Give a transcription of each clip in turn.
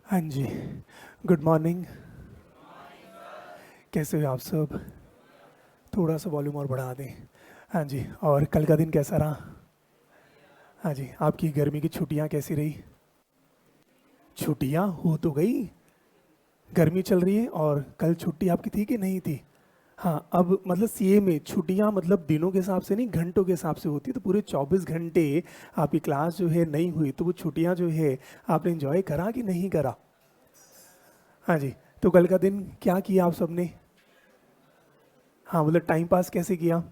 हाँ जी। Good morning. कैसे हो आप सब? थोड़ा सा वॉल्यूम और बढ़ा दें। हाँ जी। और कल का दिन कैसा रहा? हाँ जी। आपकी गर्मी की छुट्टियाँ कैसी रही? छुट्टियाँ हो तो गई। गर्मी चल रही है और कल छुट्टी आपकी थी कि नहीं थी? हाँ, अब मतलब सीए में छुट्टियाँ मतलब दिनों के हिसाब से नहीं, घंटों के हिसाब से होती है। तो पूरे 24 घंटे आपकी क्लास जो है नहीं हुई, तो वो छुट्टियाँ जो है आपने एंजॉय करा कि नहीं करा? हाँ जी। तो कल का दिन क्या किया आप सबने? हाँ, मतलब टाइम पास कैसे किया?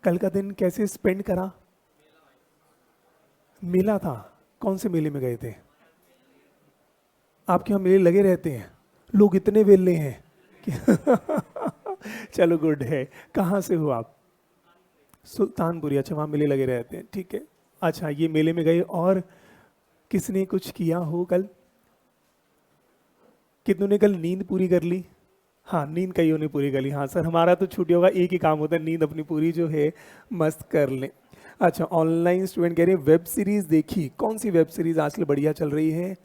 कल का दिन कैसे स्पेंड करा? मेला था। कौन से मेले में गए थे? आपके यहाँ मेले लगे रहते हैं? लोग इतने वेले हैं कि चलो गुड है। कहाँ से हो आप? सुल्तानपुरी। अच्छा, वहाँ मेले लगे रहते हैं, ठीक है। अच्छा, ये मेले में गए और किसने कुछ किया हो कल? कितनों ने कल नींद पूरी कर ली? हाँ, नींद कईयों ने पूरी कर ली। हाँ सर, हमारा तो छुट्टियों का एक ही काम होता है, नींद अपनी पूरी जो है मस्त कर लें। अच्छा, ऑनलाइन स्टूडेंट कह रहे हैं वेब सीरीज देखी। कौन सी वेब सीरीज आजकल बढ़िया चल रही है?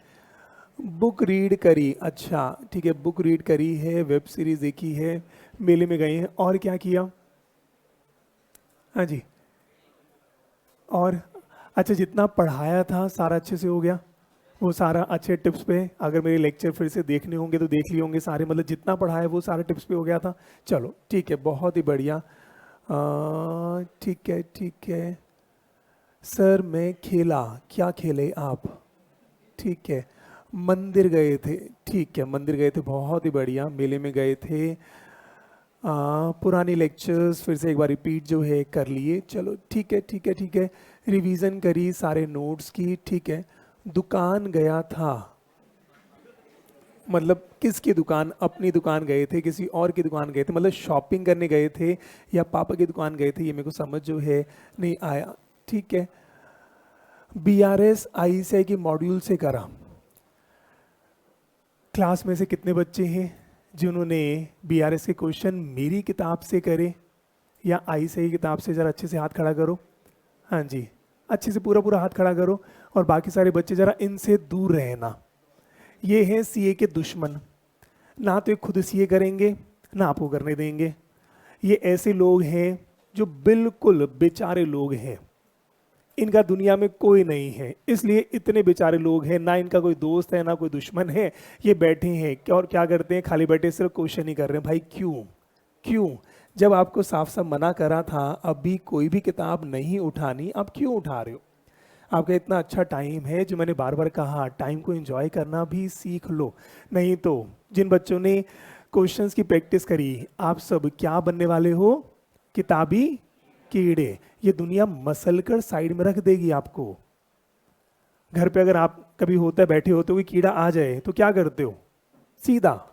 बुक रीड करी। अच्छा ठीक है, बुक रीड करी है, वेब सीरीज देखी है, मेले में गए हैं, और क्या किया? हाँ जी। और अच्छा, जितना पढ़ाया था सारा अच्छे से हो गया? वो सारा अच्छे टिप्स पे, अगर मेरे लेक्चर फिर से देखने होंगे तो देख लिए होंगे सारे, मतलब जितना पढ़ाया वो सारे टिप्स पे हो गया था? चलो ठीक है, बहुत ही बढ़िया। ठीक है ठीक है। सर मैं खेला। क्या खेले आप? ठीक है। मंदिर गए थे। ठीक है, मंदिर गए थे, बहुत ही बढ़िया। मेले में गए थे। पुरानी लेक्चर्स फिर से एक बार रिपीट जो है कर लिए। चलो ठीक है ठीक है ठीक है। रिवीजन करी सारे नोट्स की, ठीक है। दुकान गया था। मतलब किसकी दुकान? अपनी दुकान गए थे, किसी और की दुकान गए थे, मतलब शॉपिंग करने गए थे या पापा की दुकान गए थे, ये मेरे को समझ जो है नहीं आया। ठीक है। बीआरएस आईसीआई की मॉड्यूल से करा। क्लास में से कितने बच्चे हैं जिन्होंने बीआरएस के क्वेश्चन मेरी किताब से करे या आईसीआई किताब से? जरा अच्छे से हाथ खड़ा करो। हाँ जी। अच्छे से पूरा पूरा हाथ खड़ा करो। और बाकी सारे बच्चे जरा इनसे दूर रहना। ये हैं सीए के दुश्मन। ना तो ये खुद सीए करेंगे, ना आपको करने देंगे। ये ऐसे लोग हैं जो बिल्कुल बेचारे लोग हैं। इनका दुनिया में कोई नहीं है, इसलिए इतने बेचारे लोग हैं, ना इनका कोई दोस्त है ना कोई दुश्मन है। ये बैठे हैं क्या और क्या करते हैं? खाली बैठे सिर्फ क्वेश्चन ही कर रहे हैं। भाई क्यों? क्यों? जब आपको साफ साफ मना करा था अभी कोई भी किताब नहीं उठानी, आप क्यों उठा रहे हो? आपका इतना अच्छा टाइम है, जो मैंने बार बार कहा, टाइम को एंजॉय करना भी सीख लो। नहीं तो जिन बच्चों ने क्वेश्चंस की प्रैक्टिस करी, आप सब क्या बनने वाले हो? किताबी कीड़े। ये दुनिया मसल कर साइड में रख देगी आपको। घर पे अगर आप कभी होता है बैठे हो तो कोई कीड़ा आ जाए तो क्या करते हो? सीधा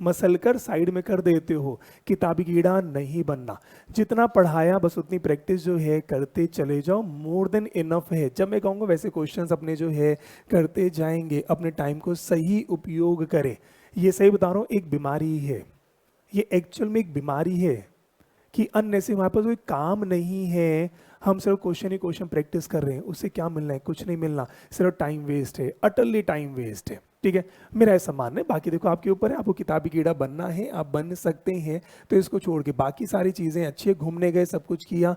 मसल कर साइड में कर देते हो। किताबी कीड़ा नहीं बनना। जितना पढ़ाया बस उतनी प्रैक्टिस जो है करते चले जाओ, मोर देन इनफ है। जब मैं कहूँगा वैसे क्वेश्चंस अपने जो है करते जाएंगे, अपने टाइम को सही उपयोग करें। ये सही बता रहा हूँ, एक बीमारी है। ये एक्चुअल में एक बीमारी है कि अननेसेसरी हमारे पास कोई काम नहीं है, हम सिर्फ क्वेश्चन ही क्वेश्चन प्रैक्टिस कर रहे हैं, उससे क्या मिलना है? कुछ नहीं मिलना, सिर्फ टाइम वेस्ट है, अटरली टाइम वेस्ट है। ठीक है, मेरा ऐसा मानना है। बाकी देखो आपके ऊपर है, आपको किताबी कीड़ा बनना है आप बन सकते हैं। तो इसको छोड़ के बाकी सारी चीज़ें अच्छी है। घूमने गए, सब कुछ किया,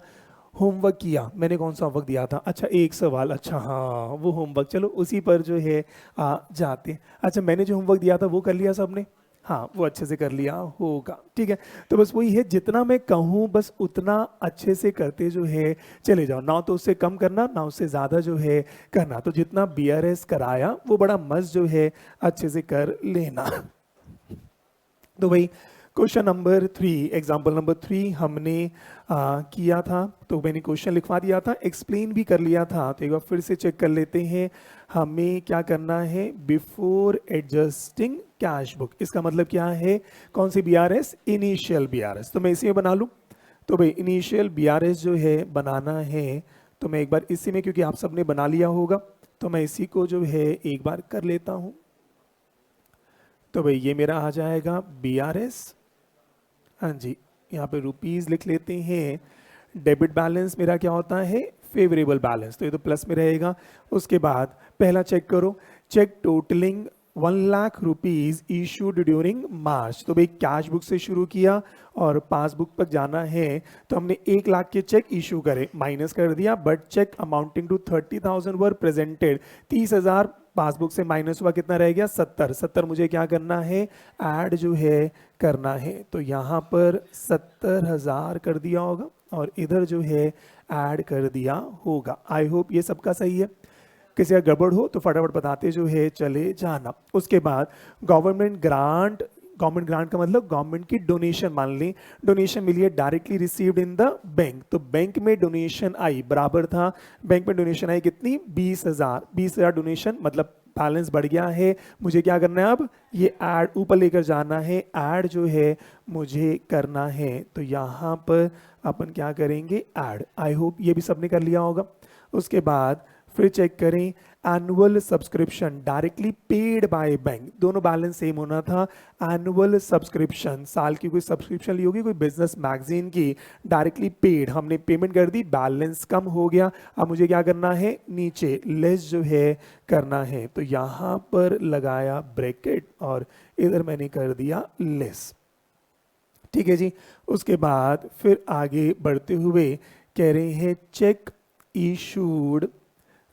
होमवर्क किया। मैंने कौन सा होमवर्क दिया था? अच्छा, एक सवाल। अच्छा हाँ, वो होमवर्क, चलो उसी पर जो है जाते हैं। अच्छा, मैंने जो होमवर्क दिया था वो कर लिया सबने? हाँ, वो अच्छे से कर लिया होगा, ठीक है। तो बस वही है, जितना मैं कहूँ बस उतना अच्छे से करते जो है चले जाओ, ना तो उससे कम करना ना उससे ज़्यादा जो है करना। तो जितना बीआरएस कराया वो बड़ा मस्त जो है अच्छे से कर लेना। तो भाई, क्वेश्चन नंबर 3, एग्जाम्पल नंबर 3 हमने किया था। तो मैंने क्वेश्चन लिखवा दिया था, एक्सप्लेन भी कर लिया था। तो एक बार फिर से चेक कर लेते हैं। हमें क्या करना है? बिफोर एडजस्टिंग कैश बुक, इसका मतलब क्या है? कौन सी बीआरएस? Initial BRS. तो मैं इसी में बना लूँ। तो भाई इनिशियल बीआरएस जो है बनाना है, तो मैं एक बार इसी में, क्योंकि आप सबने बना लिया होगा, तो मैं इसी को जो है एक बार कर लेता हूँ। तो भाई ये मेरा आ जाएगा बीआरएस। हाँ जी। यहाँ पे रुपीस लिख लेते हैं। डेबिट बैलेंस मेरा क्या होता है? फेवरेबल बैलेंस, तो ये तो प्लस में रहेगा। उसके बाद पहला चेक करो, check totalling 1,00,000 rupees issued during March. तो भाई कैश बुक से शुरू किया और पासबुक पर जाना है तो हमने 1,00,000 के चेक इशू करे, माइनस कर दिया, but cheque amounting to 30,000 were presented. 30,000 passbook से माइनस हुआ, कितना रह गया 70। 70 मुझे क्या करना है, ऐड जो है करना है। तो यहाँ पर 70,000 कर दिया होगा और इधर जो है ऐड कर दिया होगा। आई होप ये सबका सही है। किसी का गड़बड़ हो तो फटाफट बताते जो है चले जाना। उसके बाद गवर्नमेंट ग्रांट, गवर्नमेंट ग्रांट का मतलब गवर्नमेंट की डोनेशन, मान ली डोनेशन मिली है directly received in the bank. तो बैंक में डोनेशन आई, बराबर था, बैंक में डोनेशन आई कितनी, 20,000। 20,000 डोनेशन मतलब बैलेंस बढ़ गया है। मुझे क्या करना है, अब ये ऐड ऊपर लेकर जाना है, ऐड जो है मुझे करना है। तो यहाँ पर अपन क्या करेंगे, ऐड। आई होप ये भी सबने कर लिया होगा। उसके बाद फिर चेक करें annual subscription directly paid by bank, दोनों बैलेंस सेम होना था। एनुअल सब्सक्रिप्शन, साल की कोई सब्सक्रिप्शन ली होगी कोई बिजनेस मैगजीन की, डायरेक्टली पेड, हमने पेमेंट कर दी, बैलेंस कम हो गया। अब मुझे क्या करना है, नीचे लेस जो है करना है। तो यहाँ पर लगाया ब्रैकेट और इधर मैंने कर दिया लेस। ठीक है जी। उसके बाद फिर आगे बढ़ते हुए कह रहे हैं चेक इशूड,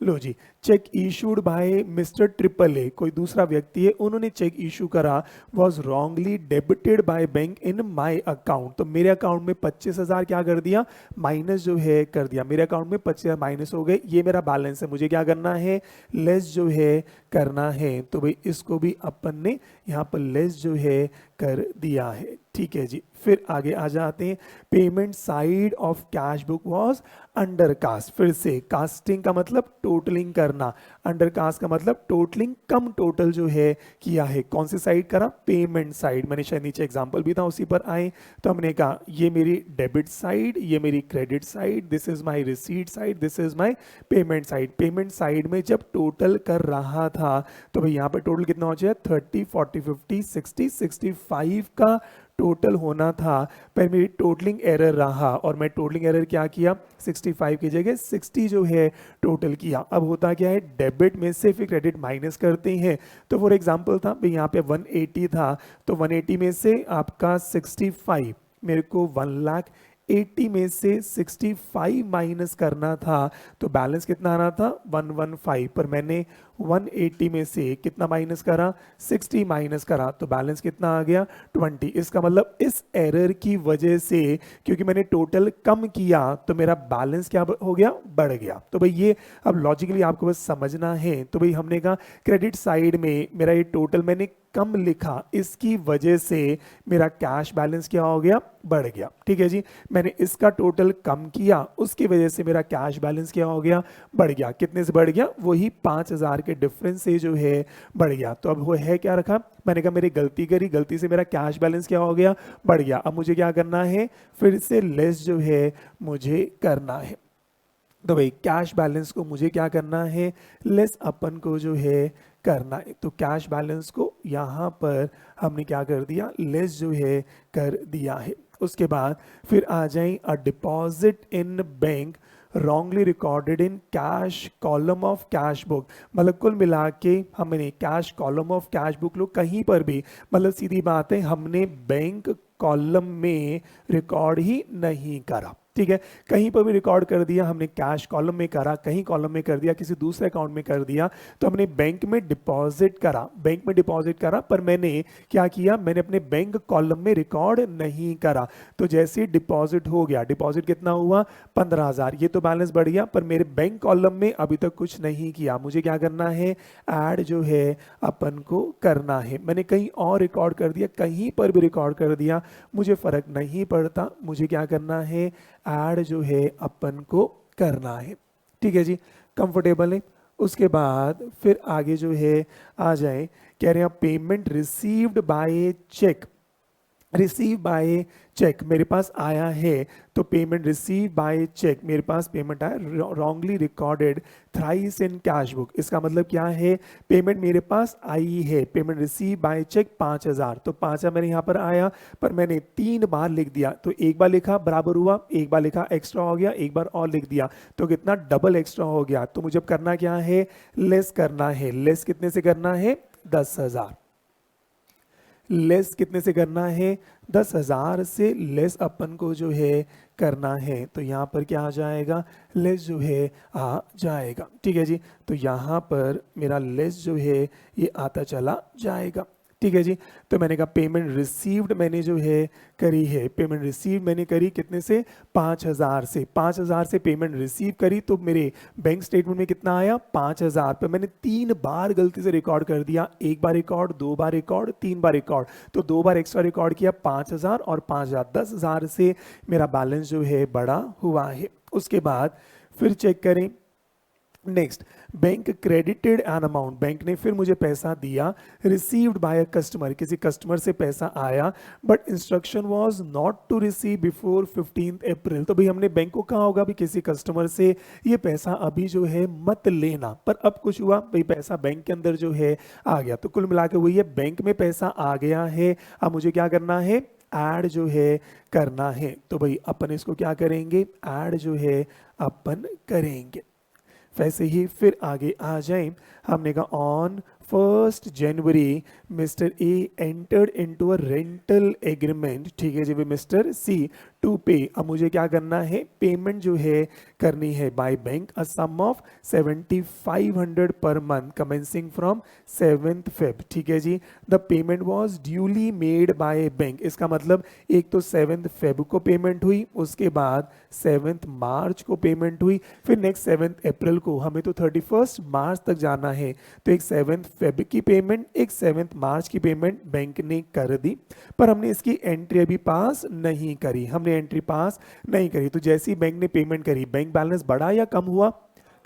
लो जी, cheque issued by mister triple A, कोई दूसरा व्यक्ति है, उन्होंने चेक इशू करा, was wrongly debited by bank in my account. तो मेरे अकाउंट में 25,000 क्या कर दिया, माइनस जो है कर दिया, मेरे अकाउंट में 25,000 माइनस हो गए, ये मेरा बैलेंस है, मुझे क्या करना है, लेस जो है करना है। तो भाई इसको भी अपन ने यहाँ पर लेस जो है कर दिया है। ठीक है जी। फिर आगे आ जाते हैं, payment side of cash book was under cast. फिर से कास्टिंग का मतलब टोटलिंग करना, अंडर कास्ट का मतलब टोटलिंग कम टोटल जो है किया है। कौन सी साइड करा, पेमेंट साइड। मैंने शायद नीचे एग्जांपल भी था उसी पर आए। तो हमने कहा ये मेरी डेबिट साइड, ये मेरी credit side, this is my receipt side, this is my payment side. Payment side में जब टोटल कर रहा था तो भाई यहाँ पर टोटल कितना हो जाए, 30, 40, 50, 60, 65 का टोटल होना था, पर मेरी टोटलिंग एरर रहा और मैं टोटलिंग एरर क्या किया, 65 की जगह 60 जो है टोटल किया। अब होता क्या है, डेबिट में से फिर क्रेडिट माइनस करते हैं। तो फॉर एग्जांपल था भाई यहाँ पे 180 था, तो 180 में से आपका 65, मेरे को 1,80,000 में से 65 माइनस करना था, तो बैलेंस कितना आना था 115, पर मैंने 180 में से कितना माइनस करा, 60 माइनस करा, तो बैलेंस कितना आ गया 20। इसका मतलब इस एरर की वजह से, क्योंकि मैंने टोटल कम किया तो मेरा बैलेंस क्या हो गया, बढ़ गया। तो भाई ये अब लॉजिकली आपको बस समझना है। तो भाई हमने कहा क्रेडिट साइड में मेरा ये टोटल मैंने कम लिखा, इसकी वजह से मेरा कैश बैलेंस क्या हो गया, बढ़ गया। ठीक है जी। मैंने इसका टोटल कम किया, उसकी वजह से मेरा कैश बैलेंस क्या हो गया, बढ़ गया। कितने से बढ़ गया, वही 5,000 के डिफरेंस से जो है बढ़ गया। तो अब वो है क्या रखा, मैंने कहा मेरी गलती करी, गलती से मेरा कैश बैलेंस क्या हो गया, बढ़ गया। अब मुझे क्या करना है, फिर से लेस जो है मुझे करना है। तो भाई कैश बैलेंस को मुझे क्या करना है, लेस अपन को जो है करना है। तो कैश बैलेंस को यहाँ पर हमने क्या कर दिया, लेस जो है कर दिया है। उसके बाद फिर आ जाए a deposit in bank wrongly recorded in cash column of cash book. मतलब कुल मिला के हमने cash column of cash book लो कहीं पर भी, मतलब सीधी बात है हमने बैंक कॉलम में रिकॉर्ड ही नहीं करा। ठीक है, कहीं पर भी रिकॉर्ड कर दिया हमने, कैश कॉलम में करा, कहीं कॉलम में कर दिया, किसी दूसरे अकाउंट में कर दिया, तो हमने बैंक में डिपॉजिट करा, बैंक में डिपॉजिट करा, पर मैंने क्या किया, मैंने अपने बैंक कॉलम में रिकॉर्ड नहीं करा। तो जैसे ही डिपॉजिट हो गया, डिपॉजिट कितना हुआ 15,000, ये तो बैलेंस बढ़ गया, पर मेरे बैंक कॉलम में अभी तक कुछ नहीं किया। मुझे क्या करना है, ऐड जो है अपन को करना है। मैंने कहीं और रिकॉर्ड कर दिया, कहीं पर भी रिकॉर्ड कर दिया, मुझे फर्क नहीं पड़ता, मुझे क्या करना है, ऐड जो है अपन को करना है। ठीक है जी, कंफर्टेबल है। उसके बाद फिर आगे जो है आ जाए, कह रहे हैं payment received by cheque receive by cheque मेरे पास आया है, तो पेमेंट रिसीव बाय चेक मेरे पास पेमेंट आया, wrongly recorded thrice in cash book. इसका मतलब क्या है, पेमेंट मेरे पास आई है, पेमेंट रिसीव बाय चेक 5,000, तो 5,000 मेरे यहाँ पर आया, पर मैंने 3 बार लिख दिया, तो एक बार लिखा बराबर हुआ, एक बार लिखा एक्स्ट्रा हो गया, एक बार और लिख दिया, तो कितना डबल एक्स्ट्रा हो गया। तो मुझे अब करना क्या है, लेस करना है। लेस कितने से करना है, 10,000। लेस कितने से करना है, 10,000 से लेस अपन को जो है करना है, तो यहाँ पर क्या आ जाएगा, लेस जो है आ जाएगा। ठीक है जी, तो यहाँ पर मेरा लेस जो है ये आता चला जाएगा। ठीक है जी, तो मैंने कहा पेमेंट रिसीव्ड मैंने जो है करी है, पेमेंट रिसीव मैंने करी कितने से, 5,000 से। 5,000 से पेमेंट रिसीव करी, तो मेरे बैंक स्टेटमेंट में कितना आया, 5,000, पर मैंने 3 बार गलती से रिकॉर्ड कर दिया, एक बार रिकॉर्ड, 2 बार रिकॉर्ड, 3 बार रिकॉर्ड, तो 2 बार एक्स्ट्रा रिकॉर्ड किया, 5,000 और 5,000, 10,000 से मेरा बैलेंस जो है बड़ा हुआ है। उसके बाद फिर चेक करें, next, bank credited an amount, bank ने फिर मुझे पैसा दिया, रिसीव्ड बाय अ कस्टमर, किसी कस्टमर से पैसा आया, but instruction was not to receive before 15 April. तो भाई हमने बैंक को कहा होगा भी किसी कस्टमर से ये पैसा अभी जो है मत लेना, पर अब कुछ हुआ भाई, पैसा बैंक के अंदर जो है आ गया, तो कुल मिला के वही है, बैंक में पैसा आ गया है, अब मुझे क्या करना है, ऐड जो है करना है। तो भाई अपन इसको क्या करेंगे, ऐड जो है अपन करेंगे। वैसे ही फिर आगे आ जाए, हमने कहा on 1 January mister A entered into a rental agreement, ठीक है जी, मिस्टर सी टू पे। अब मुझे क्या करना है, पेमेंट जो है करनी है by bank a sum of 7,500 पर month commencing from 7th Feb। ठीक है जी, the payment was duly made by bank, इसका मतलब एक तो 7th Feb को पेमेंट हुई, उसके बाद 7th मार्च को पेमेंट हुई, फिर नेक्स्ट 7th अप्रैल को, हमें तो 31st मार्च तक जाना है, तो एक 7th Feb की पेमेंट, एक 7th मार्च की पेमेंट बैंक ने कर दी, पर हमने इसकी एंट्री अभी पास नहीं करी, हमने एंट्री पास नहीं करी। तो जैसे ही बैंक ने पेमेंट करी, बैंक बैलेंस बढ़ा या कम हुआ,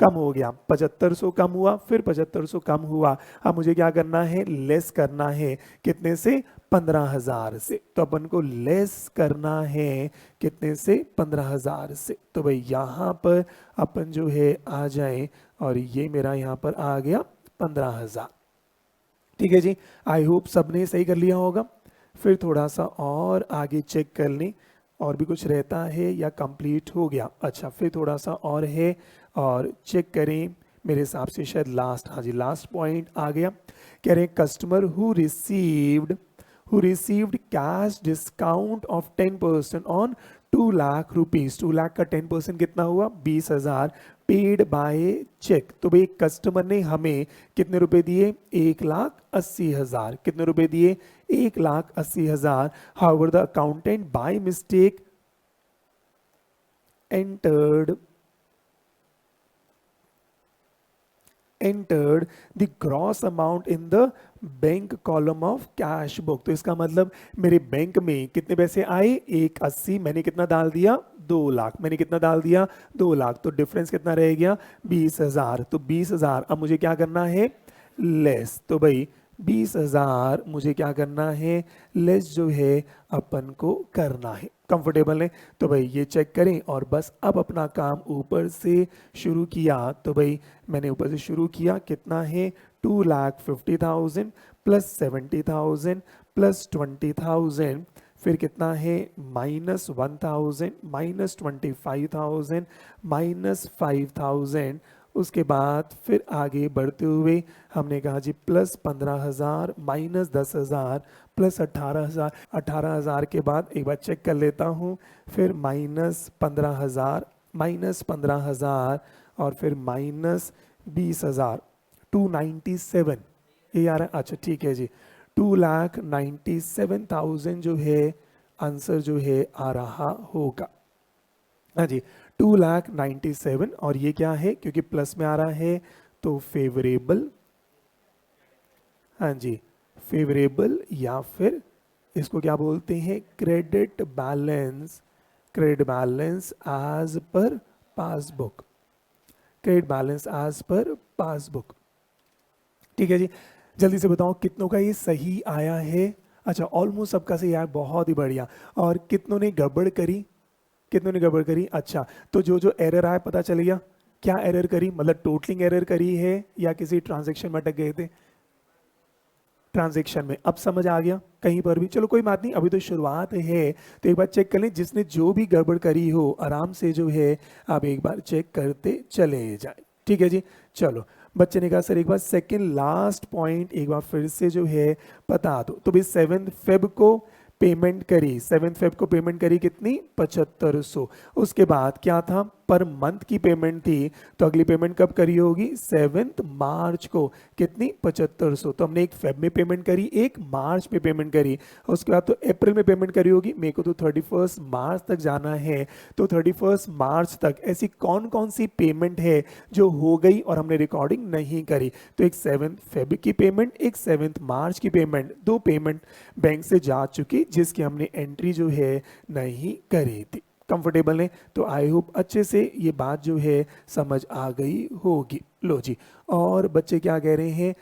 कम हो गया, 7,500 कम हुआ, फिर 7,500 कम हुआ। अब मुझे क्या करना है, लेस करना है, कितने से, 15,000 से। तो अपन को लेस करना है कितने से, 15,000 से। तो भाई यहाँ पर अपन जो है आ जाए, और ये मेरा यहाँ पर आ गया 15,000। ठीक है जी, आई होप सबने सही कर लिया होगा। फिर थोड़ा सा और आगे चेक कर लें, और भी कुछ रहता है या कंप्लीट हो गया, अच्छा फिर थोड़ा सा और है, और चेक करें, मेरे हिसाब से शायद लास्ट, हाँ जी लास्ट पॉइंट आ गया। कह रहे हैं customer who received cash discount of 10% on 2 lakh rupees, 2 lakh का 10% कितना हुआ, 20,000, पेड बाय चेक। तो भाई कस्टमर ने हमें कितने रुपए दिए, 1,80,000, कितने रुपए दिए, 1,80,000। However the accountant by mistake entered the gross amount in the bank column of cash book. तो इसका मतलब मेरे बैंक में कितने पैसे आए, 1,80, मैंने कितना डाल दिया, 2 लाख, मैंने कितना डाल दिया, 2 लाख, तो डिफरेंस कितना रह गया, 20,000। तो 20,000 अब मुझे क्या करना है, लेस। तो भाई 20,000 मुझे क्या करना है, लेस जो है अपन को करना है। कंफर्टेबल है, तो भाई ये चेक करें, और बस अब अपना काम ऊपर से शुरू किया। तो भाई मैंने ऊपर से शुरू किया, कितना है, 2,50,000 प्लस 70,000 प्लस 20,000, फिर कितना है, -1,000 -25,000 -5,000। उसके बाद फिर आगे बढ़ते हुए हमने कहा जी प्लस 15,000 -10,000 प्लस 18,000। 18,000 के बाद एक बार चेक कर लेता हूँ, फिर -15,000 -15,000 और फिर -20,000, 297 ये आ रहा है, अच्छा ठीक है जी, 2,97,000 जो है आंसर जो है आ रहा होगा। हाँ जी, 2,97,000, और ये क्या है, क्योंकि प्लस में आ रहा है तो फेवरेबल, हाँ जी फेवरेबल, या फिर इसको क्या बोलते हैं, credit balance, credit balance as per passbook, credit balance as per passbook. ठीक है जी, जल्दी से बताओ कितनों का ये सही आया है अच्छा, ऑलमोस्ट सबका सही यार, बहुत ही बढ़िया। और कितनों ने गड़बड़ करी? कितनों ने गड़बड़ करी? अच्छा, तो जो जो एरर आया पता चल गया। क्या एरर करी, मतलब टोटलिंग एरर करी है या किसी ट्रांजेक्शन में अटक गए थे? ट्रांजेक्शन में। अब समझ आ गया कहीं पर भी? चलो कोई बात नहीं, अभी तो शुरुआत है, तो एक बार चेक कर लें, जिसने जो भी गड़बड़ करी हो आराम से जो है आप एक बार चेक करते चले जाए। ठीक है जी। चलो, बच्चे ने कहा सर एक बार सेकंड लास्ट पॉइंट एक बार फिर से जो है बता दो। तो भाई 7 फेब को पेमेंट करी, 7 फेब को पेमेंट करी कितनी? 7500। उसके बाद क्या था? पर मंथ की पेमेंट थी, तो अगली पेमेंट कब करी होगी? 7 मार्च को। कितनी? 7500। तो हमने एक फेब में पेमेंट करी, एक मार्च में पेमेंट करी, उसके बाद तो अप्रैल में पेमेंट करी होगी। मेरे को तो 31 मार्च तक जाना है, तो 31 मार्च तक ऐसी कौन कौन सी पेमेंट है जो हो गई और हमने रिकॉर्डिंग नहीं करी? तो एक 7 फेब की पेमेंट, एक 7 मार्च की पेमेंट, दो पेमेंट बैंक से जा चुकी जिसकी हमने एंट्री जो है नहीं करी थी। कंफर्टेबल है? तो आई होप अच्छे से ये बात जो है समझ आ गई होगी। लो जी, और बच्चे क्या कह रहे हैं?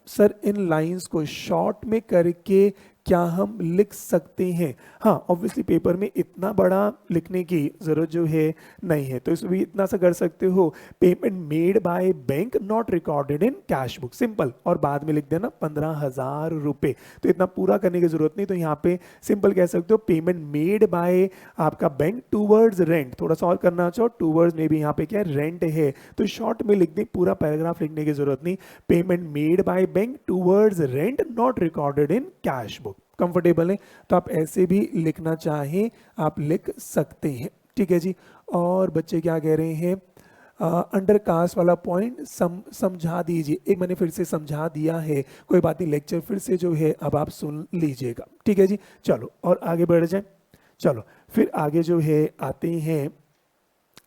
सर इन लाइंस को शॉर्ट में करके क्या हम लिख सकते हैं? हाँ, ऑब्वियसली पेपर में इतना बड़ा लिखने की ज़रूरत जो है नहीं है, तो इसमें भी इतना सा कर सकते हो, payment made by bank not recorded in cash book, simple. और बाद में लिख देना 15,000 रुपये। तो इतना पूरा करने की ज़रूरत नहीं, तो यहाँ पे सिंपल कह सकते हो पेमेंट मेड बाय आपका बैंक टूवर्ड्स रेंट। थोड़ा सा और करना चाहो, टूवर्ड्स में भी यहाँ पे क्या है? रेंट है, तो शॉर्ट में लिख दे, पूरा पैराग्राफ लिखने की ज़रूरत नहीं। Payment made by bank towards rent not recorded in cash book. Comfortable है? तो आप ऐसे भी लिखना चाहें आप लिख सकते हैं। ठीक है जी। और बच्चे क्या कह रहे हैं? अंडर कास्ट वाला पॉइंट समझा दीजिए। एक मैंने फिर से समझा दिया है, कोई बात नहीं, लेक्चर फिर से जो है अब आप सुन लीजिएगा। ठीक है जी। चलो और आगे बढ़ जाए। चलो फिर आगे जो है आते हैं।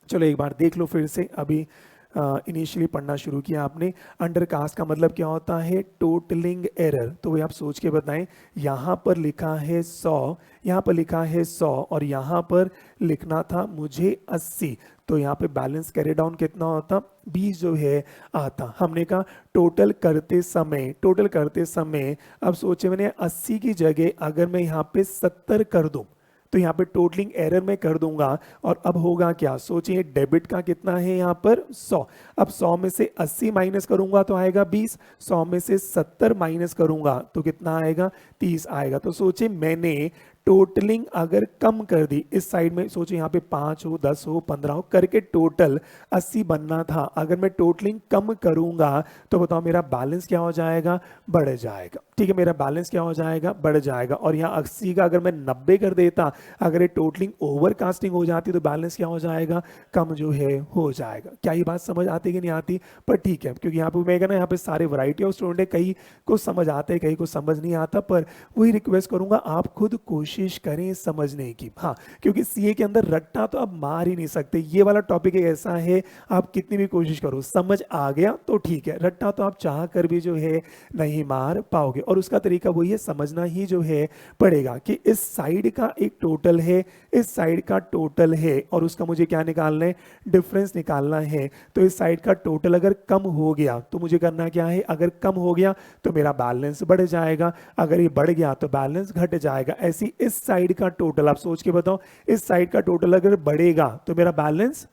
चलो एक बार देख लो फिर से, अभी इनिशियली पढ़ना शुरू किया आपने। अंडर कास्ट का मतलब क्या होता है? Totalling error. तो वही आप सोच के बताएं। यहाँ पर लिखा है 100, यहाँ पर लिखा है 100 और यहाँ पर लिखना था मुझे 80, तो यहाँ पे बैलेंस कैरी डाउन कितना होता? 20 जो है आता। हमने कहा टोटल करते समय, टोटल करते समय अब सोचे मैंने 80 की जगह अगर मैं यहाँ पे 70 कर दूं, तो यहाँ पे टोटलिंग एरर में कर दूंगा और अब होगा क्या? सोचिए, डेबिट का कितना है यहाँ पर? 100। अब 100 में से 80 माइनस करूंगा तो आएगा 20, 100 में से 70 माइनस करूंगा तो कितना आएगा? 30 आएगा। तो सोचिए मैंने टोटलिंग अगर कम कर दी, इस साइड में सोचिए यहाँ पे 5 हो, 10 हो, 15 हो करके टोटल 80 बनना था, अगर मैं टोटलिंग कम करूंगा तो बताओ मेरा बैलेंस क्या हो जाएगा? बढ़ जाएगा। ठीक है, मेरा बैलेंस क्या हो जाएगा? बढ़ जाएगा। और यहाँ 80 का अगर मैं 90 कर देता, अगर ये टोटलिंग ओवरकास्टिंग हो जाती तो बैलेंस क्या हो जाएगा? कम जो है हो जाएगा। क्या ये बात समझ आती कि नहीं आती? पर ठीक है, क्योंकि यहाँ पे मैं ना, यहाँ पे सारे वैरायटी ऑफ स्टूडेंट है, कई को समझ आते हैं, कई को समझ नहीं आता, पर वही रिक्वेस्ट करूंगा आप खुद कोशिश करें समझने की। हाँ, क्योंकि सीए के अंदर रट्टा तो आप मार ही नहीं सकते, ये वाला टॉपिक ऐसा है, आप कितनी भी कोशिश करो समझ आ गया तो ठीक है, रट्टा तो आप चाह कर भी जो है नहीं मार पाओगे। और उसका तरीका वही है, समझना ही जो है पड़ेगा कि इस साइड का एक टोटल है, इस साइड का टोटल है, और उसका मुझे क्या निकालना है? डिफरेंस निकालना है। तो इस साइड का टोटल अगर कम हो गया तो मुझे करना क्या है? अगर कम हो गया तो मेरा बैलेंस बढ़ जाएगा, अगर ये बढ़ गया तो बैलेंस घट जाएगा। ऐसी इस साइड का टोटल आप सोच के बताओ, इस साइड का टोटल अगर बढ़ेगा तो मेरा बैलेंस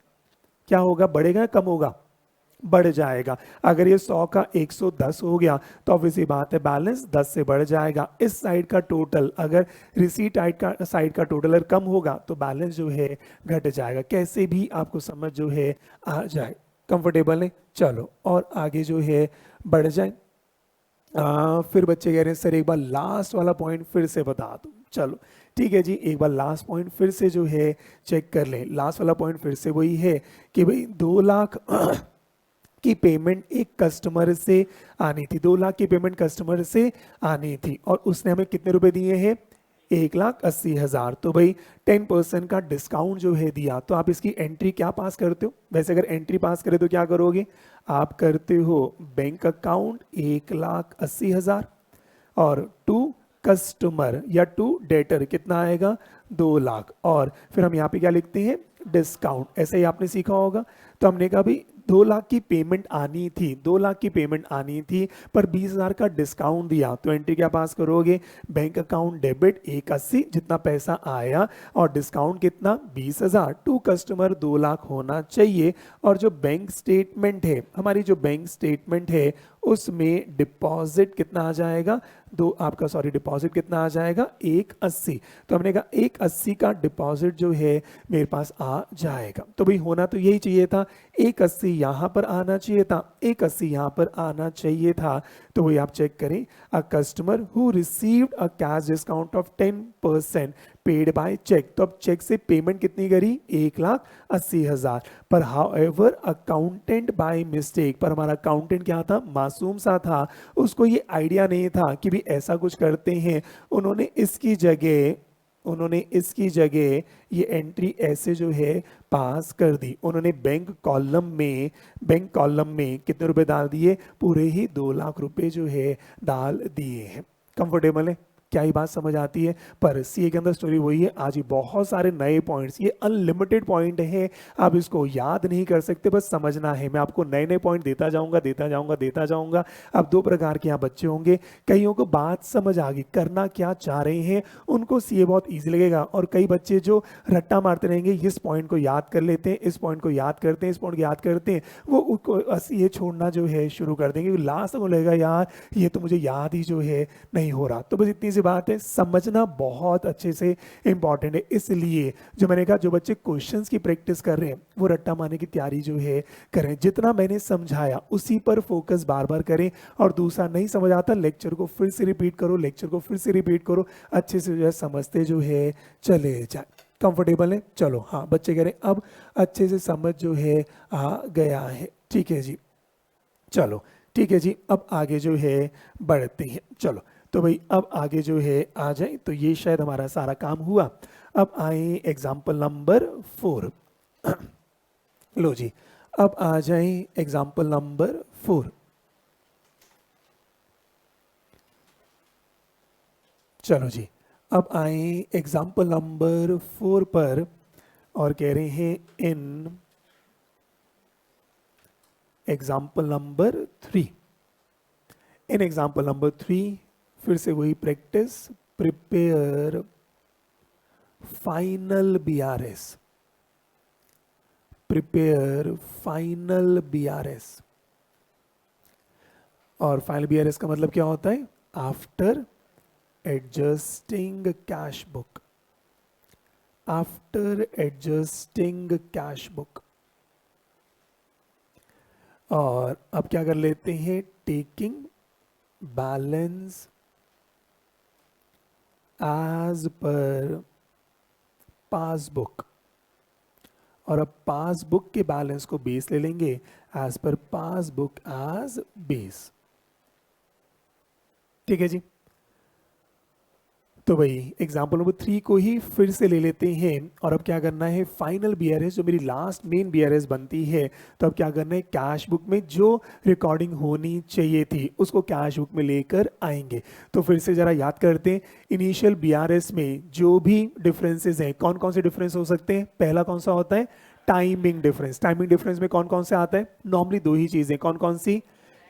क्या होगा? बढ़ेगा या कम होगा? बढ़ जाएगा। अगर ये 100 का 110 हो गया तो ऑब्वियसली बात है बैलेंस 10 से बढ़ जाएगा। इस साइड का टोटल अगर रिसीट साइड का टोटल अगर कम होगा तो बैलेंस जो है घट जाएगा। कैसे भी आपको समझ जो है आ जाए। कंफर्टेबल है? चलो और आगे जो है बढ़ जाए। फिर बच्चे कह रहे हैं सर एक बार लास्ट वाला पॉइंट फिर से बता दो। चलो ठीक है जी, एक बार लास्ट पॉइंट फिर से जो है चेक कर लें। लास्ट वाला पॉइंट फिर से वही है कि भाई 2 लाख की पेमेंट एक कस्टमर से आनी थी, 2 लाख की पेमेंट कस्टमर से आनी थी और उसने हमें कितने रुपए दिए हैं? 1,80,000। तो भाई 10% का डिस्काउंट जो है दिया, तो आप इसकी एंट्री क्या पास करते हो? वैसे अगर एंट्री पास करे तो क्या करोगे? आप करते हो बैंक अकाउंट 1,80,000 और टू कस्टमर या टू डेटर कितना आएगा? 2 लाख। और फिर हम यहाँ पे क्या लिखते हैं? डिस्काउंट। ऐसे ही आपने सीखा होगा। तो हमने कहा भाई 2 लाख की पेमेंट आनी थी, 2 लाख की पेमेंट आनी थी, पर 20,000 का डिस्काउंट दिया, तो एंट्री क्या पास करोगे, बैंक अकाउंट डेबिट 180 जितना पैसा आया और डिस्काउंट कितना 20,000 टू कस्टमर 2 लाख होना चाहिए। और जो बैंक स्टेटमेंट है, हमारी जो बैंक स्टेटमेंट है उसमें डिपॉजिट कितना आ जाएगा, डिपॉजिट कितना आ जाएगा 180। तो हमने कहा 180 का डिपॉजिट जो है मेरे पास आ जाएगा। तो भाई होना तो यही चाहिए था, 180 यहाँ पर आना चाहिए था, 180 यहाँ पर आना चाहिए था। तो वही आप चेक करें, a customer who received a cash discount of 10% paid by cheque. तो अब चेक से पेमेंट कितनी करी, 1,80,000। पर however accountant by mistake, पर हमारा अकाउंटेंट क्या था, मासूम सा था, उसको ये आइडिया नहीं था कि भी ऐसा कुछ करते हैं। उन्होंने इसकी जगह ये एंट्री ऐसे जो है पास कर दी। उन्होंने बैंक कॉलम में कितने रुपए डाल दिए, पूरे ही 2 लाख रुपए जो है डाल दिए हैं। कंफर्टेबल है, क्या ही बात समझ आती है। पर सीए के अंदर स्टोरी वही है, आज ही बहुत सारे नए पॉइंट्स, ये अनलिमिटेड पॉइंट है, आप इसको याद नहीं कर सकते, बस समझना है। मैं आपको नए नए पॉइंट देता जाऊंगा। अब 2 प्रकार के यहाँ बच्चे होंगे, कईयों को बात समझ आ गई, करना क्या चाह रहे हैं, उनको सीए बहुत ईजी लगेगा। और कई बच्चे जो रट्टा मारते रहेंगे, इस पॉइंट को याद कर लेते हैं, इस पॉइंट को याद करते हैं, इस पॉइंट को याद करते हैं, वो उसको सीए छोड़ना जो है शुरू कर देंगे, लास्ट में लगेगा यार ये तो मुझे याद ही जो है नहीं हो रहा। तो बस इतनी सी बात है, समझना बहुत अच्छे से इंपॉर्टेंट है। इसलिए जो मैंने कहा, जो बच्चे क्वेश्चंस की प्रैक्टिस कर रहे हैं वो रट्टा मारने की तैयारी जो है करें, जितना मैंने समझाया उसी पर फोकस बार बार करें। और दूसरा, नहीं समझ आता लेक्चर को फिर से रिपीट करो, अच्छे से जो है समझते जो है चले जाए। कंफर्टेबल है, चलो हाँ बच्चे कह रहे हैं अब अच्छे से समझ जो है आ गया है, ठीक है जी, चलो ठीक है जी, अब आगे जो है बढ़ते हैं। चलो तो भाई अब आगे जो है आ जाए, तो ये शायद हमारा सारा काम हुआ। अब आए एग्जाम्पल नंबर 4। लो जी, अब आ जाए एग्जाम्पल नंबर 4। चलो जी, अब आए एग्जाम्पल नंबर 4 पर, और कह रहे हैं in example number 3। In example number 3 फिर से वही practice, prepare final BRS, prepare final BRS. और फाइनल बीआरएस का मतलब क्या होता है, after adjusting cash book, after adjusting cash book. और अब क्या कर लेते हैं, taking balance as per passbook. और अब पासबुक के बैलेंस को बेस ले लेंगे, as per passbook as base. ठीक है जी, तो भाई एग्जाम्पल नंबर 3 को ही फिर से ले लेते हैं। और अब क्या करना है, फाइनल बीआरएस जो मेरी लास्ट मेन बीआरएस बनती है, तो अब क्या करना है, कैश बुक में जो रिकॉर्डिंग होनी चाहिए थी उसको कैश बुक में लेकर आएंगे। तो फिर से जरा याद करते हैं, इनिशियल बीआरएस में जो भी डिफरेंसेस हैं, कौन कौन से डिफरेंस हो सकते हैं। पहला कौन सा होता है, टाइमिंग डिफरेंस। टाइमिंग डिफरेंस में कौन कौन से आता है, नॉर्मली 2 ही चीजें, कौन कौन सी,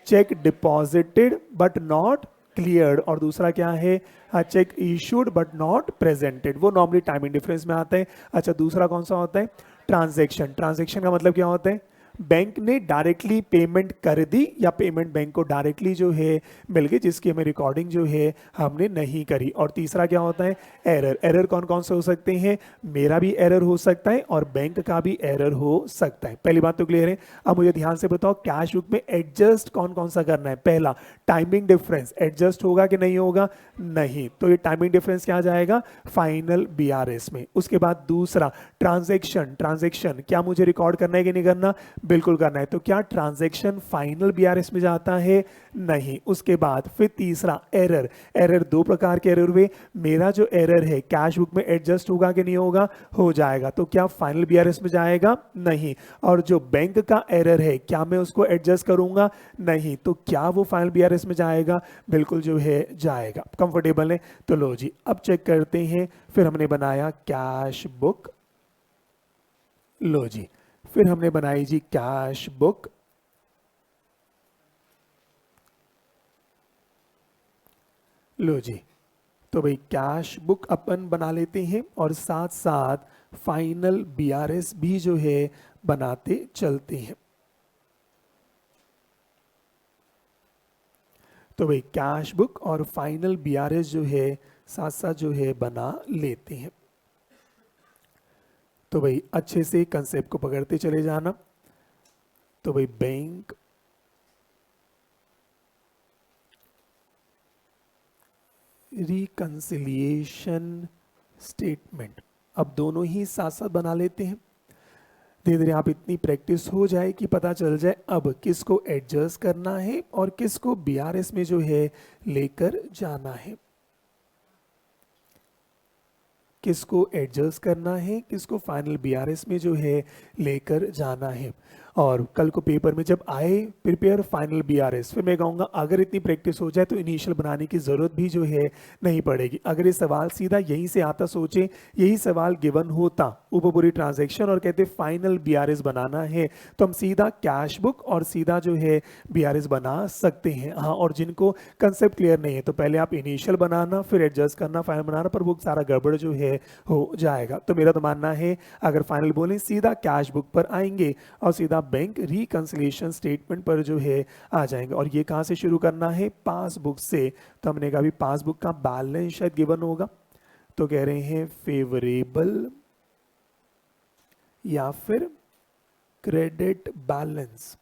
cheque deposited but not cleared, और दूसरा क्या है, cheque issued but not presented, वो नॉर्मली टाइमिंग डिफरेंस में आता है। अच्छा, दूसरा कौन सा होता है, ट्रांजैक्शन। ट्रांजैक्शन का मतलब क्या होता है, बैंक ने डायरेक्टली पेमेंट कर दी या पेमेंट बैंक को डायरेक्टली जो है मिल गई, जिसकी हमें रिकॉर्डिंग जो है हमने नहीं करी। और तीसरा क्या होता है, एरर। एरर कौन कौन से हो सकते हैं, मेरा भी एरर हो सकता है और बैंक का भी एरर हो सकता है। पहली बात तो क्लियर है। अब मुझे ध्यान से बताओ, कैश बुक में एडजस्ट कौन कौन सा करना है। पहला, टाइमिंग डिफरेंस एडजस्ट होगा कि नहीं होगा, नहीं, तो ये टाइमिंग डिफरेंस क्या आ जाएगा, फाइनल बीआरएस में। उसके बाद दूसरा, ट्रांजैक्शन। ट्रांजैक्शन क्या मुझे रिकॉर्ड करना है कि नहीं करना, बिल्कुल करना है, तो क्या ट्रांजैक्शन फाइनल बीआरएस में जाता है, नहीं। उसके बाद फिर तीसरा, एरर। एरर 2 प्रकार के एरर हुए, मेरा जो एरर है कैश बुक में एडजस्ट होगा कि नहीं होगा, हो जाएगा, तो क्या फाइनल बीआरएस में जाएगा, नहीं। और जो बैंक का एरर है, क्या मैं उसको एडजस्ट करूंगा, नहीं, तो क्या वो फाइनल बीआरएस में जाएगा, बिल्कुल जो है जाएगा। कंफर्टेबल है, तो लो जी अब चेक करते हैं। फिर हमने बनाया कैश बुक, लो जी फिर हमने बनाई जी कैश बुक, लो जी, तो भाई कैश बुक अपन बना लेते हैं और साथ साथ फाइनल बीआरएस भी जो है बनाते चलते हैं। तो भाई कैश बुक और फाइनल बीआरएस जो है साथ साथ जो है बना लेते हैं। तो भाई अच्छे से कंसेप्ट को पकड़ते चले जाना। तो भाई बैंक रिकंसिलिएशन स्टेटमेंट, अब दोनों ही साथ साथ बना लेते हैं। धीरे धीरे आप इतनी प्रैक्टिस हो जाए कि पता चल जाए अब किसको एडजस्ट करना है और किसको बीआरएस में जो है लेकर जाना है, किसको एडजस्ट करना है, किसको फाइनल बीआरएस में जो है लेकर जाना है। और कल को पेपर में जब आए प्रिपेयर फाइनल बीआरएस, फिर मैं कहूँगा अगर इतनी प्रैक्टिस हो जाए तो इनिशियल बनाने की ज़रूरत भी जो है नहीं पड़ेगी। अगर ये सवाल सीधा यहीं से आता, सोचे यही सवाल गिवन होता उपपूरी ट्रांजैक्शन और कहते फाइनल बीआरएस बनाना है, तो हम सीधा कैश बुक और सीधा जो है बीआरएस बना सकते हैं। हाँ, और जिनको कंसेप्ट क्लियर नहीं है तो पहले आप इनिशियल बनाना, फिर एडजस्ट करना, फाइनल बनाना, पर वो सारा गड़बड़ जो है हो जाएगा। तो मेरा तो मानना है अगर फाइनल बोले सीधा कैश बुक पर आएंगे और सीधा बैंक रिकंसिलिएशन स्टेटमेंट पर जो है आ जाएंगे। और ये कहां से शुरू करना है? पासबुक से। तो हमने कहा भी पासबुक का बैलेंस शायद गिवन होगा, तो कह रहे हैं फेवरेबल या फिर credit balance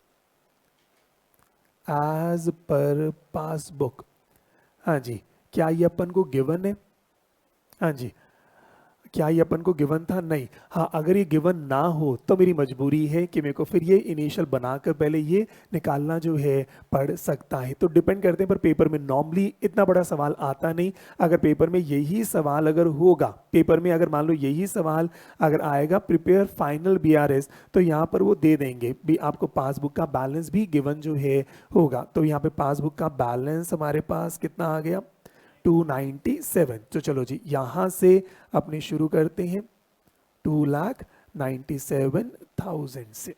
as per passbook. हाँ जी, क्या ये अपन को गिवन है? हाँ जी, क्या ये अपन को गिवन था? नहीं। हाँ, अगर ये गिवन ना हो तो मेरी मजबूरी है कि मेरे को फिर ये इनिशियल बनाकर पहले ये निकालना जो है पड़ सकता है। तो डिपेंड करते हैं, पर पेपर में नॉर्मली इतना बड़ा सवाल आता नहीं। अगर पेपर में यही सवाल अगर होगा, पेपर में अगर मान लो यही सवाल अगर आएगा प्रिपेयर फाइनल बीआरएस, तो यहाँ पर वो दे देंगे भी आपको पासबुक का बैलेंस भी गिवन जो है होगा। तो यहाँ पे पासबुक का बैलेंस हमारे पास कितना आ गया? 297। तो चलो जी यहां से अपने शुरू करते हैं 2,97,000 से।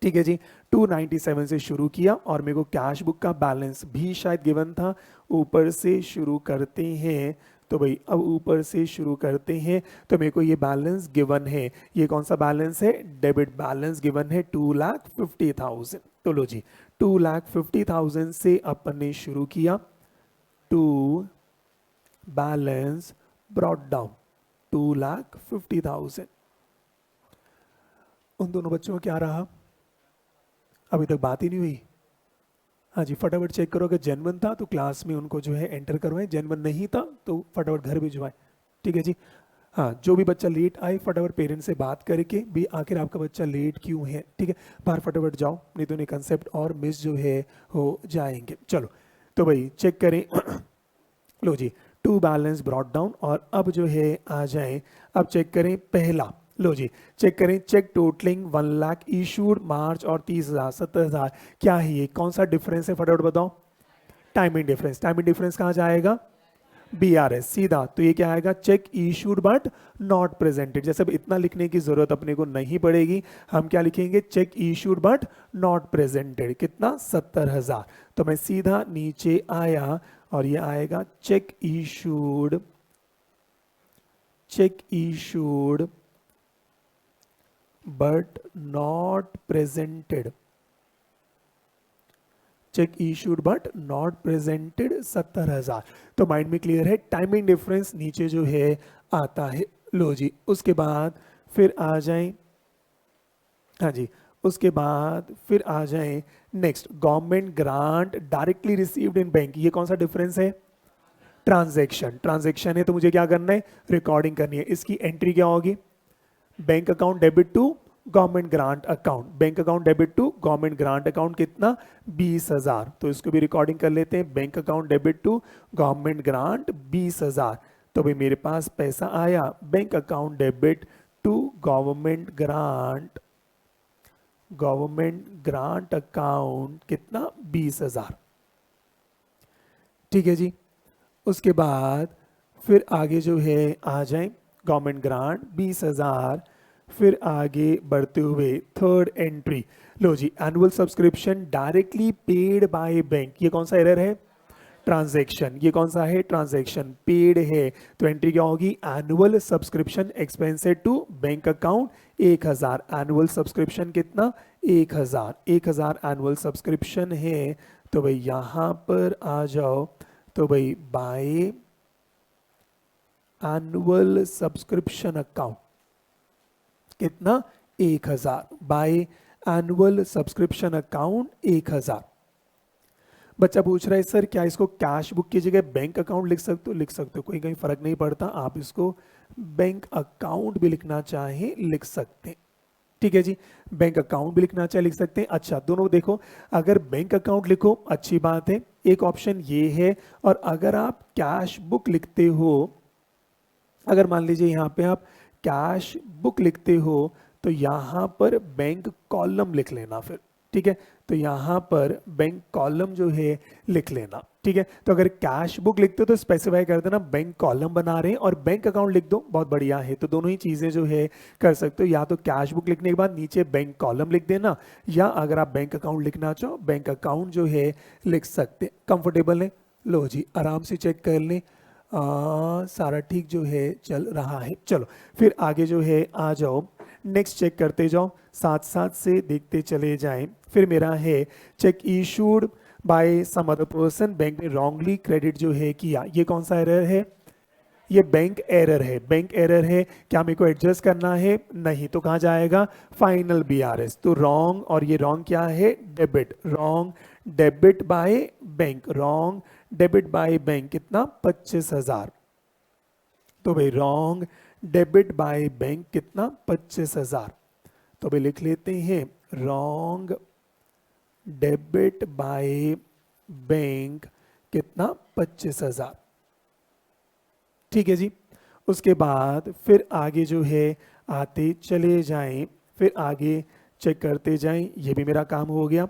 ठीक है जी, 297 से शुरू किया और मेरे को कैश बुक का बैलेंस भी शायद गिवन था। ऊपर से शुरू करते हैं, तो भाई अब ऊपर से शुरू करते हैं। तो मेरे को ये बैलेंस गिवन है, ये कौन सा बैलेंस है? डेबिट बैलेंस गिवन है 2,50,000। तो लो जी 2,50,000 से अपन ने शुरू किया, टू बैलेंस ब्रॉट डाउन 2,50,000। उन दोनों बच्चों का क्या रहा? अभी तक बात ही नहीं हुई। हाँ जी, फटाफट चेक करो, अगर जेन्युइन था तो क्लास में उनको जो है एंटर करवाएं, जेन्युइन नहीं था तो फटाफट घर भिजवाएं। ठीक है जी। हाँ, जो भी बच्चा लेट आए फटाफट पेरेंट्स से बात करके भी आखिर आपका बच्चा लेट क्यों है, ठीक है, बाहर फटाफट जाओ, नहीं तो नहीं कंसेप्ट और मिस जो है हो जाएंगे। चलो तो भाई चेक करें लो जी, टू बैलेंस ब्रॉट डाउन। और अब जो है आ जाए, अब चेक करें पहला, लो जी चेक करें, चेक टोटलिंग 1 लाख इशूड मार्च और 30,000 70,000। क्या है ये? कौन सा डिफरेंस है? फटाफट बताओ। Timing difference. टाइमिंग डिफरेंस कहाँ जाएगा? बीआरएस सीधा। तो ये क्या आएगा? Check issued but not presented. जैसे अब इतना लिखने की जरूरत अपने को नहीं पड़ेगी, हम क्या लिखेंगे? Check issued but not presented. कितना? 70,000। तो मैं सीधा नीचे आया और ये आएगा check issued but not presented, check issued but not presented 70,000। तो माइंड में क्लियर है? टाइमिंग डिफरेंस नीचे जो है आता है। लो जी उसके बाद फिर आ जाएं, हाँ जी उसके बाद फिर आ जाएं next, government grant directly received in bank. ये कौन सा डिफरेंस है? ट्रांजैक्शन। ट्रांजैक्शन है तो मुझे क्या करना है? रिकॉर्डिंग करनी है। इसकी एंट्री क्या होगी? Bank account debit to government grant account, bank account debit to government grant account. कितना? 20,000। तो इसको भी रिकॉर्डिंग कर लेते हैं, bank account debit to government grant 20,000। तो भाई मेरे पास पैसा आया bank account debit to government grant account. कितना? 20,000। ठीक है जी। उसके बाद फिर आगे जो है आ जाए, गवर्नमेंट ग्रांट 20,000, फिर आगे बढ़ते हुए थर्ड एंट्री, लो जी, annual subscription directly paid by bank, ये कौन सा एरर है? ट्रांजैक्शन, ये कौन सा है? ट्रांजैक्शन, पेड है तो एंट्री क्या होगी? Annual subscription expensed to bank account 1000, annual subscription कितना? 1000, 1000 एनुअल सब्सक्रिप्शन है, तो भाई यहां पर आ जाओ, तो भाई बाय एनुअल सब्सक्रिप्शन अकाउंट कितना? 1000, बाय एनुअल सब्सक्रिप्शन अकाउंट 1000। बच्चा पूछ रहा है सर क्या इसको कैश बुक की जगह बैंक अकाउंट लिख सकते हो? लिख सकते हो, कोई कहीं फर्क नहीं पड़ता, आप इसको बैंक अकाउंट भी लिखना चाहे लिख सकते हैं। ठीक है जी, बैंक अकाउंट भी लिखना चाहे लिख सकते हैं। अच्छा दोनों देखो, अगर बैंक अकाउंट लिखो अच्छी बात है, एक ऑप्शन ये है, और अगर आप कैश बुक लिखते हो, अगर मान लीजिए यहाँ पे आप कैश बुक लिखते हो तो यहाँ पर बैंक कॉलम लिख लेना फिर। ठीक है, तो यहाँ पर बैंक कॉलम जो है लिख लेना। ठीक है, तो अगर कैश बुक लिखते हो तो स्पेसिफाई कर देना बैंक कॉलम बना रहे हैं, और बैंक अकाउंट लिख दो, बहुत बढ़िया है। तो दोनों ही चीजें जो है कर सकते हो, या तो कैश बुक लिखने के बाद नीचे बैंक कॉलम लिख देना, या अगर आप बैंक अकाउंट लिखना चाहो बैंक अकाउंट जो है लिख सकते। कंफर्टेबल है? लो जी, आराम से चेक कर लें, सारा ठीक जो है चल रहा है। चलो फिर आगे जो है आ जाओ, नेक्स्ट चेक करते जाओ, साथ साथ से देखते चले जाएं। फिर मेरा है cheque issued by some other person, bank ने रॉन्गली क्रेडिट जो है किया, ये कौन सा एरर है? ये बैंक एरर है, बैंक एरर है। क्या मेरे को एडजस्ट करना है? नहीं, तो कहाँ जाएगा? Final BRS. तो रॉन्ग, और ये रॉन्ग क्या है? Debit, wrong debit by bank, wrong debit by bank कितना? 25,000। तो भाई रॉन्ग डेबिट बाय बैंक कितना? 25,000। तो भाई लिख लेते हैं रॉन्ग डेबिट बाय बैंक कितना? 25,000। ठीक है जी, उसके बाद फिर आगे जो है आते चले जाएं, फिर आगे चेक करते जाएं, ये भी मेरा काम हो गया।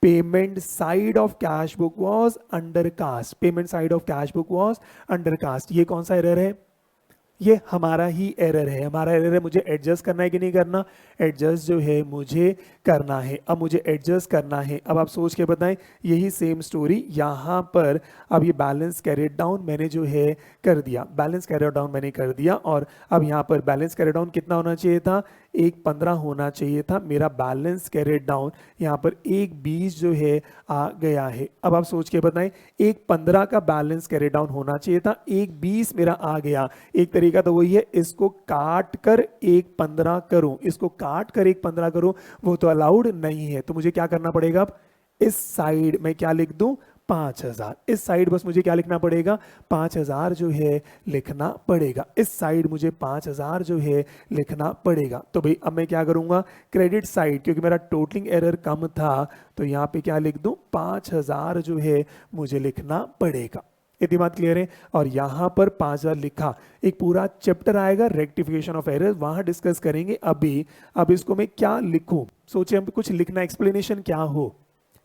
Payment side of cash book was under cast, payment side of cash book was under cast, ये कौन सा एरर है? ये हमारा ही एरर है, हमारा एरर है। मुझे एडजस्ट करना है कि नहीं करना? एडजस्ट जो है मुझे करना है। अब मुझे एडजस्ट करना है, अब आप सोच के बताएं, यही सेम स्टोरी यहाँ पर। अब ये बैलेंस कैरिड डाउन मैंने जो है कर दिया, बैलेंस कैरिड डाउन मैंने कर दिया, और अब यहाँ पर बैलेंस कैरिड डाउन कितना होना चाहिए था? 1.15 होना चाहिए था। मेरा बैलेंस कैरिड डाउन यहाँ पर 1.20 जो है आ गया है। अब आप सोच के बताएं, 1.15 का बैलेंस कैरिड डाउन होना चाहिए था, 1.20 मेरा आ गया। एक तरीका तो वही है, इसको काट कर 1.15 करूं, इसको काट कर 1.15 करूं, वो तो अलाउड नहीं है। तो मुझे क्या करना पड़ेगा? अब इस साइड में क्या लिख दूं? 5,000। इस साइड बस मुझे क्या लिखना पड़ेगा? 5,000 जो है लिखना पड़ेगा। इस साइड मुझे 5,000 जो है लिखना पड़ेगा। तो भाई अब मैं क्या करूंगा? क्रेडिट साइड, क्योंकि मेरा टोटलिंग एरर कम था, तो यहाँ पे क्या लिख दूं? 5,000 जो है मुझे लिखना पड़ेगा। इतनी बात क्लियर है? और यहाँ पर 5,000 लिखा, एक पूरा चैप्टर आएगा रेक्टिफिकेशन ऑफ एरर, वहां डिस्कस करेंगे। अभी अब इसको मैं क्या लिखूं? सोचे हम कुछ लिखना, एक्सप्लेनेशन क्या हो?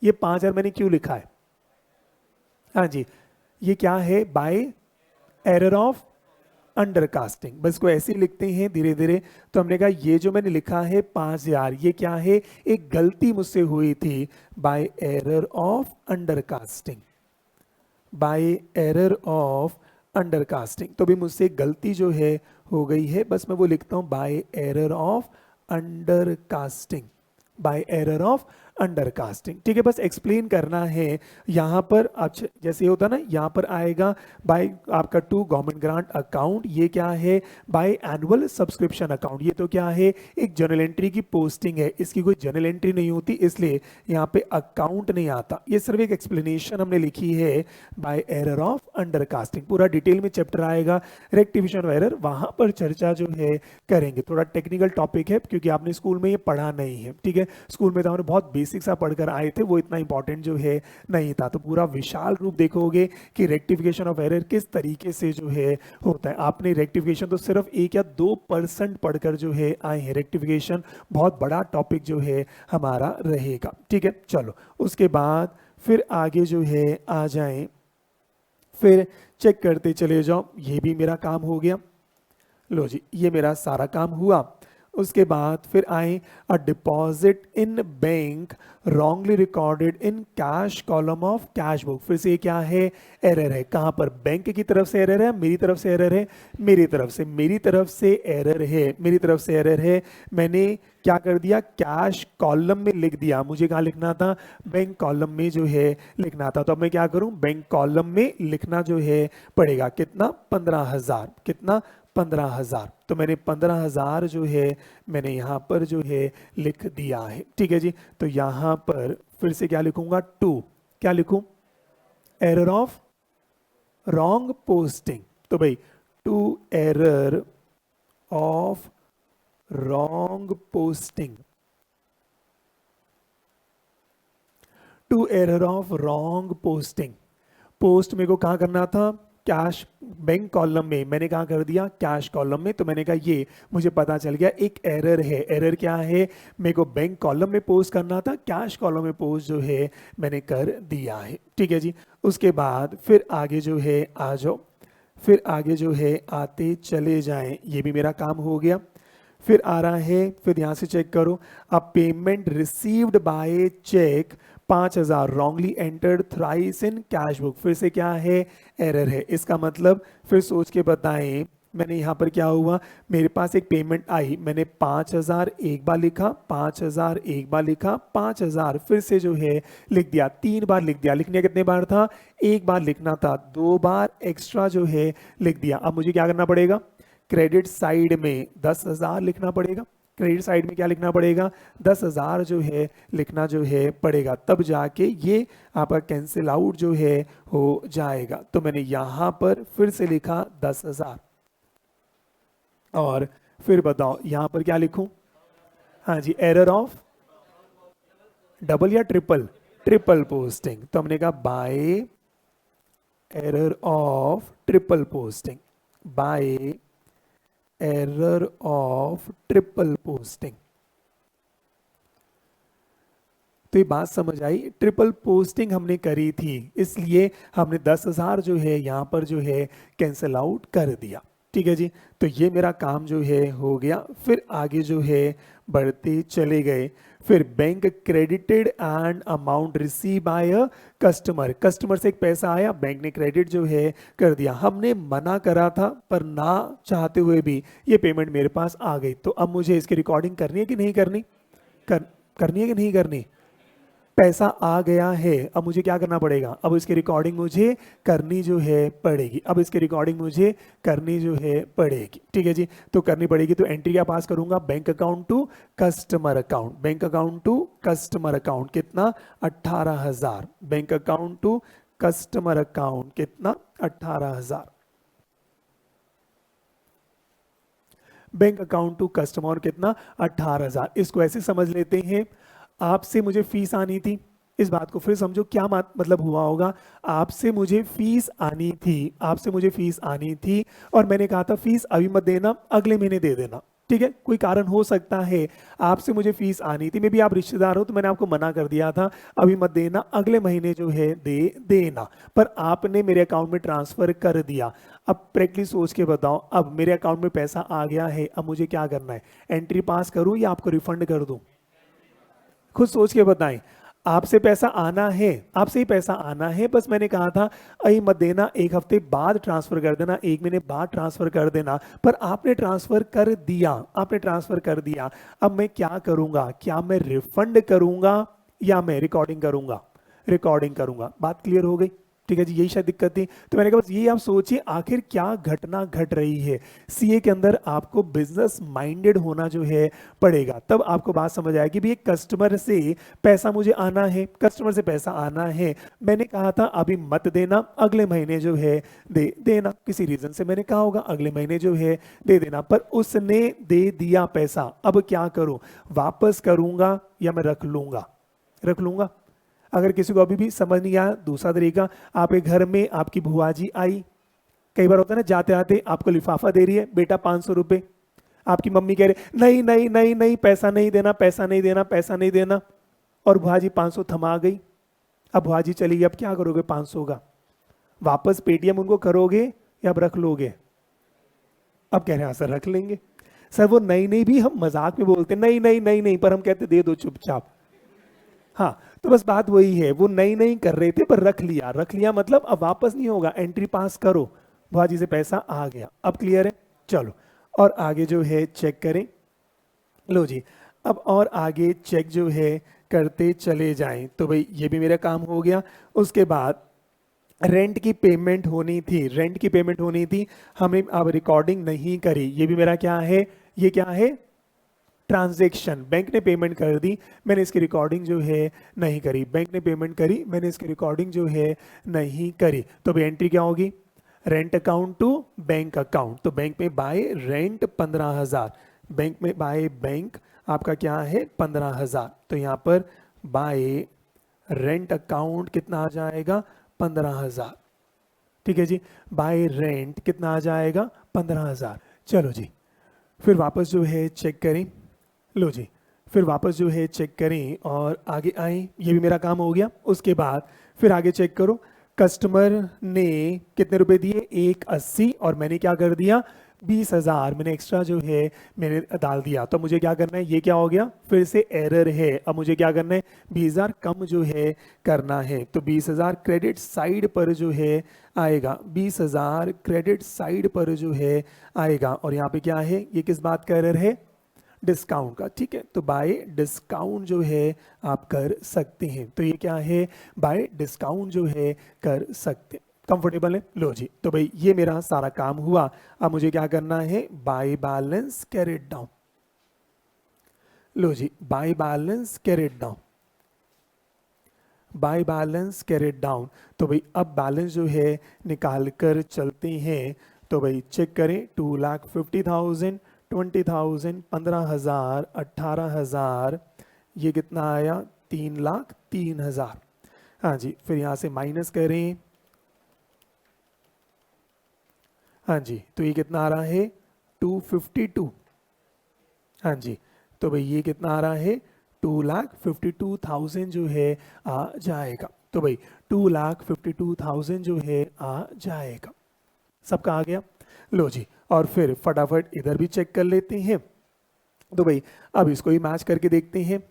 ये 5,000 मैंने क्यों लिखा है? हाँ जी, ये क्या है? बाय एरर ऑफ अंडरकास्टिंग, बस को ऐसे ही लिखते हैं धीरे धीरे। तो हमने कहा ये जो मैंने लिखा है 5,000, ये क्या है? एक गलती मुझसे हुई थी, by error of undercasting, by error of undercasting. तो भी मुझसे गलती जो है हो गई है, बस मैं वो लिखता हूं by error of undercasting, by error of undercasting. ठीक है, बस एक्सप्लेन करना है यहाँ पर। अच्छा जैसे होता ना, यहाँ पर आएगा बाय आपका टू गवर्नमेंट ग्रांट अकाउंट, ये क्या है? By annual subscription account. ये तो क्या है? एक जर्नल एंट्री की पोस्टिंग है, इसकी कोई जर्नल एंट्री नहीं होती, इसलिए यहाँ पे अकाउंट नहीं आता। ये सिर्फ एक एक्सप्लेनेशन हमने लिखी है, बाय एरर ऑफ अंडरकास्टिंग। पूरा डिटेल में चैप्टर आएगा रेक्टिफिकेशन ऑफ एरर, वहां पर चर्चा जो है करेंगे। थोड़ा टेक्निकल टॉपिक है, क्योंकि आपने स्कूल में ये पढ़ा नहीं है। ठीक है, स्कूल में तो हमने बहुत बेसिक सा पढ़कर आए थे, वो इतना इंपॉर्टेंट जो है नहीं था। तो पूरा विशाल रूप देखोगे कि रेक्टिफिकेशन ऑफ एरर किस तरीके से जो है होता है। आपने रेक्टिफिकेशन तो सिर्फ 1 या 2% पढ़कर जो है आए हैं, रेक्टिफिकेशन बहुत बड़ा टॉपिक जो है हमारा रहेगा। ठीक है, चलो उसके बाद फिर आगे जो है आ जाएं, फिर चेक करते चले जाओ, ये भी मेरा काम हो गया। लो जी, ये मेरा सारा काम हुआ। उसके बाद फिर आए अ deposit in bank wrongly recorded in cash column of cash book. फिर से ये क्या है, एरर है। कहाँ पर, बैंक की तरफ से एरर है, मेरी तरफ से एरर है, मेरी तरफ से एरर है, मेरी तरफ से एरर है। मैंने क्या कर दिया, कैश कॉलम में लिख दिया, मुझे कहाँ लिखना था, बैंक कॉलम में जो है लिखना था। तो अब मैं क्या करूं, बैंक कॉलम में लिखना जो है पड़ेगा, कितना, 15,000, कितना, 15,000। तो मैंने 15,000 जो है मैंने यहाँ पर जो है लिख दिया है। ठीक है जी। तो यहाँ पर फिर से क्या लिखूंगा, टू, क्या लिखूं, एरर ऑफ रॉन्ग पोस्टिंग। तो भाई to error of wrong posting, to error of wrong posting. Post मेरे को कहाँ करना था, कैश बैंक कॉलम में, मैंने कहाँ कर दिया, कैश कॉलम में। तो मैंने कहा ये मुझे पता चल गया एक एरर है। एरर क्या है, मेरे को बैंक कॉलम में पोस्ट करना था, कैश कॉलम में पोस्ट जो है मैंने कर दिया है। ठीक है जी। उसके बाद फिर आगे जो है आ जाओ, फिर आगे जो है आते चले जाएं, ये भी मेरा काम हो गया। फिर आ रहा है, फिर यहाँ से चेक करो, a payment received by cheque 5,000 wrongly entered thrice in cash book. फिर से क्या है, एरर है। इसका मतलब फिर सोच के बताएं, मैंने यहाँ पर क्या हुआ, मेरे पास एक पेमेंट आई, मैंने 5,000 एक बार लिखा, 5,000 एक बार लिखा, 5,000 फिर से जो है लिख दिया, 3 बार लिख दिया। लिखने कितने बार था, एक बार लिखना था, 2 बार एक्स्ट्रा जो है लिख दिया। अब मुझे क्या करना पड़ेगा, क्रेडिट साइड में 10,000 लिखना पड़ेगा। क्रेडिट साइड में क्या लिखना पड़ेगा, 10,000 जो है लिखना जो है पड़ेगा, तब जाके ये आपका कैंसिल आउट जो है हो जाएगा। तो मैंने यहां पर फिर से लिखा 10,000, और फिर बताओ यहां पर क्या लिखूं, हाँ जी, एरर ऑफ डबल या ट्रिपल, ट्रिपल पोस्टिंग। तो हमने कहा by error of triple posting, by error of triple posting. तो ये बात समझ आई, ट्रिपल पोस्टिंग हमने करी थी, इसलिए हमने 10,000 जो है यहाँ पर जो है कैंसिल आउट कर दिया। ठीक है जी। तो ये मेरा काम जो है हो गया। फिर आगे जो है बढ़ते चले गए। फिर bank credited and amount receive by a customer, customer से एक पैसा आया, बैंक ने क्रेडिट जो है कर दिया। हमने मना करा था, पर ना चाहते हुए भी ये पेमेंट मेरे पास आ गई। तो अब मुझे इसकी रिकॉर्डिंग करनी है कि नहीं करनी, करनी है कि नहीं करनी, पैसा आ गया है, अब मुझे क्या करना पड़ेगा, अब इसकी रिकॉर्डिंग मुझे करनी जो है पड़ेगी, अब इसकी रिकॉर्डिंग मुझे करनी जो है पड़ेगी। ठीक है जी। तो करनी पड़ेगी, तो एंट्री क्या पास करूंगा, bank account to customer account, bank account to customer account, कितना, 18,000, bank account to customer account कितना, 18,000, बैंक अकाउंट टू कस्टमर कितना, 18,000। इसको ऐसे समझ लेते हैं, आपसे मुझे फीस आनी थी, इस बात को फिर समझो क्या मतलब हुआ होगा, आपसे मुझे फीस आनी थी, आपसे मुझे फीस आनी थी, और मैंने कहा था फीस अभी मत देना, अगले महीने दे देना। ठीक है, कोई कारण हो सकता है, आपसे मुझे फीस आनी थी, मे भी आप रिश्तेदार हो तो मैंने आपको मना कर दिया था, अभी मत देना, अगले महीने जो है दे देना, पर आपने मेरे अकाउंट में ट्रांसफर कर दिया। अब प्रैक्टिकली सोच के बताओ, अब मेरे अकाउंट में पैसा आ गया है, अब मुझे क्या करना है, एंट्री पास करूं या आपको रिफंड कर दूं, खुद सोच के बताएं। आपसे पैसा आना है, आपसे ही पैसा आना है, बस मैंने कहा था अभी मत देना, एक हफ्ते बाद ट्रांसफर कर देना, एक महीने बाद ट्रांसफर कर देना, पर आपने ट्रांसफर कर दिया, आपने ट्रांसफर कर दिया। अब मैं क्या करूंगा, क्या मैं रिफंड करूंगा या मैं रिकॉर्डिंग करूंगा, रिकॉर्डिंग करूंगा। बात क्लियर हो गई। ठीक है जी, यही शायद दिक्कत थी। तो मैंने कहा बस ये आप सोचिए आखिर क्या घटना घट रही है। सीए के अंदर आपको बिजनेस माइंडेड होना जो है पड़ेगा, तब आपको बात समझ आएगी भी एक कस्टमर से पैसा मुझे आना है, कस्टमर से पैसा आना है, मैंने कहा था अभी मत देना, अगले महीने जो है दे देना, किसी रीजन से मैंने कहा होगा अगले महीने जो है दे देना, पर उसने दे दिया पैसा। अब क्या करूं, वापस करूंगा या मैं रख लूंगा, रख लूंगा। अगर किसी को अभी भी समझ नहीं आया, दूसरा तरीका, आपके घर में आपकी बुआ जी आई, कई बार होता है ना, जाते आते आपको लिफाफा दे रही है, बेटा 500 रुपए, आपकी मम्मी कह रहे नहीं नहीं नहीं नहीं पैसा नहीं देना, पैसा नहीं देना, पैसा नहीं देना, और बुआ जी 500 थमा गई। अब बुआ जी चली गई, अब क्या करोगे 500 का, वापस पेटीएम उनको करोगे या अब रख लोगे, अब कह रहे हैं हाँ सर रख लेंगे। सर वो नहीं नहीं भी हम मजाक में बोलते नहीं नहीं नहीं नहीं, पर हम कहते दे दो चुपचाप। हाँ, तो बस बात वही है, वो नहीं नहीं कर रहे थे पर रख लिया मतलब अब वापस नहीं होगा, एंट्री पास करो, भाजी से पैसा आ गया। अब क्लियर है? चलो और आगे जो है चेक करें। लो जी, अब और आगे चेक जो है करते चले जाएं। तो भाई ये भी मेरा काम हो गया। उसके बाद रेंट की पेमेंट होनी थी, रेंट की पेमेंट होनी थी, हमने अब रिकॉर्डिंग नहीं करी। ये भी मेरा क्या है? ये क्या है? ट्रांजैक्शन। बैंक ने पेमेंट कर दी, मैंने इसकी रिकॉर्डिंग जो है नहीं करी। बैंक ने पेमेंट करी, मैंने इसकी रिकॉर्डिंग जो है नहीं करी। तो भाई एंट्री क्या होगी? Rent account to bank account. तो बैंक में बाय रेंट 15,000, बैंक में बाय बैंक आपका क्या है? 15,000। तो यहाँ पर बाय रेंट अकाउंट कितना आ जाएगा? 15,000। ठीक है जी, बाय रेंट कितना आ जाएगा? 15,000। चलो जी, फिर वापस जो है चेक करें। लो जी, फिर वापस जो है चेक करें और आगे आए, ये भी मेरा काम हो गया। उसके बाद फिर आगे चेक करो, कस्टमर ने कितने रुपए दिए? 180, और मैंने क्या कर दिया? 20,000 मैंने एक्स्ट्रा जो है मैंने डाल दिया। तो मुझे क्या करना है? ये क्या हो गया? फिर से एरर है। अब मुझे क्या करना है? 20,000 कम जो है करना है। तो 20,000 क्रेडिट साइड पर जो है आएगा, 20,000 क्रेडिट साइड पर जो है आएगा। और यहाँ पे क्या है? ये किस बात का एरर है? डिस्काउंट का। ठीक है, तो बाय डिस्काउंट जो है आप कर सकते हैं। तो ये क्या है? बाय डिस्काउंट जो है कर सकते हैं। कंफर्टेबल है? लो जी, तो भाई ये मेरा सारा काम हुआ। अब मुझे क्या करना है? By balance carried down. लो जी, by balance carried down, by balance carried down. तो भाई अब बैलेंस जो है निकाल कर चलते हैं। तो भाई चेक करें, 2,50,000, 20,000, 15,000, 18,000, ये कितना आया? 3,03,000। हाँ जी, फिर यहाँ से माइनस करें। हाँ जी, तो ये कितना आ रहा है? 252। हाँ जी, तो भाई ये कितना आ रहा है? 2,52,000 जो है आ जाएगा। तो भाई 2,52,000 जो है आ जाएगा। सबका आ गया? लो जी, और फिर फटाफट इधर भी चेक कर लेते हैं। तो भाई अब इसको ही मैच करके देखते हैं।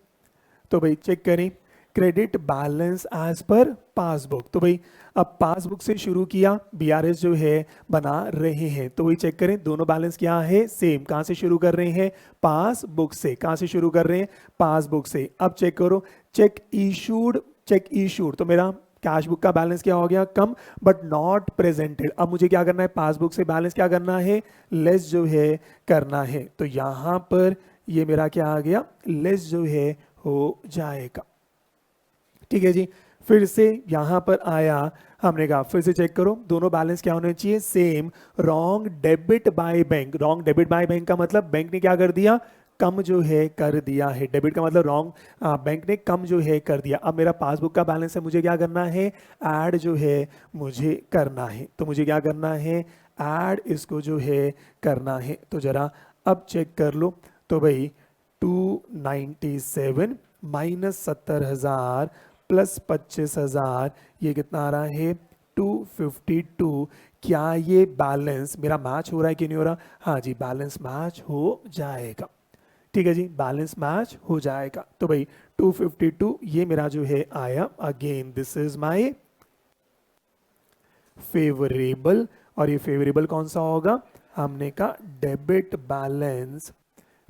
तो भाई चेक करें, credit balance as per passbook. तो भाई अब पासबुक से शुरू किया, बीआरएस जो है बना रहे हैं। तो वही चेक करें, दोनों बैलेंस क्या है? सेम। कहां से शुरू कर रहे हैं? पासबुक से। कहां से शुरू कर रहे हैं? पासबुक से। अब चेक करो, चेक इशूड, चेक इशूड, तो मेरा कैश बुक का बैलेंस क्या हो गया? कम, बट नॉट प्रेजेंटेड। अब मुझे क्या करना है? पासबुक से बैलेंस क्या करना है? लेस जो है करना है। तो यहां पर ये मेरा क्या आ गया? लेस जो है हो जाएगा। ठीक है जी, फिर से यहां पर आया, हमने कहा फिर से चेक करो, दोनों बैलेंस क्या होने चाहिए? Same. Wrong debit by bank. Wrong debit by bank का मतलब बैंक ने क्या कर दिया? कम जो है कर दिया है। डेबिट का मतलब रॉन्ग, बैंक ने कम जो है कर दिया। अब मेरा पासबुक का बैलेंस है, मुझे क्या करना है? ऐड जो है मुझे करना है। तो मुझे क्या करना है? ऐड इसको जो है करना है। तो जरा अब चेक कर लो। तो भाई 297 माइनस 70,000 प्लस 25,000, ये कितना आ रहा है? 252। क्या ये बैलेंस मेरा मैच हो रहा है कि नहीं हो रहा? हाँ जी, बैलेंस मैच हो जाएगा। ठीक है जी, बैलेंस मैच हो जाएगा। तो भाई 252 ये मेरा जो है आया। Again this is my favourable, और ये फेवरेबल कौन सा होगा? हमने कहा debit balance,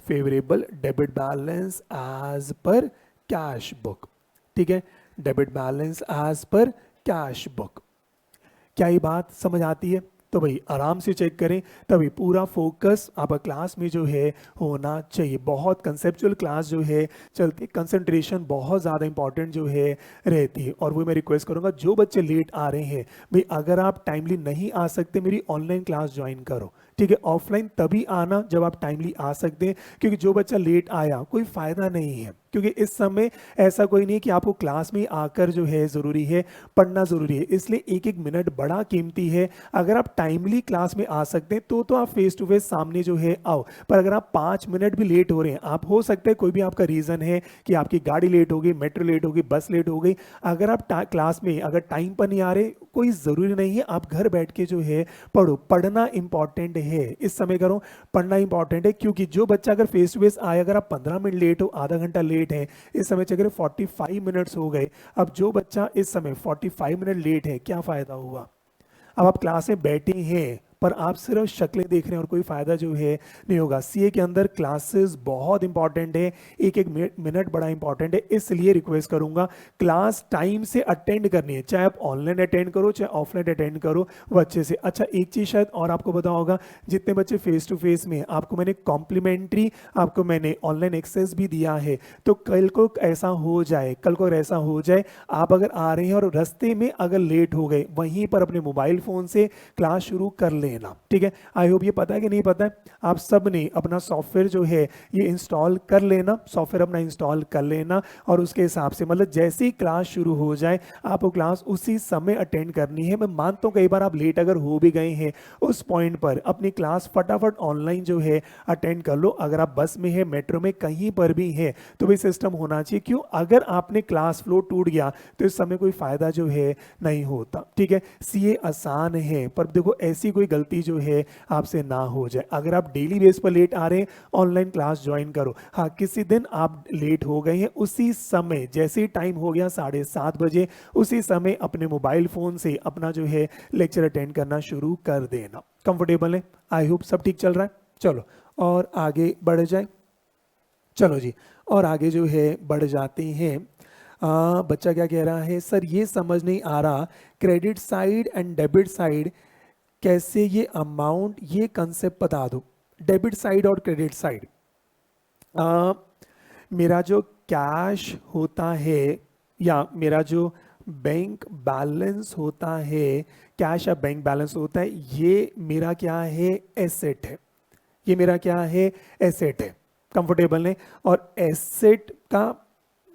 favourable debit balance as per cash book. ठीक है, debit balance as per cash book. क्या ये बात समझ आती है? तो भाई आराम से चेक करें, तभी पूरा फोकस आपका क्लास में जो है होना चाहिए। बहुत कंसेप्चुअल क्लास जो है चलती, कंसंट्रेशन बहुत ज़्यादा इंपॉर्टेंट जो है रहती है। और वो मैं रिक्वेस्ट करूँगा, जो बच्चे लेट आ रहे हैं भाई, अगर आप टाइमली नहीं आ सकते, मेरी ऑनलाइन क्लास ज्वाइन करो। ठीक है, ऑफलाइन तभी आना जब आप टाइमली आ सकते हैं, क्योंकि जो बच्चा लेट आया कोई फ़ायदा नहीं है। क्योंकि इस समय ऐसा कोई नहीं है कि आपको क्लास में आकर जो है ज़रूरी है, पढ़ना ज़रूरी है। इसलिए एक एक मिनट बड़ा कीमती है। अगर आप टाइमली क्लास में आ सकते हैं तो आप फेस टू फेस सामने जो है आओ। पर अगर आप 5 मिनट भी लेट हो रहे हैं, आप हो सकता है कोई भी आपका रीज़न है कि आपकी गाड़ी लेट हो गई, मेट्रो लेट हो गई, बस लेट हो गई। अगर आप क्लास में अगर टाइम पर नहीं आ रहे, कोई ज़रूरी नहीं है, आप घर बैठ के जो है पढ़ो। पढ़ना इंपॉर्टेंट है इस समय करो, पढ़ना इंपॉर्टेंट है, क्योंकि जो बच्चा अगर फेस टू फेस आए, अगर आप 15 मिनट लेट हो, आधा घंटा लेट है, इस समय चल 45 मिनट्स हो गए। अब जो बच्चा इस समय 45 मिनट लेट है, क्या फायदा हुआ? अब आप क्लास में बैठे हैं पर आप सिर्फ शक्लें देख रहे हैं और कोई फायदा जो है नहीं होगा। सीए के अंदर क्लासेस बहुत इंपॉर्टेंट है, एक एक मिनट बड़ा इंपॉर्टेंट है, इसलिए रिक्वेस्ट करूंगा क्लास टाइम से अटेंड करनी है, चाहे आप ऑनलाइन अटेंड करो चाहे ऑफलाइन अटेंड करो, वो अच्छे से। अच्छा, एक चीज शायद और आपको पता होगा, जितने बच्चे फेस टू फेस में, आपको मैंने कॉम्प्लीमेंट्री, आपको मैंने ऑनलाइन एक्सेस भी दिया है। तो कल को ऐसा हो जाए, आप अगर आ रहे हैं और रास्ते में अगर लेट हो गए, वहीं पर अपने मोबाइल फोन से क्लास शुरू कर लेना, ठीक है। आई होप ये पता है कि नहीं पता है, आप सब ने अपना सॉफ्टवेयर जो है ये इंस्टॉल कर लेना, सॉफ्टवेयर अपना इंस्टॉल कर लेना, और उसके हिसाब से मतलब जैसे ही क्लास शुरू हो जाए आपको क्लास उसी समय अटेंड करनी है। मैं मानता हूँ कई बार आप लेट अगर हो भी गए हैं, उस पॉइंट पर अपनी क्लास फटाफट ऑनलाइन जो है अटेंड कर लो। अगर आप बस में है, मेट्रो में, कहीं पर भी है, तो भी सिस्टम होना चाहिए। क्यों? अगर आपने क्लास फ्लो टूट गया तो इस समय कोई फायदा जो है नहीं होता, ठीक है। सीए आसान है, पर देखो ऐसी कोई गलती जो है आपसे ना हो जाए। अगर आप डेली बेस पर लेट आ रहे हैं, ऑनलाइन क्लास ज्वाइन करो। हाँ, किसी दिन आप लेट हो गए हैं, उसी समय जैसे ही टाइम हो गया 7:30 बजे, उसी समय अपने मोबाइल फोन से अपना जो है लेक्चर अटेंड करना शुरू कर देना। कंफर्टेबल है? आई होप सब ठीक चल रहा है। चलो और आगे बढ़ जाए। चलो जी, और आगे जो है बढ़ जाते हैं। बच्चा क्या कह रहा है, सर ये समझ नहीं आ रहा, credit side and debit side कैसे, ये अमाउंट, ये कंसेप्ट बता दो। डेबिट साइड और क्रेडिट साइड, मेरा जो कैश होता है या मेरा जो बैंक बैलेंस होता है, कैश या बैंक बैलेंस होता है, ये मेरा क्या है? एसेट है। ये मेरा क्या है? एसेट है। कंफर्टेबल है? और एसेट का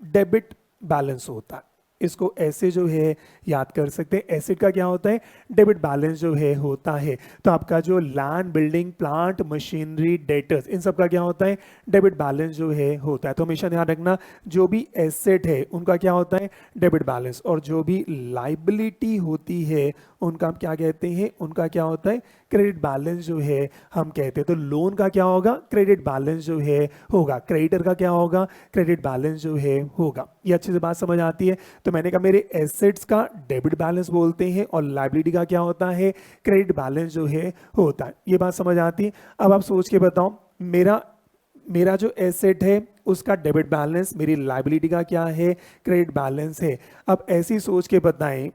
डेबिट बैलेंस होता है, इसको ऐसे जो है याद कर सकते हैं। एसेट का क्या होता है? डेबिट बैलेंस जो है होता है। तो आपका जो land, building, plant, machinery, debtors, इन सब का क्या होता है? डेबिट बैलेंस जो है होता है। तो हमेशा ध्यान रखना, जो भी एसेट है उनका क्या होता है? Debit balance. और जो भी लाइबिलिटी होती है उनका हम क्या कहते हैं? उनका क्या होता है? क्रेडिट बैलेंस जो है हम कहते हैं। तो लोन का क्या होगा? क्रेडिट बैलेंस जो है होगा। क्रेडिटर का क्या होगा? क्रेडिट बैलेंस जो है होगा। ये अच्छे से बात समझ आती है? तो मैंने कहा मेरे एसेट्स का डेबिट बैलेंस बोलते हैं और लाइबिलिटी का क्या होता है? क्रेडिट बैलेंस जो है होता है। ये बात समझ आती है? अब आप सोच के बताओ, मेरा जो एसेट है उसका डेबिट बैलेंस, मेरी लाइबिलिटी का क्या है? क्रेडिट बैलेंस है। अब ऐसी सोच के बताएं,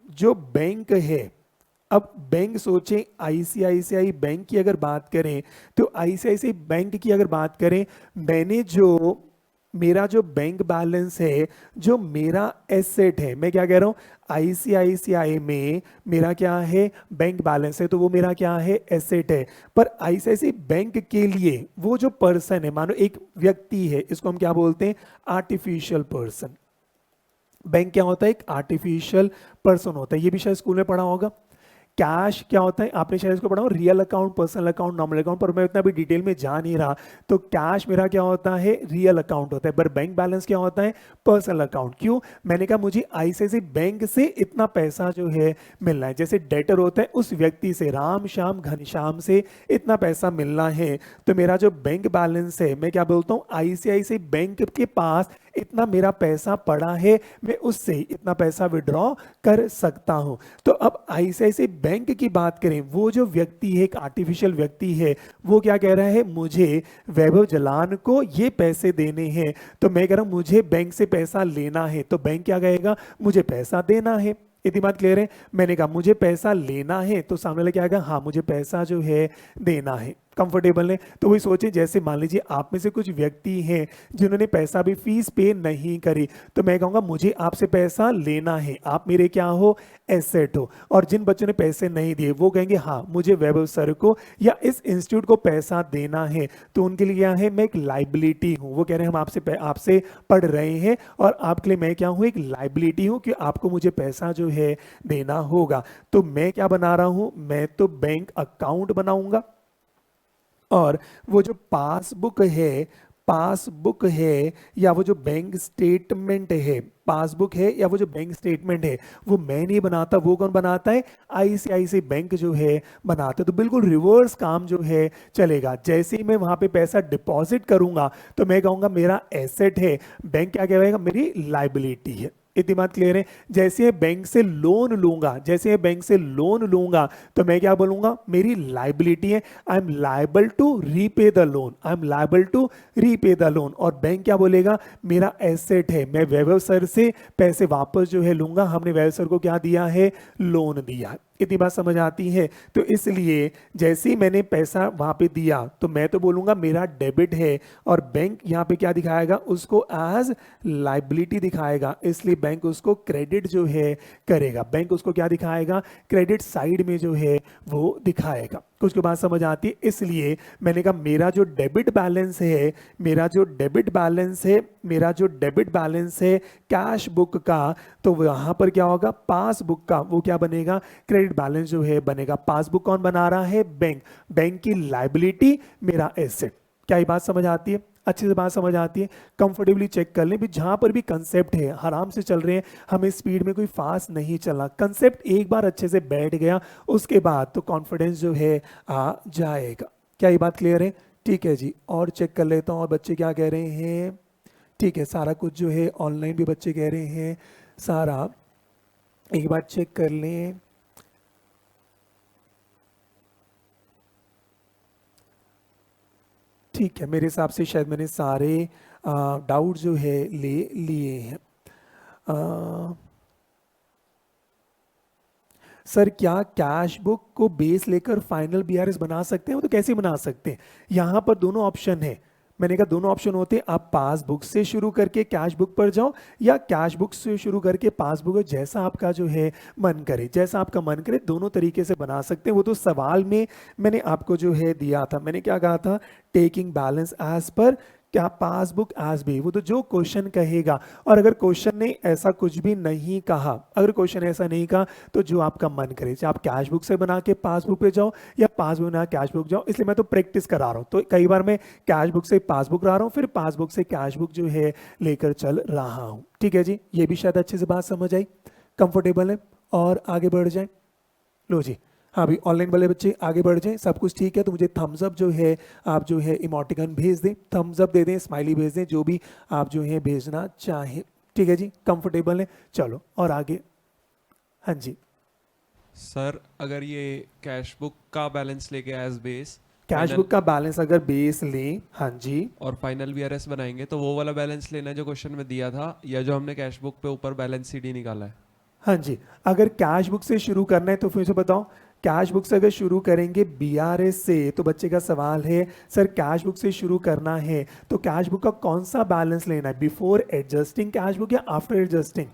जो बैंक है, अब बैंक सोचें, आईसीआईसीआई बैंक की अगर बात करें, तो आईसीआईसीआई बैंक की अगर बात करें, मेरा जो बैंक बैलेंस है, जो मेरा एसेट है, मैं क्या कह रहा हूं, आईसीआईसीआई में मेरा क्या है? बैंक बैलेंस है, तो वो मेरा क्या है? एसेट है। पर आईसीआईसीआई बैंक के लिए वो जो पर्सन है, मानो एक व्यक्ति है, इसको हम क्या बोलते हैं? Artificial person. बैंक क्या होता है? एक आर्टिफिशियल पर्सन होता है। ये भी शायद स्कूल में पढ़ा होगा। कैश क्या होता है? आपने शायद इसको पढ़ा हो, real account, personal account, normal account, पर मैं इतना भी डिटेल में जा नहीं रहा। तो कैश मेरा क्या होता है? रियल अकाउंट होता है। पर बैंक बैलेंस क्या होता है? Personal account. क्यों? मैंने कहा मुझे आईसीआईसीआई बैंक से इतना पैसा जो है मिलना है। जैसे डेटर होता है, उस व्यक्ति से, राम श्याम घनश्याम से इतना पैसा मिलना है। तो मेरा जो बैंक बैलेंस है, मैं क्या बोलता हूँ? आईसीआईसीआई बैंक के पास इतना मेरा पैसा पड़ा है, मैं उससे इतना पैसा विड्रॉ कर सकता हूं। तो अब आईसीआईसीआई बैंक की बात करें, वो जो व्यक्ति है, एक आर्टिफिशियल व्यक्ति है, वो क्या कह रहा है? मुझे वैभव जलान को ये पैसे देने हैं। तो मैं कह रहा हूं मुझे बैंक से पैसा लेना है, तो बैंक क्या कहेगा? मुझे पैसा देना है। इतनी बात क्लियर है? मैंने कहा मुझे पैसा लेना है, तो सामने वाला क्या आएगा? हाँ, मुझे पैसा जो है देना है। कंफर्टेबल है? तो वही सोचें, जैसे मान लीजिए आप में से कुछ व्यक्ति हैं जिन्होंने पैसा भी फीस पे नहीं करी, तो मैं कहूँगा मुझे आपसे पैसा लेना है, आप मेरे क्या हो? एसेट हो। और जिन बच्चों ने पैसे नहीं दिए वो कहेंगे हाँ, मुझे वैभव सर को या इस इंस्टीट्यूट को पैसा देना है, तो उनके लिए क्या है? मैं एक लाइबिलिटी हूँ। वो कह रहे हैं हम आपसे पढ़ रहे हैं और आपके लिए मैं क्या हूँ? एक लाइबिलिटी हूँ कि आपको मुझे पैसा जो है देना होगा। तो मैं क्या बना रहा हूँ? मैं तो बैंक अकाउंट बनाऊंगा, और वो जो पासबुक है, पासबुक है या वो जो बैंक स्टेटमेंट है, पासबुक है या वो जो बैंक स्टेटमेंट है, वो मैं नहीं बनाता, वो कौन बनाता है? आईसीआईसी बैंक जो है बनाता है। तो बिल्कुल रिवर्स काम जो है चलेगा। जैसे ही मैं वहां पे पैसा डिपॉजिट करूंगा तो मैं कहूंगा मेरा एसेट है, बैंक क्या कहेगा? मेरी लाइबिलिटी है। इतनी बात क्लियर है? जैसे बैंक से लोन लूंगा, जैसे बैंक से लोन लूंगा तो मैं क्या बोलूंगा? मेरी लाइबिलिटी है, I am liable to repay the loan, I am liable to repay the loan. और बैंक क्या बोलेगा? मेरा एसेट है, मैं वैभव सर से पैसे वापस जो है लूंगा, हमने वैभव सर को क्या दिया है? लोन दिया है। इतनी बात समझ आती है? तो इसलिए जैसे ही मैंने पैसा वहां पे दिया तो मैं तो बोलूंगा मेरा डेबिट है, और बैंक यहाँ पे क्या दिखाएगा? उसको एज लाइबिलिटी दिखाएगा, इसलिए बैंक उसको क्रेडिट जो है करेगा। बैंक उसको क्या दिखाएगा? क्रेडिट साइड में जो है वो दिखाएगा। कुछ के बाद समझ आती है? इसलिए मैंने कहा मेरा जो डेबिट बैलेंस है, मेरा जो डेबिट बैलेंस है, मेरा जो डेबिट बैलेंस है कैश बुक का, तो वहां पर क्या होगा? पासबुक का वो क्या बनेगा? क्रेडिट बैलेंस जो है बनेगा। पासबुक कौन बना रहा है? बैंक। बैंक की लाइबिलिटी, मेरा एसेट। क्या ये बात समझ आती है? अच्छे से बात समझ आती है? कंफर्टेबली चेक कर लें भी, जहां पर भी कंसेप्ट है आराम से चल रहे हैं, हमें स्पीड में कोई फास्ट नहीं चलना। कंसेप्ट एक बार अच्छे से बैठ गया उसके बाद तो कॉन्फिडेंस जो है आ जाएगा। क्या ये बात क्लियर है? ठीक है जी, और चेक कर लेता हूँ और बच्चे क्या कह रहे हैं। ठीक है, सारा कुछ जो है ऑनलाइन भी बच्चे कह रहे हैं सारा, एक बार चेक कर लें। ठीक है, मेरे हिसाब से शायद मैंने सारे डाउट जो है ले लिए हैं। सर क्या कैश बुक को बेस लेकर फाइनल बीआरएस बना सकते हैं? वो तो कैसे बना सकते हैं? यहाँ पर दोनों ऑप्शन है। मैंने कहा दोनों ऑप्शन होते हैं, आप पासबुक से शुरू करके कैश बुक पर जाओ या कैश बुक से शुरू करके पासबुक, जैसा आपका जो है मन करे, जैसा आपका मन करे, दोनों तरीके से बना सकते हैं। वो तो सवाल में मैंने आपको जो है दिया था, मैंने क्या कहा था? टेकिंग बैलेंस एज पर क्या पासबुक एज बी, वो तो जो क्वेश्चन कहेगा। और अगर क्वेश्चन ने ऐसा कुछ भी नहीं कहा, अगर क्वेश्चन ऐसा नहीं कहा तो जो आपका मन करे, चाहे आप कैश बुक से बना के पासबुक पे जाओ या पासबुक बना कैश बुक जाओ। इसलिए मैं तो प्रैक्टिस करा रहा हूँ, तो कई बार मैं कैश बुक से पासबुक ला रहा हूँ, फिर पासबुक से कैश बुक जो है लेकर चल रहा हूँ। ठीक है जी, ये भी शायद अच्छे से बात समझ आई, कंफर्टेबल है, और आगे बढ़ जाए। लो जी, हाँ भी ऑनलाइन वाले बच्चे आगे बढ़ जाएं, सब कुछ ठीक है तो मुझे थम्स अप जो है आप जो है इमोटिकन भेज दें, थम्स अप दे दें, स्माइली भेज दें, जो भी आप जो है भेजना चाहें। ठीक है जी, कंफर्टेबल है? चलो और आगे। हाँ जी सर, अगर ये कैश बुक का बैलेंस लेके एज बेस कैश बुक का बैलेंस अगर बेस लें, हाँ जी, और फाइनल बीआरएस बनाएंगे तो वो वाला बैलेंस लेना है जो क्वेश्चन में दिया था, या जो हमने कैश बुक पे ऊपर बैलेंस सीडी निकाला है? हाँ जी, अगर कैश बुक से शुरू करना है तो फिर से बताओ, कैश बुक से अगर शुरू करेंगे बीआरएस से तो बच्चे का सवाल है सर कैश बुक से शुरू करना है तो कैश बुक का कौन सा बैलेंस लेना है? बिफोर एडजस्टिंग कैश बुक या आफ्टर एडजस्टिंग?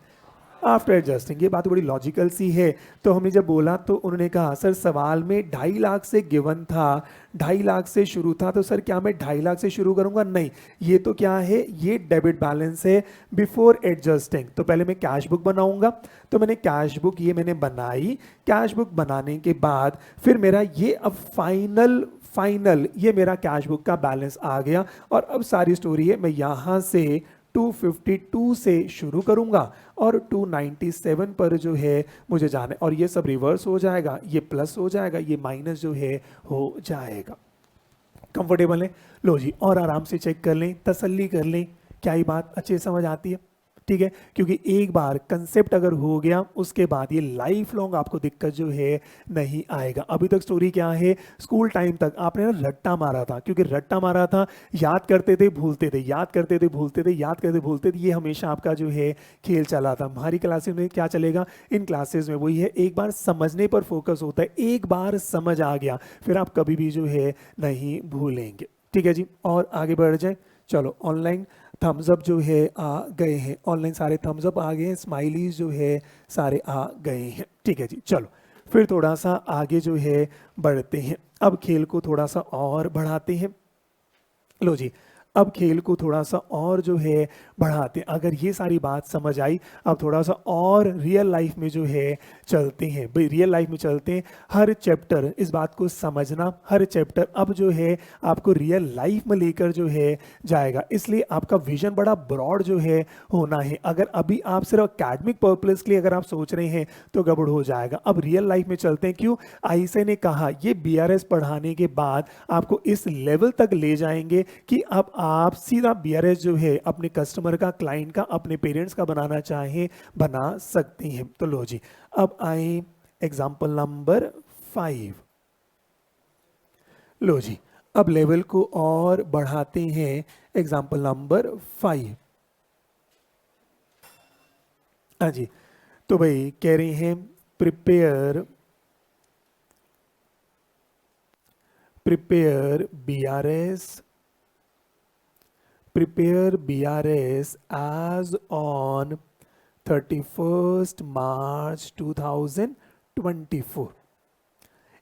After adjusting. ये बात बड़ी लॉजिकल सी है। तो हमने जब बोला तो उन्होंने कहा सर सवाल में 2.5 लाख से गिवन था, 2.5 लाख से शुरू था, तो सर क्या मैं 2.5 लाख से शुरू करूंगा? नहीं, ये तो क्या है? ये डेबिट बैलेंस है बिफोर एडजस्टिंग। तो पहले मैं कैश बुक बनाऊंगा, तो मैंने कैश बुक ये मैंने बनाई, कैश बुक बनाने के बाद फिर मेरा ये अब फाइनल ये मेरा कैश बुक का बैलेंस आ गया। और अब सारी स्टोरी है, मैं यहाँ से 252 से शुरू करूंगा और 297 पर जो है मुझे जाना है, और ये सब रिवर्स हो जाएगा, ये प्लस हो जाएगा, ये माइनस जो है हो जाएगा। कंफर्टेबल है? लो जी, और आराम से चेक कर लें, तसल्ली कर लें, क्या ये बात अच्छे से समझ आती है? ठीक है, क्योंकि एक बार कंसेप्ट अगर हो गया उसके बाद ये लाइफ लॉन्ग आपको दिक्कत जो है नहीं आएगा। अभी तक स्टोरी क्या है? स्कूल टाइम तक आपने ना रट्टा मारा था, क्योंकि रट्टा मारा था, याद करते थे भूलते थे, याद करते थे भूलते थे, याद करते भूलते थे, ये हमेशा आपका जो है खेल चला था। हमारी क्लासेस में क्या चलेगा? इन क्लासेस में वही है, एक बार समझने पर फोकस होता है, एक बार समझ आ गया फिर आप कभी भी जो है नहीं भूलेंगे। ठीक है जी, और आगे बढ़ जाए। चलो, ऑनलाइन थम्स अप जो है आ गए हैं, ऑनलाइन सारे थम्स अप आ गए हैं, स्माइलीज जो है सारे आ गए हैं। ठीक है जी, चलो फिर थोड़ा सा आगे जो है बढ़ते हैं, अब खेल को थोड़ा सा और बढ़ाते हैं। लो जी, अब खेल को थोड़ा सा और जो है बढ़ाते हैं। अगर ये सारी बात समझ आई, अब थोड़ा सा और रियल लाइफ में जो है चलते हैं। भाई रियल लाइफ में चलते हैं, हर चैप्टर इस बात को समझना, हर चैप्टर अब जो है आपको रियल लाइफ में लेकर जो है जाएगा। इसलिए आपका विजन बड़ा ब्रॉड जो है होना है। अगर अभी आप सिर्फ अकेडमिक पर्पस के लिए अगर आप सोच रहे हैं तो गड़बड़ हो जाएगा। अब रियल लाइफ में चलते हैं। क्यों? आईएसए ने कहा ये बीआरएस पढ़ाने के बाद आपको इस लेवल तक ले जाएंगे कि अब आप सीधा बीआरएस जो है अपने कस्टमर का, क्लाइंट का, अपने पेरेंट्स का बनाना चाहें बना सकते हैं। तो लो जी, अब आए एग्जाम्पल नंबर 5। लो जी, अब लेवल को और बढ़ाते हैं। Example number 5। हाँ जी, तो भाई कह रहे हैं prepare BRS as on 31st March 2024।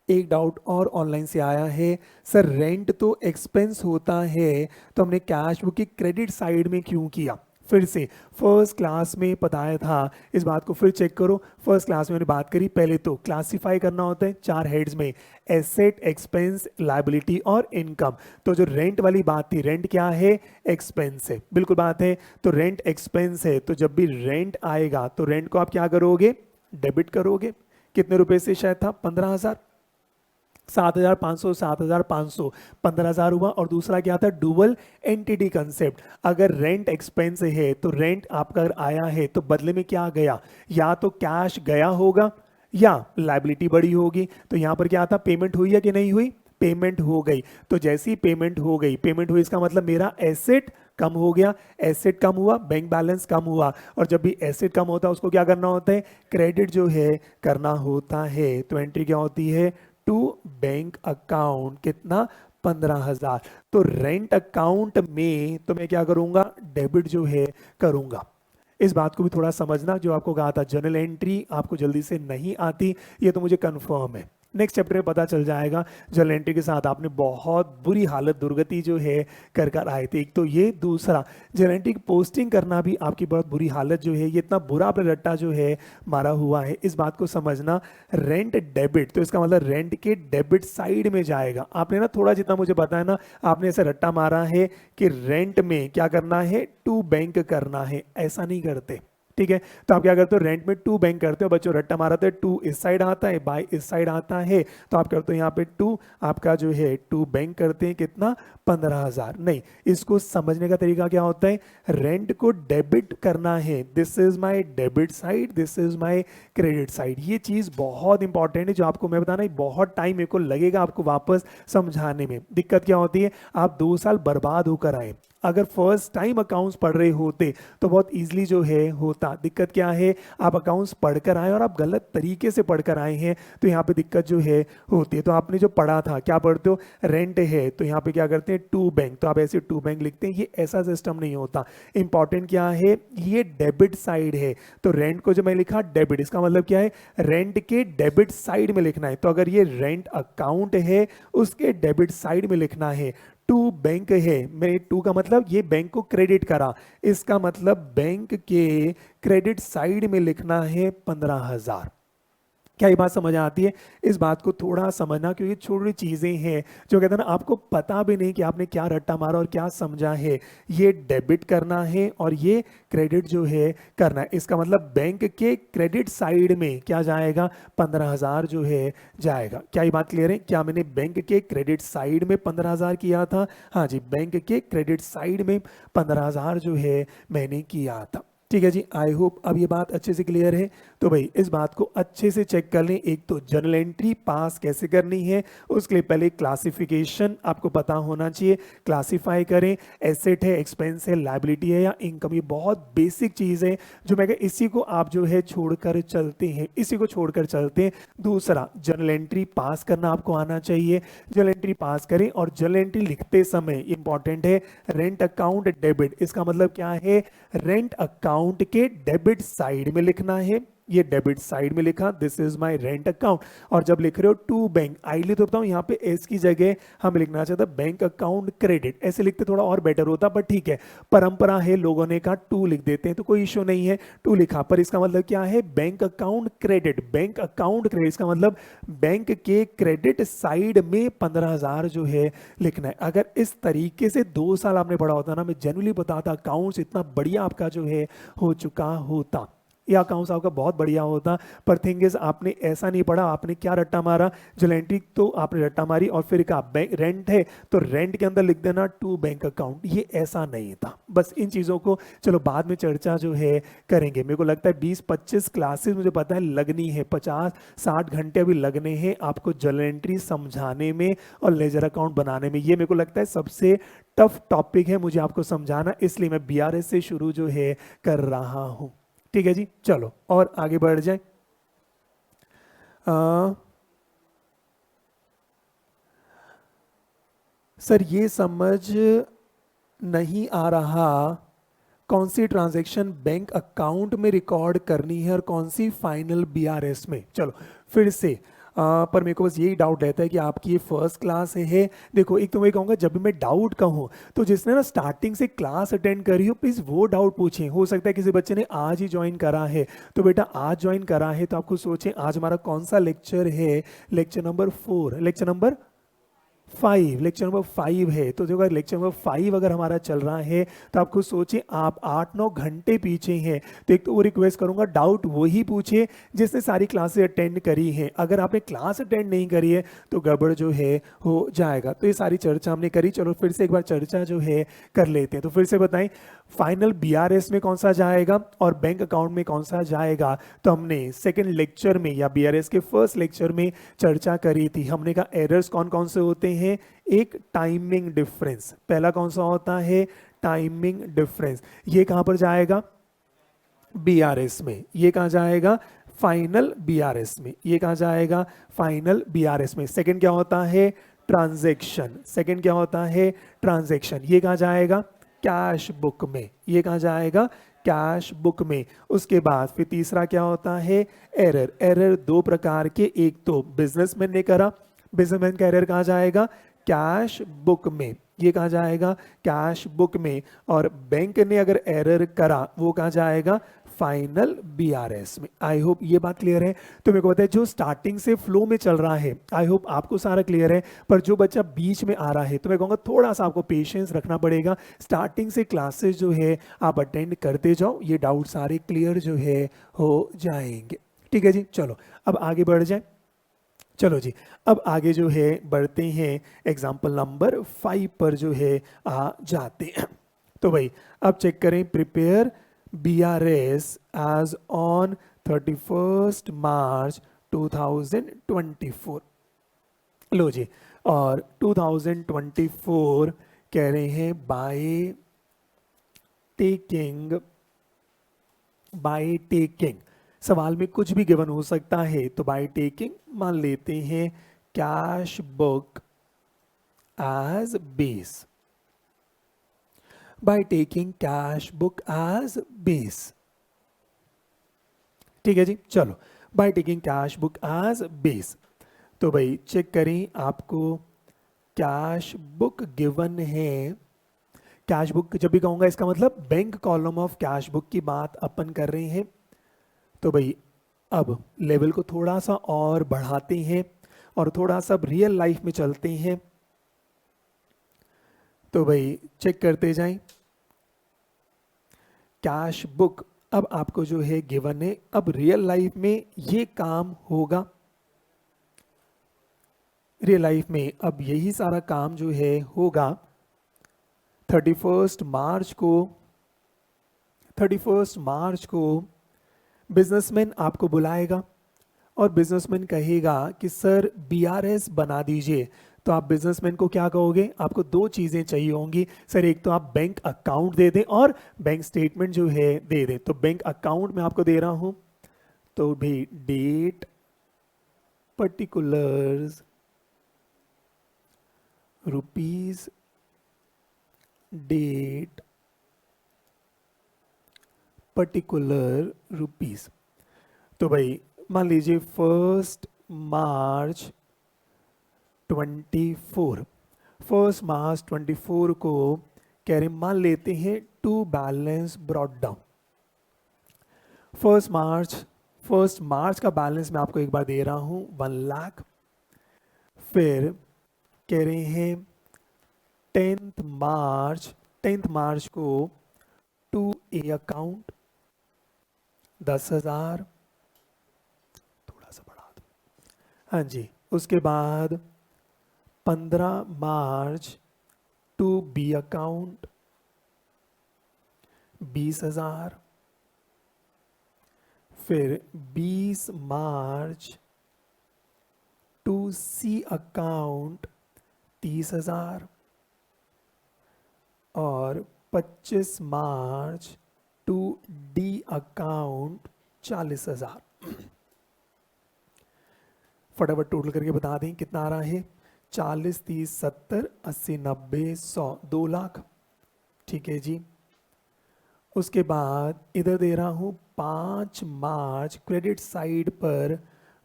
एक डाउट और ऑनलाइन से आया है, सर रेंट तो एक्सपेंस होता है तो हमने कैश बुक की क्रेडिट साइड में क्यों किया? फिर से फर्स्ट क्लास में बताया था, इस बात को फिर चेक करो। फर्स्ट क्लास में मैंने बात करी, पहले तो क्लासिफाई करना होता है 4 हेड्स में, एसेट, एक्सपेंस, लायबिलिटी और इनकम। तो जो रेंट वाली बात थी, रेंट क्या है? एक्सपेंस है, बिल्कुल बात है। तो रेंट एक्सपेंस है, तो जब भी रेंट आएगा तो रेंट को आप क्या करोगे? डेबिट करोगे। कितने रुपए से शायद था? 15,000, 7,500, 7,500, 15,000 हुआ। और दूसरा क्या था? Dual entity concept. अगर रेंट एक्सपेंस है तो रेंट आपका अगर आया है तो बदले में क्या गया? या तो कैश गया होगा या लायबिलिटी बढ़ी होगी। तो यहां पर क्या था? पेमेंट हुई है कि नहीं हुई? पेमेंट हो गई। तो जैसी पेमेंट हो गई, पेमेंट हुई इसका मतलब मेरा एसेट कम हो गया। एसेट कम हुआ, बैंक बैलेंस कम हुआ। और जब भी एसेट कम होता है उसको क्या करना होता है? क्रेडिट जो है करना होता है। तो एंट्री क्या होती है? To bank account. कितना? 15,000। तो रेंट अकाउंट में तो मैं क्या करूंगा? डेबिट जो है करूंगा। इस बात को भी थोड़ा समझना, जो आपको कहा था जर्नल एंट्री आपको जल्दी से नहीं आती, ये तो मुझे कंफर्म है। नेक्स्ट चैप्टर में पता चल जाएगा। जर्नल एंट्री के साथ आपने बहुत बुरी हालत, दुर्गति जो है कर आए थे। एक तो ये, दूसरा जर्नल एंट्री की पोस्टिंग करना भी आपकी बहुत बुरी हालत जो है, ये इतना बुरा आपने रट्टा जो है मारा हुआ है। इस बात को समझना। रेंट डेबिट, तो इसका मतलब रेंट के डेबिट साइड में जाएगा। आपने ना थोड़ा, जितना मुझे पता है ना, आपने ऐसा रट्टा मारा है कि रेंट में क्या करना है? टू बैंक करना है। ऐसा नहीं करते, ठीक है? तो आप क्या करते हो? रेंट में टू बैंक करते हो। बच्चों रट्टा मारा था, टू इस साइड आता है, बाय इस साइड आता है, तो आप करते हो यहाँ पे टू, आपका जो है टू बैंक करते हैं। कितना? 15,000। नहीं, इसको समझने का तरीका क्या होता है? रेंट को डेबिट करना है। This is my debit side, this is my credit side. ये चीज बहुत इंपॉर्टेंट है, जो आपको मैं बताना, बहुत टाइम मेरे को लगेगा आपको वापस समझाने में। दिक्कत क्या होती है? आप 2 साल बर्बाद होकर आए। अगर फर्स्ट टाइम अकाउंट्स पढ़ रहे होते तो बहुत इजीली जो है होता। दिक्कत क्या है? आप अकाउंट्स पढ़कर आए और आप गलत तरीके से पढ़कर आए हैं, तो यहाँ पे दिक्कत जो है होती है। तो आपने जो पढ़ा था, क्या पढ़ते हो? रेंट है तो यहाँ पे क्या करते हैं? टू बैंक, तो आप ऐसे टू बैंक लिखते हैं। ये ऐसा सिस्टम नहीं होता। इंपॉर्टेंट क्या है? ये डेबिट साइड है। तो रेंट को जो मैं लिखा डेबिट, इसका मतलब क्या है? रेंट के डेबिट साइड में लिखना है। तो अगर ये रेंट अकाउंट है उसके डेबिट साइड में लिखना है। टू बैंक है, मैं टू का मतलब ये बैंक को क्रेडिट करा, इसका मतलब बैंक के क्रेडिट साइड में लिखना है 15,000। क्या ये बात समझ आती है? इस बात को थोड़ा समझना, क्योंकि छोटी चीजें हैं जो कहते हैं ना, आपको पता भी नहीं कि आपने क्या रट्टा मारा और क्या समझा है। ये डेबिट करना है और ये क्रेडिट जो है करना है। इसका मतलब बैंक के क्रेडिट साइड में क्या जाएगा? 15,000 जो है जाएगा। क्या ये बात क्लियर है? क्या मैंने बैंक के क्रेडिट साइड में 15,000 किया था? हाँ जी, बैंक के क्रेडिट साइड में 15,000 जो है मैंने किया था। ठीक है जी, आई होप अब ये बात अच्छे से क्लियर है। तो भाई इस बात को अच्छे से चेक कर लें। एक तो जर्नल एंट्री पास कैसे करनी है, उसके लिए पहले क्लासिफिकेशन आपको पता होना चाहिए। क्लासिफाई करें, एसेट है, एक्सपेंस है, लायबिलिटी है या इनकम। ये बहुत बेसिक चीज़ है जो मैं इसी को आप जो है छोड़कर चलते हैं, इसी को छोड़कर चलते हैं। दूसरा, जर्नल एंट्री पास करना आपको आना चाहिए। जर्नल एंट्री पास करें और जर्नल एंट्री लिखते समय इंपॉर्टेंट है रेंट अकाउंट डेबिट। इसका मतलब क्या है? रेंट अकाउंट के डेबिट साइड में लिखना है। ये डेबिट साइड में लिखा this is my rent account. और जब लिख रहे हो टू बैंक, आइडियली तो बताऊं यहाँ पे एस की जगह हम लिखना चाहते बैंक अकाउंट क्रेडिट, ऐसे लिखते थोड़ा और बेटर होता, पर ठीक है परंपरा है, लोगों ने कहा टू लिख देते हैं तो कोई इश्यू नहीं है, टू लिखा। पर इसका मतलब क्या है, bank account credit, bank account credit, इसका मतलब बैंक के क्रेडिट साइड में 15,000 जो है लिखना है। अगर इस तरीके से 2 साल आपने पढ़ा होता ना, मैं जेन्युइनली बताता अकाउंट्स इतना बढ़िया आपका जो है हो चुका होता, ये अकाउंट्स आपका बहुत बढ़िया होता। पर थिंग इज आपने ऐसा नहीं पढ़ा, आपने क्या रट्टा मारा, जोलेंट्री तो आपने रट्टा मारी और फिर कहा बैंक रेंट है तो रेंट के अंदर लिख देना टू बैंक अकाउंट, ये ऐसा नहीं था। बस इन चीज़ों को चलो बाद में चर्चा जो है करेंगे। मेरे को लगता है 20-25 क्लासेस मुझे पता है लगनी है, 50-60 घंटे अभी लगने हैं आपको जोलेंट्री समझाने में और लेजर अकाउंट बनाने में। ये मेरे को लगता है सबसे टफ टॉपिक है मुझे आपको समझाना, इसलिए मैं बीआरएस से शुरू जो है कर रहा हूं। ठीक है जी, चलो और आगे बढ़ जाए। सर ये समझ नहीं आ रहा कौन सी ट्रांजैक्शन बैंक अकाउंट में रिकॉर्ड करनी है और कौन सी फाइनल बीआरएस में। चलो फिर से पर मेरे को बस यही डाउट रहता है कि आपकी ये फर्स्ट क्लास है। देखो एक तो मैं कहूँगा जब भी मैं डाउट कहूँ तो जिसने ना स्टार्टिंग से क्लास अटेंड करी हो प्लीज़ वो डाउट पूछें। हो सकता है किसी बच्चे ने आज ही ज्वाइन करा है, तो बेटा आज ज्वाइन करा है तो आपको सोचें आज हमारा कौन सा लेक्चर है, lecture number 4, lecture number 5, lecture number 5 है। तो देखो लेक्चर नंबर 5 अगर हमारा चल रहा है तो आपको सोचें आप 8-9 घंटे पीछे हैं, तो एक तो वो रिक्वेस्ट करूंगा डाउट वही पूछे जिसने सारी क्लासेस अटेंड करी हैं। अगर आपने क्लास अटेंड नहीं करी है तो गड़बड़ जो है हो जाएगा। तो ये सारी चर्चा हमने करी, चलो फिर से एक बार चर्चा जो है कर लेते हैं। तो फिर से बताएं फाइनल बीआरएस में कौन सा जाएगा और बैंक अकाउंट में कौन सा जाएगा। तो हमने सेकेंड लेक्चर में या बीआरएस के फर्स्ट लेक्चर में चर्चा करी थी। हमने कहा एरर्स कौन कौन से होते हैं, एक टाइमिंग डिफरेंस, पहला कौन सा होता है टाइमिंग डिफरेंस, ये कहां पर जाएगा बीआरएस में, ये कहां जाएगा फाइनल बीआरएस में, ये कहां जाएगा फाइनल बीआरएस में। सेकंड क्या होता है ट्रांजैक्शन, सेकंड क्या होता है ट्रांजैक्शन, ये कहां जाएगा कैश बुक में, ये कहां जाएगा कैश बुक में। उसके बाद फिर तीसरा क्या होता है एरर, एरर दो प्रकार के, एक तो बिजनेसमैन ने करा, बिजनेसमैन का एरर कहां जाएगा कैश बुक में, ये कहां जाएगा कैश बुक में। और बैंक ने अगर एरर करा वो कहां जाएगा फाइनल बीआरएस में। आई होप ये बात क्लियर है। तो मेरे को पता है जो स्टार्टिंग से फ्लो में चल रहा है आई होप आपको सारा क्लियर है, पर जो बच्चा बीच में आ रहा है तो मैं कहूँगा थोड़ा सा आपको पेशेंस रखना पड़ेगा। स्टार्टिंग से क्लासेस जो है आप अटेंड करते जाओ, ये डाउट सारे क्लियर जो है हो जाएंगे। ठीक है जी, चलो अब आगे बढ़ जाए। चलो जी अब आगे जो है बढ़ते हैं, एग्जाम्पल नंबर 5 पर जो है आ जाते हैं। तो भाई अब चेक करें, prepare BRS as on 31st March 2024। लो जी, और 2024 कह रहे हैं बाय टेकिंग सवाल में कुछ भी गिवन हो सकता है, तो बाय टेकिंग मान लेते हैं cash book as base, by taking cash book as base। ठीक है जी, चलो by taking cash book as base। तो भाई चेक करें आपको कैश बुक गिवन है, कैश बुक जब भी कहूंगा इसका मतलब bank column of cash book की बात अपन कर रहे हैं। तो भाई अब लेवल को थोड़ा सा और बढ़ाते हैं और थोड़ा सा रियल लाइफ में चलते हैं। तो भाई चेक करते जाएं कैश बुक अब आपको जो है गिवन है, अब रियल लाइफ में ये काम होगा, रियल लाइफ में अब यही सारा काम जो है होगा। 31 मार्च को बिजनेसमैन आपको बुलाएगा और बिजनेसमैन कहेगा कि सर बीआरएस बना दीजिए। तो आप बिजनेसमैन को क्या कहोगे, आपको दो चीजें चाहिए होंगी सर, एक तो आप बैंक अकाउंट दे दें और बैंक स्टेटमेंट जो है दे दें। तो बैंक अकाउंट में आपको दे रहा हूं, तो भी date particulars rupees, date particular rupees. तो भाई मान लीजिए 1 मार्च 24, 1 मार्च 24 को कह रहे मान लेते हैं टू बैलेंस ब्रॉट डाउन। 1 मार्च का बैलेंस मैं आपको एक बार दे रहा हूं 1 लाख। फिर कह रहे हैं 10th मार्च को टू ए अकाउंट 10,000, थोड़ा सा बढ़ा दो, हाँ जी। उसके बाद 15 मार्च टू बी अकाउंट 20,000। फिर 20 मार्च टू सी अकाउंट 30,000 और 25 मार्च टू डी अकाउंट 40,000। फटाफट टोटल करके बता दें कितना आ रहा है। 40, 30, 70, 80, 90, 100, 2 लाख। ठीक है जी। उसके बाद इधर दे रहा हूं 5 मार्च क्रेडिट साइड पर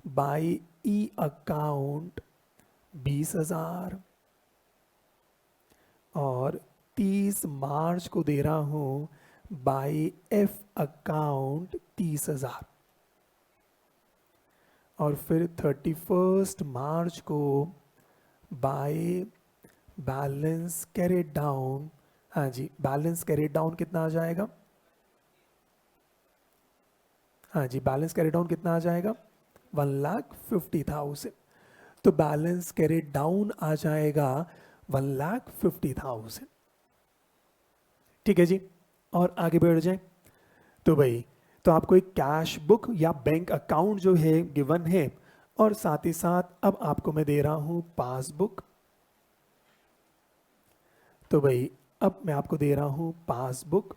बाई ई अकाउंट 20,000 और 30 मार्च को दे रहा हूं बाई एफ अकाउंट 30,000 और फिर 31 मार्च को बाय बैलेंस कैरेट डाउन। हाँ जी, बैलेंस कैरेट डाउन कितना आ जाएगा? हाँ जी, बैलेंस कैरेट डाउन कितना आ जाएगा? 1,50,000। तो बैलेंस कैरेट डाउन आ जाएगा 1,50,000। ठीक है जी, और आगे बढ़ जाए तो भाई तो आपको एक कैश बुक या बैंक अकाउंट जो है गिवन है और साथ ही साथ अब आपको मैं दे रहा हूं पासबुक। तो भाई अब मैं आपको दे रहा हूं पासबुक।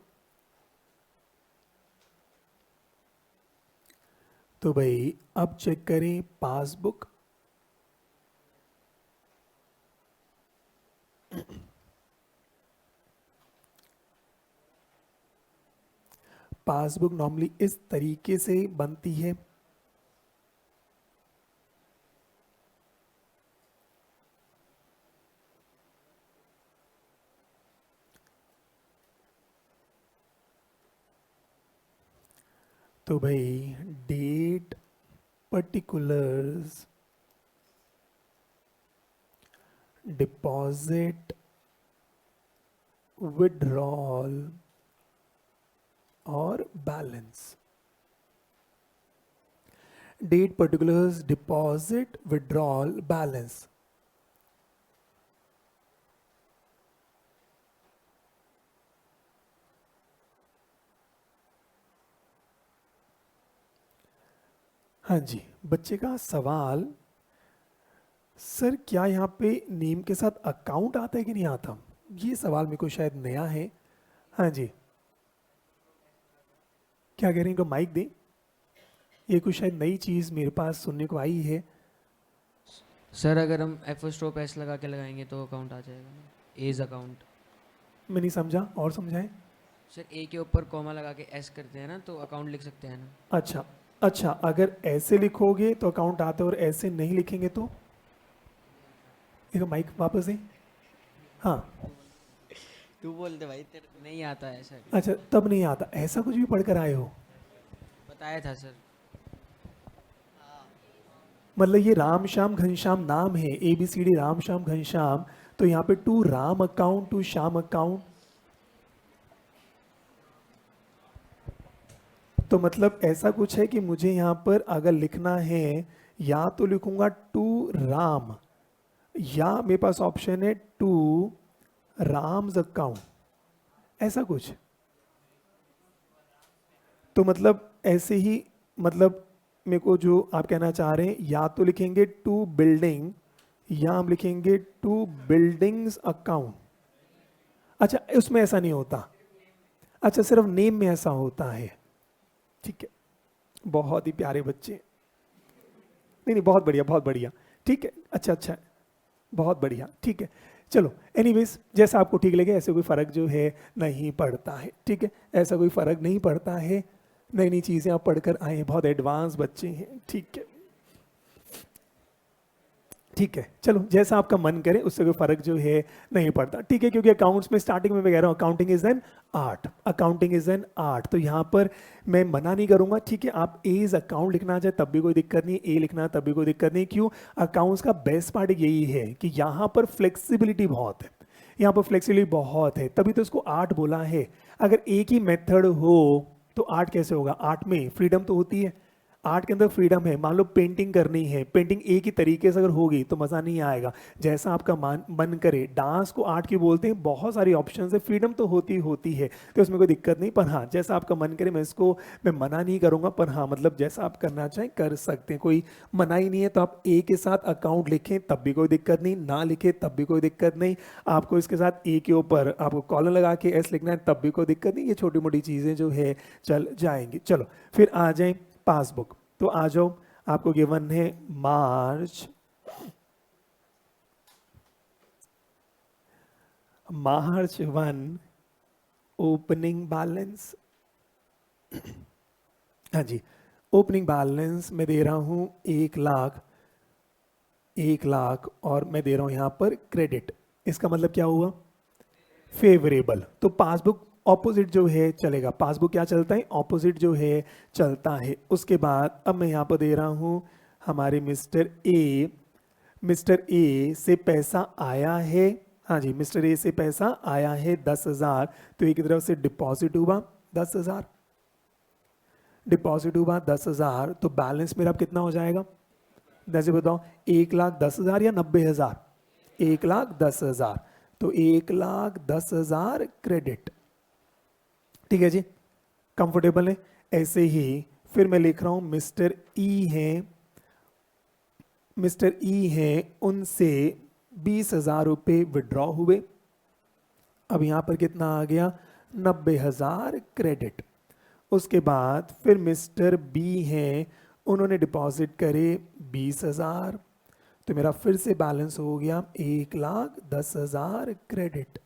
तो भाई अब चेक करें पासबुक। पासबुक नॉर्मली इस तरीके से बनती है। तो भाई डेट, पर्टिकुलर्स, डिपॉजिट, विड्रॉल और balance. Date, particulars, deposit, withdrawal, balance. हाँ जी, बच्चे का सवाल, सर क्या यहाँ पे नेम के साथ अकाउंट आता है कि नहीं आता? ये सवाल मेरे को शायद नया है। हाँ जी, क्या कह रहे हैं? इनको माइक दें, ये कुछ शायद नई चीज़ मेरे पास सुनने को आई है। सर अगर हम एफ एस लगा के लगाएंगे तो अकाउंट आ जाएगा ना, एज अकाउंट। मैं नहीं समझा, और समझाएं। सर ए के ऊपर कॉमा लगा के एस करते हैं ना, तो अकाउंट लिख सकते हैं ना। अच्छा अच्छा, अगर ऐसे लिखोगे तो अकाउंट आता है और ऐसे नहीं लिखेंगे तो? एक माइक वापस दें। हाँ, तू बोल दे भाई, तेरे नहीं आता है सर। अच्छा तब नहीं आता, ऐसा कुछ भी पढ़ कर आए हो? बताया था सर। मतलब ये राम श्याम घनश्याम नाम है, ABCD राम श्याम घनश्याम, तो यहाँ पे to Ram account, to Shyam account, तो मतलब ऐसा कुछ है कि मुझे यहाँ पर अगर लिखना है या तो लिखूंगा टू राम, या मेरे पास ऑप्शन है टू राम्स अकाउंट, ऐसा कुछ। तो मतलब ऐसे ही, मतलब मेरे को जो आप कहना चाह रहे हैं, या तो लिखेंगे टू बिल्डिंग या हम लिखेंगे टू बिल्डिंग्स अकाउंट। अच्छा, उसमें ऐसा नहीं होता। अच्छा, सिर्फ नेम में ऐसा होता है। ठीक है, बहुत ही प्यारे बच्चे। नहीं नहीं, बहुत बढ़िया बहुत बढ़िया। ठीक है, अच्छा अच्छा, बहुत बढ़िया। ठीक है, चलो एनीवेज, जैसा आपको ठीक लगे, ऐसे कोई फ़र्क जो है नहीं पड़ता है। ठीक है, ऐसा कोई फ़र्क नहीं पड़ता है। नई नई चीज़ें आप पढ़कर आए हैं, बहुत एडवांस बच्चे हैं, ठीक है ठीक है। चलो जैसा आपका मन करे, उससे कोई फर्क जो है नहीं पड़ता, ठीक है। क्योंकि अकाउंट्स में स्टार्टिंग में मैं कह रहा हूँ accounting is an art, accounting is an art, तो यहाँ पर मैं मना नहीं करूँगा, ठीक है। आप ए इज अकाउंट लिखना चाहे तब भी कोई दिक्कत नहीं, ए लिखना तब भी कोई दिक्कत नहीं। क्यों? अकाउंट्स का बेस्ट पार्ट यही है कि यहाँ पर फ्लेक्सिबिलिटी बहुत है, यहाँ पर फ्लेक्सिबिलिटी बहुत है, तभी तो इसको आर्ट बोला है। अगर एक ही मेथड हो तो आर्ट कैसे होगा? आर्ट में फ्रीडम तो होती है, आर्ट के अंदर फ्रीडम है। मान लो पेंटिंग करनी है, पेंटिंग एक ही तरीके से अगर होगी तो मज़ा नहीं आएगा, जैसा आपका मन करे। डांस को आर्ट की बोलते हैं, बहुत सारी ऑप्शंस है, फ्रीडम तो होती है, तो उसमें कोई दिक्कत नहीं। पर हाँ, जैसा आपका मन करे, मैं मना नहीं करूँगा, पर हाँ मतलब जैसा आप करना चाहें कर सकते हैं, कोई मना ही नहीं है। तो आप ए के साथ अकाउंट लिखें तब भी कोई दिक्कत नहीं, ना लिखें तब भी कोई दिक्कत नहीं। आपको इसके साथ ए के ऊपर आपको कॉलम लगा के एस लिखना है तब भी कोई दिक्कत नहीं, ये छोटी मोटी चीज़ें जो है चल जाएंगी। चलो फिर आ जाएं पासबुक, तो आ जाओ। आपको गिवन है मार्च 1 ओपनिंग बैलेंस। हाँ जी, ओपनिंग बैलेंस मैं दे रहा हूँ 1 लाख और मैं दे रहा हूँ यहाँ पर क्रेडिट। इसका मतलब क्या हुआ? फेवरेबल। तो पासबुक ऑपोजिट जो है चलेगा, पासबुक क्या चलता है? ऑपोजिट जो है चलता है। उसके बाद अब मैं यहाँ पर दे रहा हूँ हमारे मिस्टर ए से पैसा आया है। हाँ जी, मिस्टर ए से पैसा आया है 10,000, तो एक तरफ से डिपॉजिट हुआ 10,000, डिपॉजिट हुआ 10,000, तो बैलेंस मेरा अब कितना हो जाएगा? जैसे बताओ, 1,10,000 या 90,000? 1,10,000, तो 1,10,000 क्रेडिट, ठीक है जी, कंफर्टेबल है। ऐसे ही फिर मैं लिख रहा हूं मिस्टर ई हैं उनसे 20,000 रुपये विड्रॉ हुए। अब यहां पर कितना आ गया? 90,000 क्रेडिट। उसके बाद फिर मिस्टर बी हैं, उन्होंने डिपॉजिट करे 20,000, तो मेरा फिर से बैलेंस हो गया 1,10,000 क्रेडिट,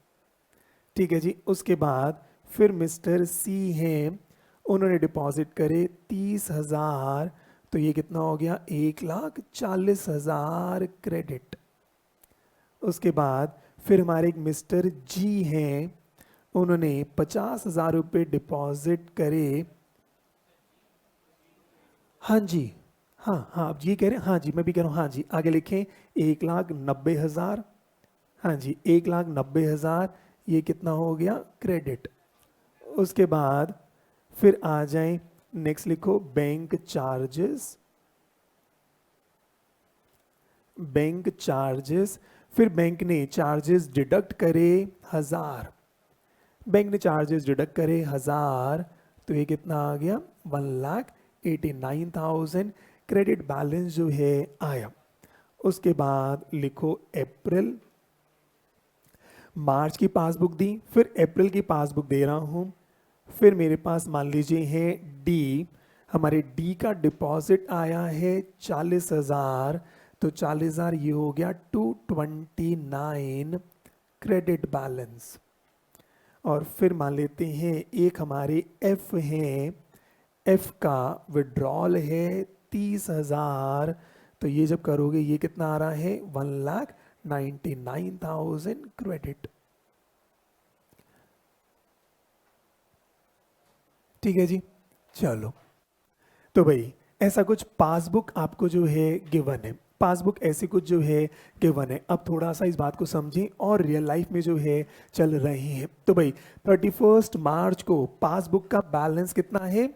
ठीक है जी। उसके बाद फिर मिस्टर सी हैं, उन्होंने डिपॉजिट करे 30,000, तो ये कितना हो गया? 1,40,000 क्रेडिट। उसके बाद फिर हमारे एक मिस्टर जी हैं, उन्होंने 50,000 रुपये डिपॉजिट करे। हाँ जी, हाँ आप ये कह रहे हैं, हाँ जी मैं भी कह रहा हूँ, हाँ जी आगे लिखें 1,90,000। हाँ जी 1,90,000, ये कितना हो गया? क्रेडिट। उसके बाद फिर आ जाएं, नेक्स्ट लिखो बैंक चार्जेस, बैंक चार्जेस। फिर बैंक ने चार्जेस डिडक्ट करे 1,000, बैंक ने चार्जेस डिडक्ट करे 1,000, तो ये कितना आ गया? 1,89,000 क्रेडिट बैलेंस जो है आया। उसके बाद लिखो अप्रैल, मार्च की पासबुक दी, फिर अप्रैल की पासबुक दे रहा हूँ। फिर मेरे पास मान लीजिए है डी, हमारे डी का डिपॉजिट आया है 40,000, तो 40,000 ये हो गया 229 क्रेडिट बैलेंस। और फिर मान लेते हैं एक हमारे एफ हैं, एफ का विड्रॉल है 30,000, तो ये जब करोगे ये कितना आ रहा है? 1,99,000 क्रेडिट, ठीक है जी। चलो तो भाई ऐसा कुछ पासबुक आपको जो है गिवन है, पासबुक ऐसी कुछ जो है गिवन है। अब थोड़ा सा इस बात को समझें और रियल लाइफ में जो है चल रहे हैं। तो भाई 31 मार्च को पासबुक का बैलेंस कितना है?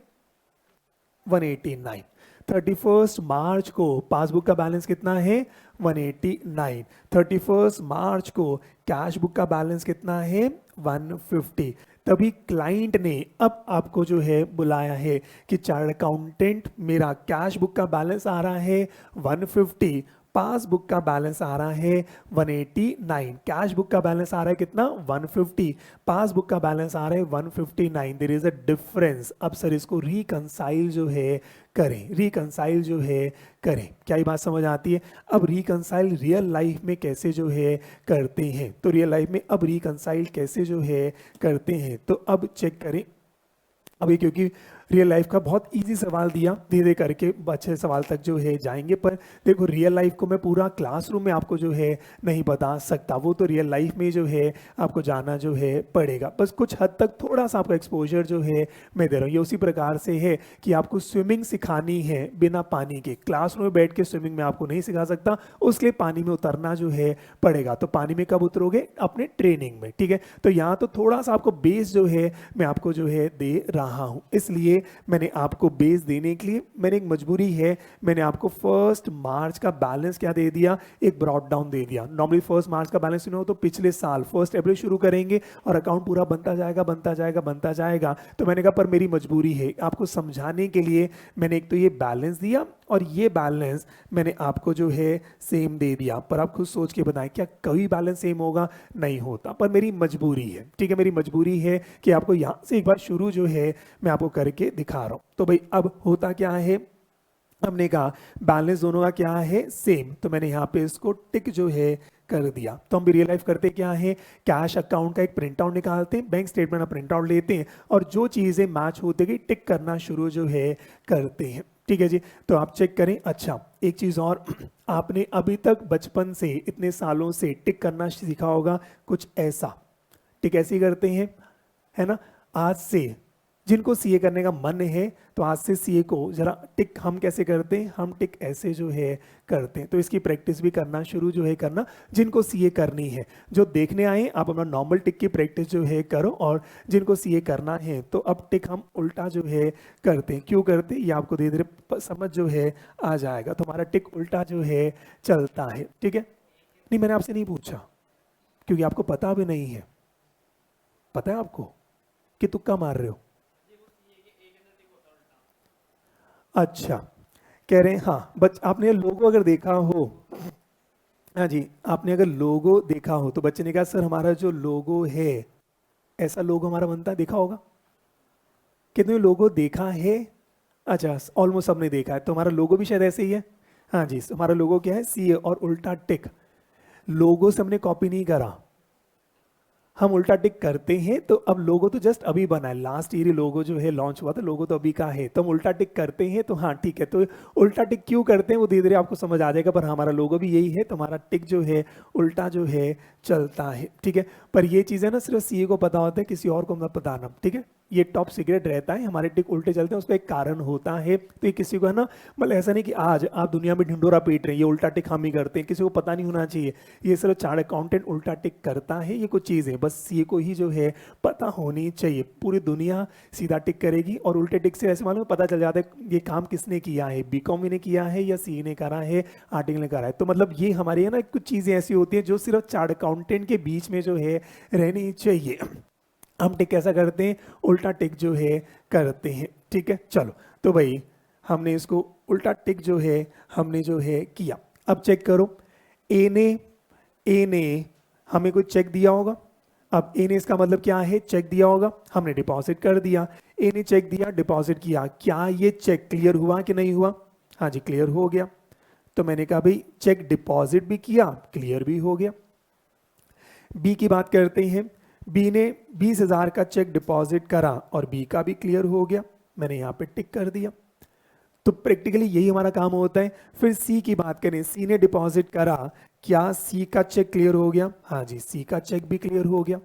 189। 31 मार्च को पासबुक का बैलेंस कितना है? 189। 31 मार्च को कैश बुक का बैलेंस कितना है? 150। तभी क्लाइंट ने अब आपको जो है बुलाया है कि चार्ट अकाउंटेंट, मेरा कैश बुक का बैलेंस आ रहा है 150, पासबुक का बैलेंस आ रहा है 189। कैश बुक का बैलेंस आ रहा है कितना? 150, पासबुक का बैलेंस आ रहा है 159। There is a difference. अब सर इसको रिकंसाइल जो है करें, रिकंसाइल जो है करें। क्या ये बात समझ आती है? अब रिकंसाइल रियल लाइफ में कैसे जो है करते हैं, तो रियल लाइफ में अब रिकंसाइल कैसे जो है करते हैं, तो अब चेक करें। अभी क्योंकि रियल लाइफ का बहुत इजी सवाल दिया, धीरे करके अच्छे सवाल तक जो है जाएंगे। पर देखो रियल लाइफ को मैं पूरा क्लासरूम में आपको जो है नहीं बता सकता, वो तो रियल लाइफ में जो है आपको जाना जो है पड़ेगा। बस कुछ हद तक थोड़ा सा आपको एक्सपोजर जो है मैं दे रहा हूँ। ये उसी प्रकार से है कि आपको स्विमिंग सिखानी है बिना पानी के, क्लासरूम में बैठ के स्विमिंग में आपको नहीं सिखा सकता, उसके लिए पानी में उतरना जो है पड़ेगा। तो पानी में कब उतरोगे? अपने ट्रेनिंग में, ठीक है। तो यहाँ तो थोड़ा सा आपको बेस जो है मैं आपको जो है दे रहा हूँ, इसलिए मैंने आपको बेस देने के लिए मैंने एक मजबूरी है, मैंने आपको 1 मार्च का बैलेंस क्या दे दिया, एक ब्रॉड डाउन दे दिया। नॉर्मली 1 मार्च का बैलेंस सुनो तो पिछले साल 1 अप्रैल शुरू करेंगे और अकाउंट पूरा बनता जाएगा बनता जाएगा बनता जाएगा। तो मैंने कहा पर मेरी मजबूरी है आपको समझाने के लिए, मैंने एक तो ये बैलेंस दिया और ये बैलेंस मैंने आपको जो है सेम दे दिया। पर आप खुद सोच के बताएं क्या कभी बैलेंस सेम होगा? नहीं होता, पर मेरी मजबूरी है, ठीक है। मेरी मजबूरी है कि आपको यहाँ से एक बार शुरू जो है मैं आपको करके दिखा रहा हूँ। तो भाई अब होता क्या है, हमने कहा बैलेंस दोनों का क्या है, सेम। तो मैंने यहाँ पे इसको टिक जो है कर दिया। तो हम भी रियल लाइफ करते क्या है, कैश अकाउंट का एक प्रिंट आउट निकालते हैं, बैंक स्टेटमेंट का प्रिंट आउट लेते हैं और जो चीज़ें मैच होते गई टिक करना शुरू जो है करते हैं, ठीक है जी। तो आप चेक करें। अच्छा एक चीज़ और, आपने अभी तक बचपन से इतने सालों से टिक करना सीखा होगा, कुछ ऐसा टिक ऐसे ही करते हैं, है ना। आज से जिनको सीए करने का मन है तो आज से सीए को जरा टिक हम कैसे करते हैं, हम टिक ऐसे जो है करते हैं। तो इसकी प्रैक्टिस भी करना शुरू जो है करना, जिनको सीए करनी है। जो देखने आए आप अपना नॉर्मल टिक की प्रैक्टिस जो है करो, और जिनको सीए करना है तो अब टिक हम उल्टा जो है करते हैं। क्यों करते हैं ये आपको धीरे धीरे समझ जो है आ जाएगा। तो हमारा टिक उल्टा जो है चलता है, ठीक है। नहीं मैंने आपसे नहीं पूछा क्योंकि आपको पता भी नहीं है, पता है आपको कि तुक्का मार रहे हो। अच्छा कह रहे हैं हाँ बच आपने लोगो अगर देखा हो, हाँ जी आपने अगर लोगो देखा हो तो बच्चे ने कहा सर हमारा जो लोगो है ऐसा लोगो हमारा बनता है, देखा होगा। कितने लोगो देखा है? अच्छा ऑलमोस्ट सबने देखा है। तो हमारा लोगो भी शायद ऐसे ही है। हाँ जी हमारा लोगो क्या है, सीए और उल्टा टिक। लोगो से हमने कॉपी नहीं करा, हम उल्टा टिक करते हैं। तो अब लोगो तो जस्ट अभी बना है, लास्ट ईयर लोगो जो है लॉन्च हुआ था, लोगो तो अभी का है। तो हम उल्टा टिक करते हैं, तो हाँ ठीक है। तो उल्टा टिक क्यों करते हैं वो धीरे धीरे आपको समझ आ जाएगा। पर हमारा लोगो भी यही है, तो हमारा टिक जो है उल्टा जो है चलता है, ठीक है। पर ये चीज़ है ना सिर्फ सीए को पता होता है, किसी और को मत बताना, ठीक है। ये टॉप सीक्रेट रहता है, हमारे टिक उल्टे चलते हैं, उसका एक कारण होता है। तो ये किसी को है ना, मतलब ऐसा नहीं कि आज आप दुनिया में ढिंडोरा पीट रहे हैं ये उल्टा टिक हम ही करते हैं, किसी को पता नहीं होना चाहिए। ये सिर्फ चार्ट अकाउंटेंट उल्टा टिक करता है, ये कुछ चीज़ है बस सीए को ही जो है पता होनी चाहिए। पूरी दुनिया सीधा टिक करेगी और उल्टे टिक से ऐसे मालूम पता चल जाता है ये काम किसने किया है, बीकॉम ने किया है या सी ने करा है, आर्टिकल ने करा है। तो मतलब ये हमारी है ना कुछ चीज़ें ऐसी होती हैं जो सिर्फ चार्ट अकाउंटेंट के बीच में जो है रहनी चाहिए। हम टिक कैसा करते हैं, उल्टा टिक जो है करते हैं, ठीक है। चलो तो भाई हमने इसको उल्टा टिक जो है हमने जो है किया। अब चेक करो, ए ने हमें कोई चेक दिया होगा। अब ए ने इसका मतलब क्या है, चेक दिया होगा, हमने डिपॉजिट कर दिया। ए ने चेक दिया, डिपॉजिट किया, क्या ये चेक क्लियर हुआ कि नहीं हुआ? हाँ जी क्लियर हो गया। तो मैंने कहा भाई चेक डिपॉजिट भी किया, क्लियर भी हो गया। बी की बात करते हैं, बी ने 20,000 का चेक डिपॉजिट करा और बी का भी क्लियर हो गया, मैंने यहाँ पे टिक कर दिया। तो प्रैक्टिकली यही हमारा काम होता है। फिर सी की बात करें, सी ने डिपॉजिट करा, क्या सी का चेक क्लियर हो गया? हाँ जी सी का चेक भी क्लियर हो गया,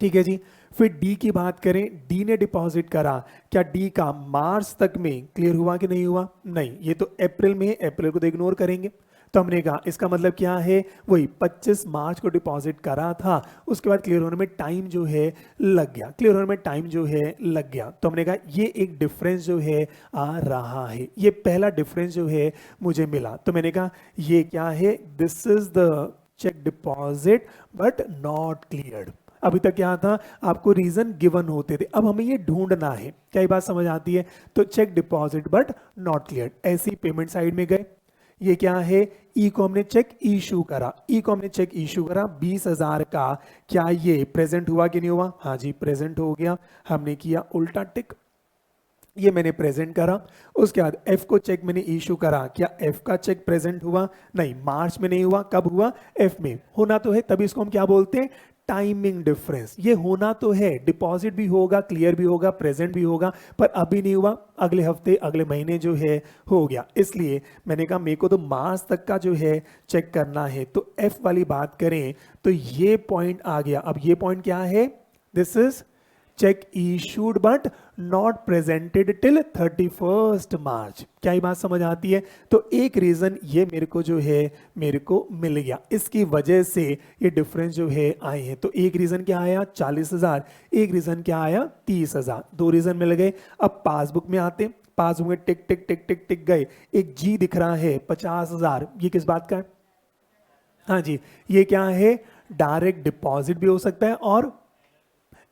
ठीक है जी। फिर डी की बात करें, डी ने डिपॉजिट करा, क्या डी का मार्च तक में क्लियर हुआ कि नहीं हुआ? नहीं, ये तो अप्रैल में, अप्रैल को तो इग्नोर करेंगे। तो हमने कहा इसका मतलब क्या है, वही 25 मार्च को डिपॉजिट करा था, उसके बाद क्लियर होने में टाइम जो है लग गया, क्लियर होने में टाइम जो है लग गया। तो हमने कहा ये एक डिफरेंस जो है आ रहा है, ये पहला डिफरेंस जो है मुझे मिला। तो मैंने कहा ये क्या है, this is the cheque deposit but not cleared. अभी तक क्या था, आपको रीजन गिवन होते थे, अब हमें ये ढूंढना है। क्या ये बात समझ आती है? तो cheque deposit but not cleared, ऐसी पेमेंट साइड में गए। ये क्या है, ई को हमने चेक इशू करा, ई को हमने चेक इशू करा 20,000 का, क्या ये प्रेजेंट हुआ कि नहीं हुआ? हाँ जी प्रेजेंट हो गया, हमने किया उल्टा टिक, ये मैंने प्रेजेंट करा। उसके बाद एफ को चेक मैंने इशू करा, क्या एफ का चेक प्रेजेंट हुआ? नहीं, मार्च में नहीं हुआ, कब हुआ? एफ में। होना तो है, तभी इसको हम क्या बोलते हैं, टाइमिंग डिफरेंस। ये होना तो है, डिपॉजिट भी होगा, क्लियर भी होगा, प्रेजेंट भी होगा, पर अभी नहीं हुआ, अगले हफ्ते अगले महीने जो है हो गया। इसलिए मैंने कहा मेरे को तो मार्च तक का जो है चेक करना है। तो एफ वाली बात करें तो ये पॉइंट आ गया। अब ये पॉइंट क्या है? This is check issued but not presented till 31 मार्च। क्या ये बात समझ आती है? तो एक रीजन ये मेरे को जो है मेरे को मिल गया, इसकी वजह से ये डिफरेंस जो है आए हैं। तो एक रीजन क्या आया? 40,000। एक रीजन क्या आया? 30,000। दो रीजन मिल गए। अब पासबुक में आते, पासबुक में टिक टिक टिक टिक टिक गए। एक जी दिख रहा है 50,000। ये किस बात का है? हाँ जी, ये क्या है? डायरेक्ट डिपॉजिट भी हो सकता है और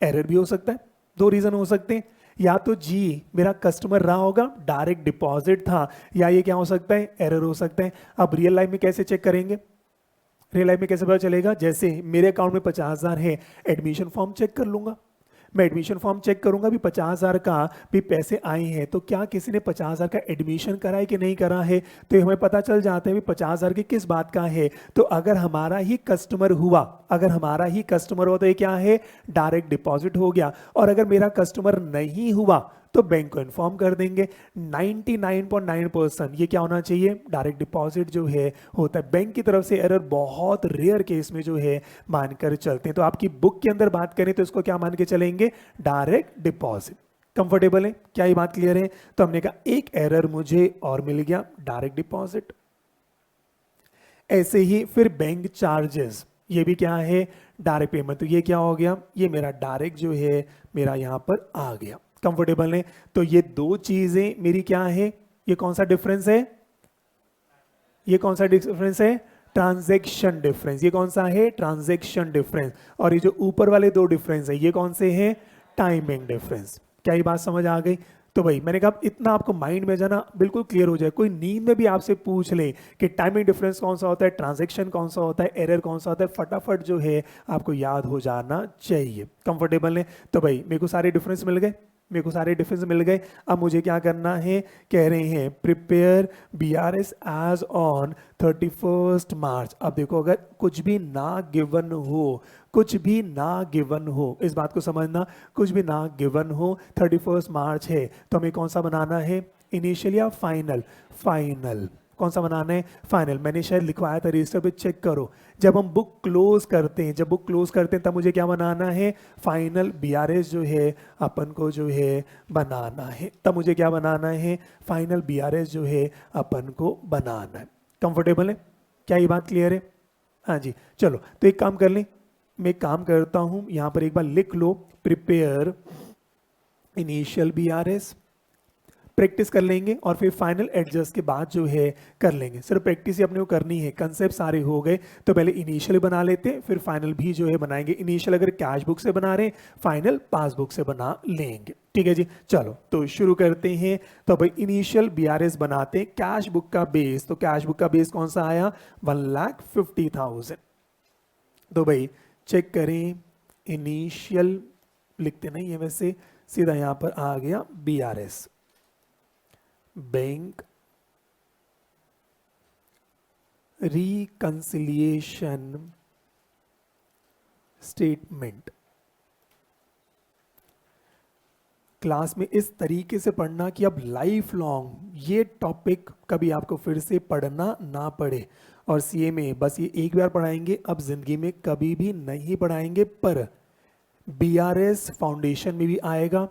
एरर भी हो सकता है। दो रीजन हो सकते हैं, या तो जी मेरा कस्टमर रहा होगा, डायरेक्ट डिपॉजिट था, या ये क्या हो सकता है? एरर हो सकता है। अब रियल लाइफ में कैसे चेक करेंगे? रियल लाइफ में कैसे पता चलेगा? जैसे मेरे अकाउंट में 50,000 है, एडमिशन फॉर्म चेक कर लूंगा। मैं एडमिशन फॉर्म चेक करूंगा भी 50,000 का भी पैसे आए हैं, तो क्या किसी ने 50,000 का एडमिशन करा है कि नहीं करा है, तो हमें पता चल जाता है भी 50,000 की किस बात का है। तो अगर हमारा ही कस्टमर हुआ, अगर हमारा ही कस्टमर हुआ तो ये क्या है? डायरेक्ट डिपॉजिट हो गया। और अगर मेरा कस्टमर नहीं हुआ तो बैंक को इन्फॉर्म कर देंगे। 99.9% ये क्या होना चाहिए? डायरेक्ट डिपॉजिट जो है होता है। बैंक की तरफ से एरर बहुत रेयर केस में जो है मानकर चलते हैं। तो आपकी बुक के अंदर बात करें तो इसको क्या मान के चलेंगे? Direct deposit. कंफर्टेबल है? क्या ये बात क्लियर है? तो हमने कहा एक एरर मुझे और मिल गया, डायरेक्ट डिपॉजिट। ऐसे ही फिर बैंक चार्जेस, ये भी क्या है? Direct payment. तो ये क्या हो गया? ये मेरा डायरेक्ट जो है मेरा यहां पर आ गया। कंफर्टेबल है? तो ये दो चीजें मेरी क्या है? ये कौन सा डिफरेंस है? ये कौन सा डिफरेंस है? Transaction difference. ये कौन सा है? Transaction difference. और ये जो ऊपर वाले दो डिफरेंस है ये कौन से हैं? Timing difference. क्या ये बात समझ आ गई? तो भाई मैंने कहा इतना आपको माइंड में जाना बिल्कुल क्लियर हो जाए। कोई नींद में भी आपसे पूछ ले कि टाइमिंग डिफरेंस कौन सा होता है, ट्रांजैक्शन कौन सा होता है, एरर कौन सा होता है, फटाफट जो है आपको याद हो जाना चाहिए। कंफर्टेबल है? तो भाई मेरे को सारे डिफरेंस मिल गए, मेरे को सारे डिफरेंस मिल गए। अब मुझे क्या करना है? कह रहे हैं प्रिपेयर BRS एज ऑन 31 मार्च। अब देखो अगर कुछ भी ना गिवन हो, कुछ भी ना गिवन हो, इस बात को समझना, कुछ भी ना गिवन हो, 31 मार्च है, तो हमें कौन सा बनाना है? इनिशियल या फाइनल? फाइनल। कौन सा बनाना है? फाइनल। मैंने शायद लिखवाया था, रजिस्टर पे चेक करो। जब हम बुक क्लोज करते हैं, जब बुक क्लोज करते हैं तब मुझे क्या बनाना है? फाइनल BRS जो है अपन को जो है बनाना है। तब मुझे क्या बनाना है? फाइनल BRS जो है अपन को बनाना है। कंफर्टेबल है? क्या ये बात क्लियर है? हाँ जी, चलो तो एक काम कर लें, मैं एक काम करता हूं, यहां पर एक बार लिख लो प्रिपेयर इनिशियल BRS, प्रैक्टिस कर लेंगे और फिर फाइनल एडजस्ट के बाद जो है कर लेंगे। सिर्फ प्रैक्टिस ही अपने को करनी है, कंसेप्ट सारे हो गए। तो पहले इनिशियल बना लेते हैं, फिर फाइनल भी जो है बनाएंगे। इनिशियल अगर कैश बुक से बना रहे हैं, फाइनल पासबुक से बना लेंगे। ठीक है जी, चलो तो शुरू करते हैं। तो भाई इनिशियल BRS बनाते हैं। कैश बुक का बेस, तो कैश बुक का बेस कौन सा आया? 1,50,000। तो भाई चेक करें, इनिशियल लिखते नहीं है वैसे, सीधा यहां पर आ गया BRS, bank reconciliation statement. Class में इस तरीके से पढ़ना कि अब लाइफ लॉन्ग ये टॉपिक कभी आपको फिर से पढ़ना ना पड़े। और CA में बस ये एक बार पढ़ाएंगे, अब जिंदगी में कभी भी नहीं पढ़ाएंगे। पर BRS फाउंडेशन में भी आएगा,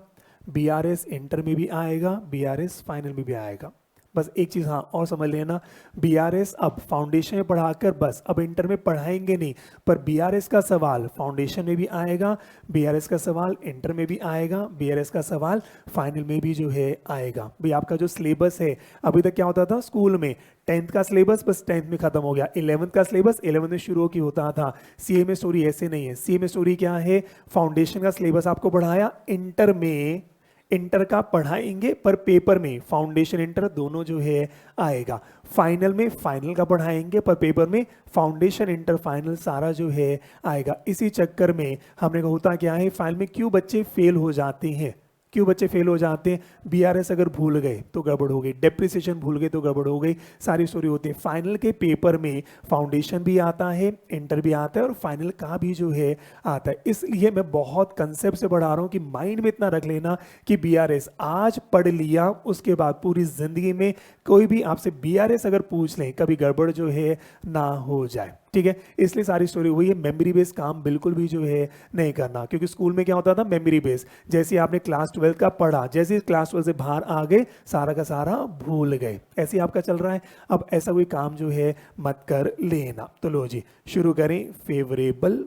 BRS इंटर में भी आएगा, BRS फाइनल में भी आएगा। बस एक चीज़ हाँ और समझ लेना, BRS अब फाउंडेशन में पढ़ाकर बस अब इंटर में पढ़ाएंगे नहीं, पर BRS का सवाल फाउंडेशन में भी आएगा, BRS का सवाल इंटर में भी आएगा, BRS का सवाल फाइनल में भी जो है आएगा। भाई आपका जो सिलेबस है, अभी तक क्या होता था स्कूल में, 10th का सिलेबस बस 10th में खत्म हो गया, 11th का सिलेबस 11th में शुरू की होता था। CA में स्टोरी ऐसे नहीं है। CA में स्टोरी क्या है? फाउंडेशन का सिलेबस आपको पढ़ाया, इंटर में इंटर का पढ़ाएंगे पर पेपर में फाउंडेशन इंटर दोनों जो है आएगा। फाइनल में फाइनल का पढ़ाएंगे पर पेपर में फाउंडेशन इंटर फाइनल सारा जो है आएगा। इसी चक्कर में हमने कहा होता क्या है, फाइनल में क्यों बच्चे फेल हो जाते हैं? क्यों बच्चे फेल हो जाते हैं? बीआरएस अगर भूल गए तो गड़बड़ हो गई, डेप्रिसिएशन भूल गए तो गड़बड़ हो गई, सारी स्टोरी होती है। फाइनल के पेपर में फाउंडेशन भी आता है, इंटर भी आता है और फाइनल का भी जो है आता है। इसलिए मैं बहुत कंसेप्ट से बढ़ा रहा हूँ कि माइंड में इतना रख लेना कि बीआरएस आज पढ़ लिया, उसके बाद पूरी जिंदगी में कोई भी आपसे बीआरएस अगर पूछ लें कभी गड़बड़ जो है ना हो जाए, ठीक है। इसलिए सारी स्टोरी हुई है। मेमोरी बेस्ड काम बिल्कुल भी जो है नहीं करना, क्योंकि स्कूल में क्या होता था, मेमोरी बेस्ड, जैसे ही आपने क्लास 12 का पढ़ा, जैसे ही क्लास 12 से बाहर आ गए सारा का सारा भूल गए, ऐसे ही आपका चल रहा है। अब ऐसा कोई काम जो है मत कर लेना। तो लो जी शुरू करें। फेवरेबल,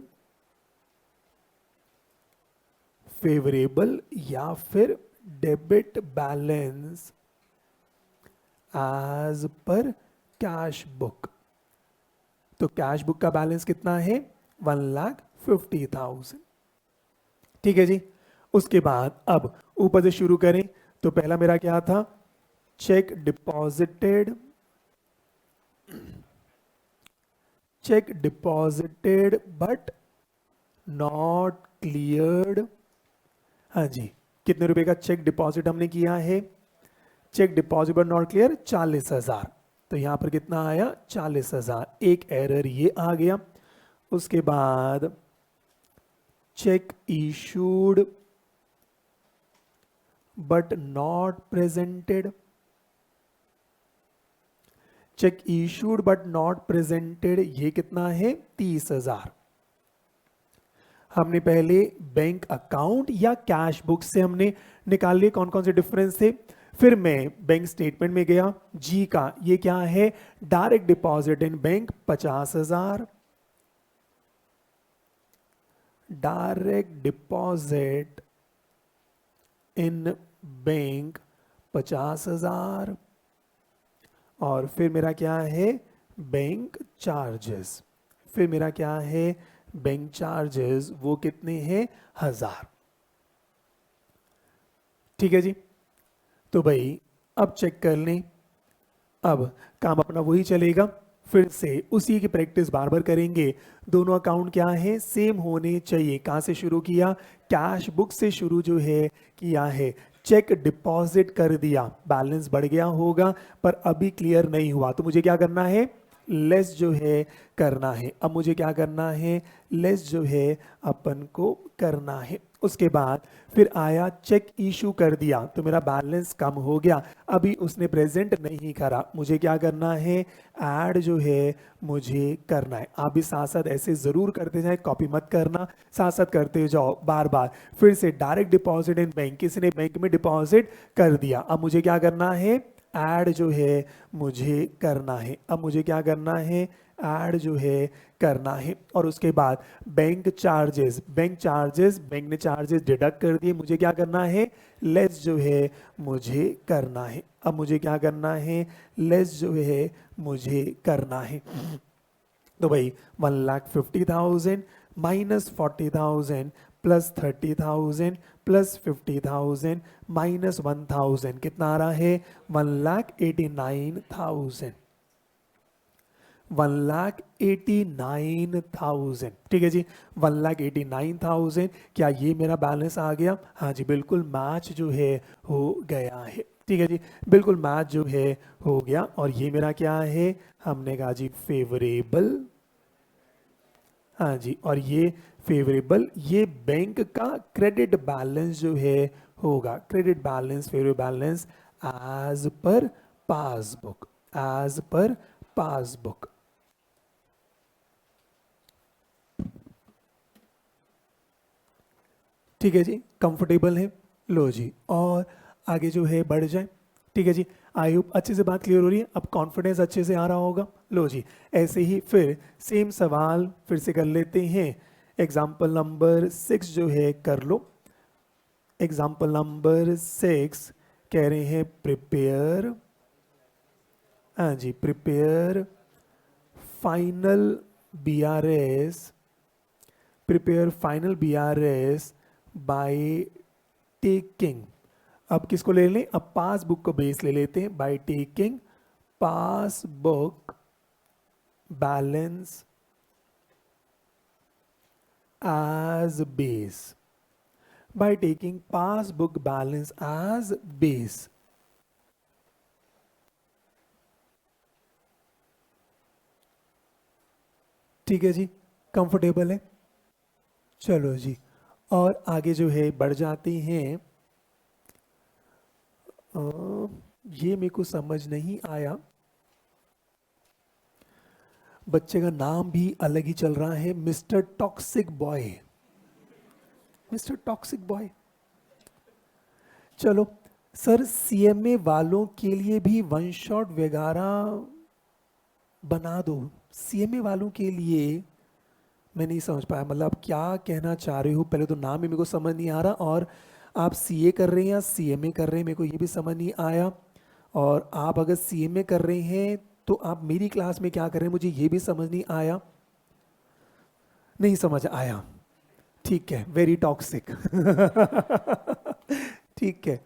फेवरेबल या फिर debit balance as per cash book. तो कैश बुक का बैलेंस कितना है? 1,50,000। ठीक है जी। उसके बाद अब ऊपर से शुरू करें। तो पहला मेरा क्या था? Cheque deposited, check deposited but not cleared. हाँ जी, कितने रुपए का चेक डिपॉजिट हमने किया है? Cheque deposit but not clear 40,000। तो यहां पर कितना आया? 40,000। एक एरर ये आ गया। उसके बाद check issued but not presented, check issued but not presented, ये कितना है? 30,000। हमने पहले बैंक अकाउंट या कैश बुक से हमने निकाल लिए कौन कौन से डिफरेंस थे। फिर मैं बैंक स्टेटमेंट में गया, जी का ये क्या है? Direct deposit in bank 50,000, direct deposit in bank 50,000। और फिर मेरा क्या है? Bank charges. फिर मेरा क्या है? बैंक चार्जेस, वो कितने हैं? 1,000। ठीक है जी। तो भाई अब चेक कर लें। अब काम अपना वही चलेगा, फिर से उसी की प्रैक्टिस बार बार करेंगे। दोनों अकाउंट क्या है? सेम होने चाहिए। कहां से शुरू किया? कैश बुक से शुरू जो है किया है। चेक डिपॉजिट कर दिया, बैलेंस बढ़ गया होगा पर अभी क्लियर नहीं हुआ, तो मुझे क्या करना है? लेस जो है करना है। अब मुझे क्या करना है? लेस जो है अपन को करना है। उसके बाद फिर आया चेक इशू कर दिया, तो मेरा बैलेंस कम हो गया, अभी उसने प्रेजेंट नहीं करा, मुझे क्या करना है? ऐड जो है मुझे करना है। आप भी साथ साथ ऐसे जरूर करते जाए, कॉपी मत करना, साथ साथ करते जाओ बार बार। फिर से डायरेक्ट डिपॉजिट इन बैंक, किसी ने बैंक में डिपॉजिट कर दिया, अब मुझे क्या करना है? ऐड जो है मुझे करना है। अब मुझे क्या करना है? ऐड जो है करना है। और उसके बाद bank charges, bank charges, bank ने चार्जेस डिडक्ट कर दिए, मुझे क्या करना है? लेस जो है मुझे करना है। अब मुझे क्या करना है? लेस जो है मुझे करना है। तो भाई 1,50,000 माइनस 40,000 प्लस 30,000 प्लस 50,000 माइनस 1,000 कितना आ रहा है? 1,89,000। 1,89,000। ठीक है जी, 1,89,000। क्या ये मेरा बैलेंस आ गया? हाँ जी बिल्कुल, मैच जो है हो गया है। ठीक है जी, बिल्कुल मैच जो है हो गया। और ये मेरा क्या है? हमने कहा जी फेवरेबल। हाँ जी, और ये फेवरेबल, ये बैंक का क्रेडिट बैलेंस जो है होगा। Credit balance, favourable balance as per passbook, as per passbook. ठीक है जी, कंफर्टेबल है? लो जी, और आगे जो है बढ़ जाए। ठीक है जी, आई होप अच्छे से बात क्लियर हो रही है, अब कॉन्फिडेंस अच्छे से आ रहा होगा। लो जी, ऐसे ही फिर सेम सवाल फिर से कर लेते हैं। एग्जाम्पल नंबर 6 जो है कर लो। एग्जाम्पल नंबर 6 कह रहे हैं प्रिपेयर, हाँ जी, prepare final BRS, prepare final BRS by taking. अब किसको ले लें? अब पासबुक को बेस ले लेते हैं। By taking passbook balance as base, by taking passbook balance as base. ठीक है जी, कंफर्टेबल है? चलो जी, और आगे जो है बढ़ जाते हैं। ये मेरे को समझ नहीं आया, बच्चे का नाम भी अलग ही चल रहा है, mister toxic boy. Mister toxic boy, चलो सर सीएमए वालों के लिए भी वन शॉट वगैरह बना दो। सीएमए वालों के लिए मैं नहीं समझ पाया, मतलब आप क्या कहना चाह रहे हो? पहले तो नाम ही मेरे को समझ नहीं आ रहा, और आप सीए कर रहे हैं या सीएमए कर रहे हैं मेरे को ये भी समझ नहीं आया। और आप अगर सीएमए कर रहे हैं तो आप मेरी क्लास में क्या कर रहे हैं मुझे ये भी समझ नहीं आया। नहीं समझ आया, ठीक है, वेरी टॉक्सिक। ठीक है।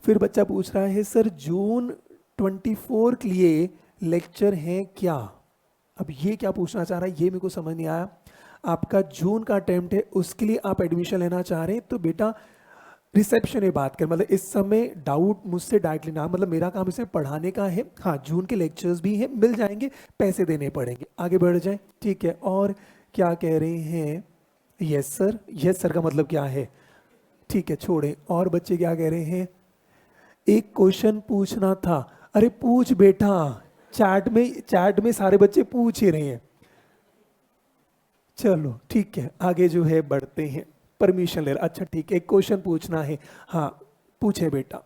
फिर बच्चा पूछ रहा है सर जून 24 के लिए लेक्चर है क्या? अब ये क्या पूछना चाह रहा है ये मेरे को समझ नहीं आया। आपका जून का अटेम्प्ट है, उसके लिए आप एडमिशन लेना चाह रहे हैं, तो बेटा रिसेप्शन में बात कर, मतलब इस समय डाउट मुझसे डायरेक्टली ना, मतलब मेरा काम इसे पढ़ाने का है। हाँ, जून के लेक्चर्स भी हैं, मिल जाएंगे, पैसे देने पड़ेंगे। आगे बढ़ जाए, ठीक है। और क्या कह रहे हैं? Yes sir. यस सर का मतलब क्या है? ठीक है, छोड़ें। और बच्चे क्या कह रहे हैं? एक क्वेश्चन पूछना था। अरे पूछ बेटा, चैट में सारे बच्चे पूछ ही रहे हैं। चलो ठीक है, आगे जो है बढ़ते हैं। परमिशन ले रहा, अच्छा ठीक है, एक क्वेश्चन पूछना है। हाँ पूछे बेटा।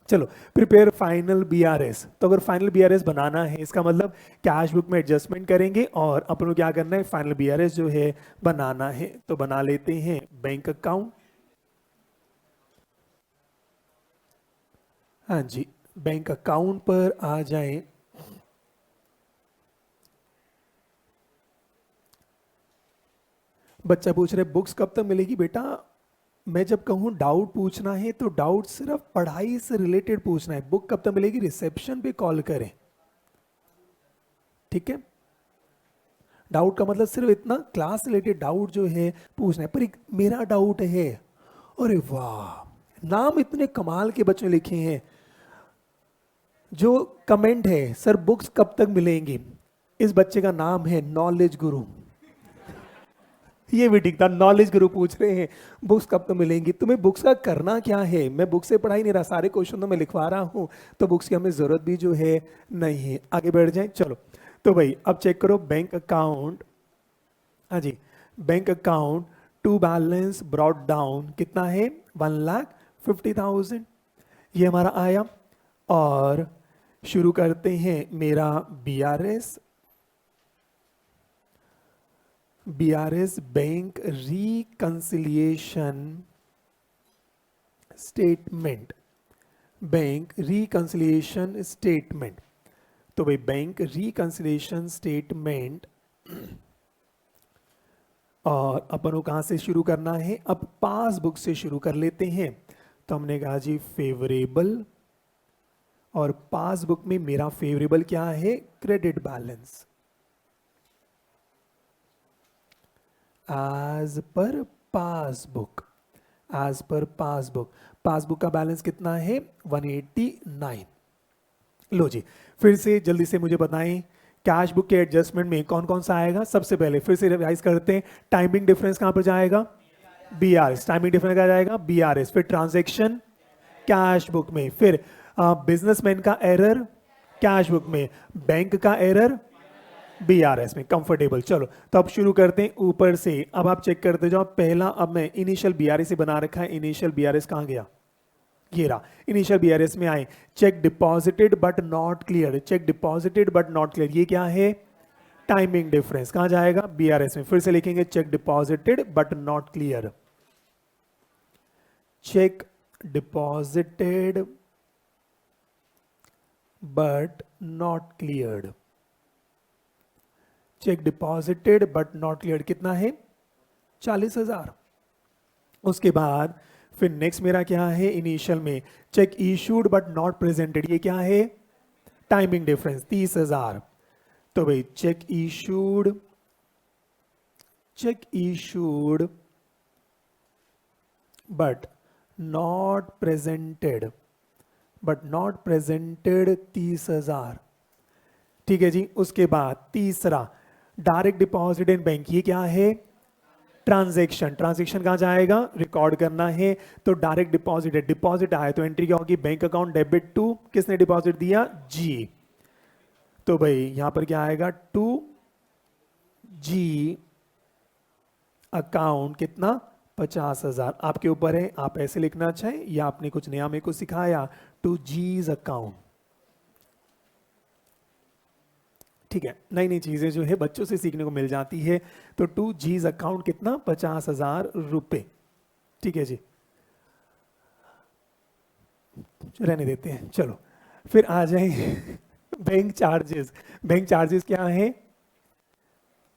चलो, प्रिपेयर फाइनल बीआरएस। तो अगर फाइनल बीआरएस बनाना है इसका मतलब कैश बुक में एडजस्टमेंट करेंगे और अपन को क्या करना है, फाइनल बीआरएस जो है बनाना है। तो बना लेते हैं बैंक अकाउंट। हाँ जी, बैंक अकाउंट पर आ जाएं। बच्चा पूछ रहे बुक्स कब तक मिलेगी? बेटा मैं जब कहूँ डाउट पूछना है तो डाउट सिर्फ पढ़ाई से रिलेटेड पूछना है। बुक कब तक मिलेगी? रिसेप्शन पे कॉल करें, ठीक है। डाउट का मतलब सिर्फ इतना, क्लास रिलेटेड डाउट जो है पूछना है। पर एक मेरा डाउट है, अरे वाह, नाम इतने कमाल के बच्चों ने लिखे हैं। जो कमेंट है सर बुक्स कब तक मिलेंगी, इस बच्चे का नाम है नॉलेज गुरु। ये भी ठीक था, नॉलेज गुरु पूछ रहे हैं बुक्स कब तक मिलेंगी। तुम्हें बुक्स का करना क्या है? मैं बुक से पढ़ाई नहीं रहा, सारे क्वेश्चन तो मैं लिखवा रहा हूँ, तो बुक्स की हमें जरूरत भी जो है नहीं है। आगे बढ़ जाए, चलो। तो भाई अब चेक करो बैंक अकाउंट। हाँ जी, bank account to balance brought down कितना है? 1,50,000 ये हमारा आया। और शुरू करते हैं मेरा BRS. BRS bank reconciliation statement. Bank reconciliation statement. तो भाई बैंक रिकंसिलिएशन स्टेटमेंट, और अपन को कहाँ से शुरू करना है? अब पासबुक से शुरू कर लेते हैं। तो हमने कहा जी फेवरेबल, और पासबुक में मेरा फेवरेबल क्या है? Credit balance as per passbook. As per passbook, passbook का बैलेंस कितना है? 189। लो जी, फिर से जल्दी से मुझे बताएं कैश बुक के एडजस्टमेंट में कौन कौन सा आएगा। सबसे पहले फिर से रिवाइज करते हैं, टाइमिंग डिफरेंस कहां पर जाएगा? बीआरएस। टाइमिंग डिफरेंस कहां जाएगा? बीआरएस। फिर ट्रांजैक्शन कैश बुक में, फिर बिजनेसमैन का एरर कैश बुक में, बैंक का एरर बीआरएस में। कंफर्टेबल, चलो तो अब शुरू करते हैं ऊपर से। अब आप चेक करते जाओ। पहला, अब मैं इनिशियल बीआरएस से बना रखा है। इनिशियल बीआरएस कहां गया? ये रहा। इनिशियल बीआरएस में आए, check deposited but not clear. Check deposited but not clear, ये क्या है? Timing difference. कहां जाएगा? बीआरएस में। फिर से लिखेंगे check deposited but not clear. Check deposited but not cleared. Check deposited but not cleared कितना है? 40,000। उसके बाद फिर नेक्स्ट मेरा क्या है? इनिशियल में check issued but not presented, ये क्या है? Timing difference 30,000। तो भाई check issued but not presented, 30,000। ठीक है जी। उसके बाद तीसरा डायरेक्ट डिपॉजिट इन बैंक, ये क्या है? ट्रांजैक्शन। ट्रांजैक्शन कहाँ जाएगा? रिकॉर्ड करना है। तो डायरेक्ट डिपॉजिट है, डिपॉजिट आया तो एंट्री क्या होगी? बैंक अकाउंट डेबिट टू, किसने डिपॉजिट दिया? जी। तो भाई यहां पर क्या आएगा? टू जी अकाउंट कितना? 50,000। आपके ऊपर है, आप ऐसे लिखना चाहें या आपने कुछ नया मेरे को सिखाया, टू जीज अकाउंट। ठीक है, नई नई चीजें जो है बच्चों से सीखने को मिल जाती है। तो टू जीज अकाउंट कितना? 50,000 रुपए। ठीक है जी, रहने देते हैं, चलो फिर आ जाए बैंक चार्जेस। बैंक चार्जेस क्या है?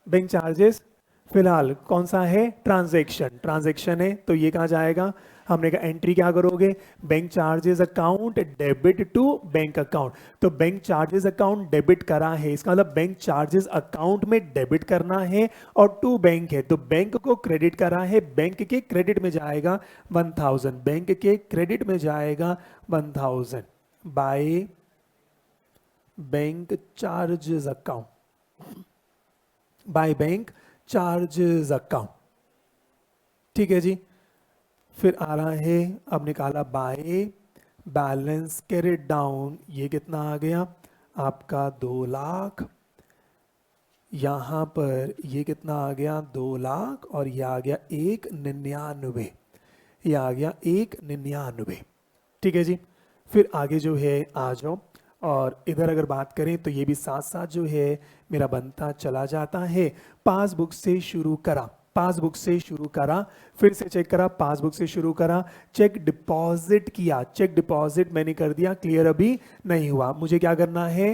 बैंक चार्जेस फिलहाल कौन सा है? ट्रांजैक्शन। ट्रांजैक्शन है तो ये कहाँ जाएगा? हमने कहा एंट्री क्या करोगे? Bank charges account debit to bank account. तो बैंक चार्जेस अकाउंट डेबिट करा है, इसका मतलब बैंक चार्जेस अकाउंट में डेबिट करना है, और टू बैंक है तो बैंक को क्रेडिट करा है, बैंक के क्रेडिट में जाएगा 1,000, बैंक के क्रेडिट में जाएगा 1,000 by bank charges account, by bank charges account. ठीक है जी। फिर आ रहा है, अब निकाला बाय बैलेंस कैरिड डाउन, ये कितना आ गया आपका? 2 लाख। यहां पर ये कितना आ गया? 2 लाख, और ये आ गया 199, ये आ गया 199। ठीक है जी। फिर आगे जो है आ जाओ, और इधर अगर बात करें तो ये भी साथ साथ जो है मेरा बनता चला जाता है। पासबुक से शुरू करा, पासबुक से शुरू करा, फिर से चेक करा, पासबुक से शुरू करा, चेक डिपॉजिट किया, चेक डिपॉजिट मैंने कर दिया, क्लियर अभी नहीं हुआ। मुझे क्या करना है?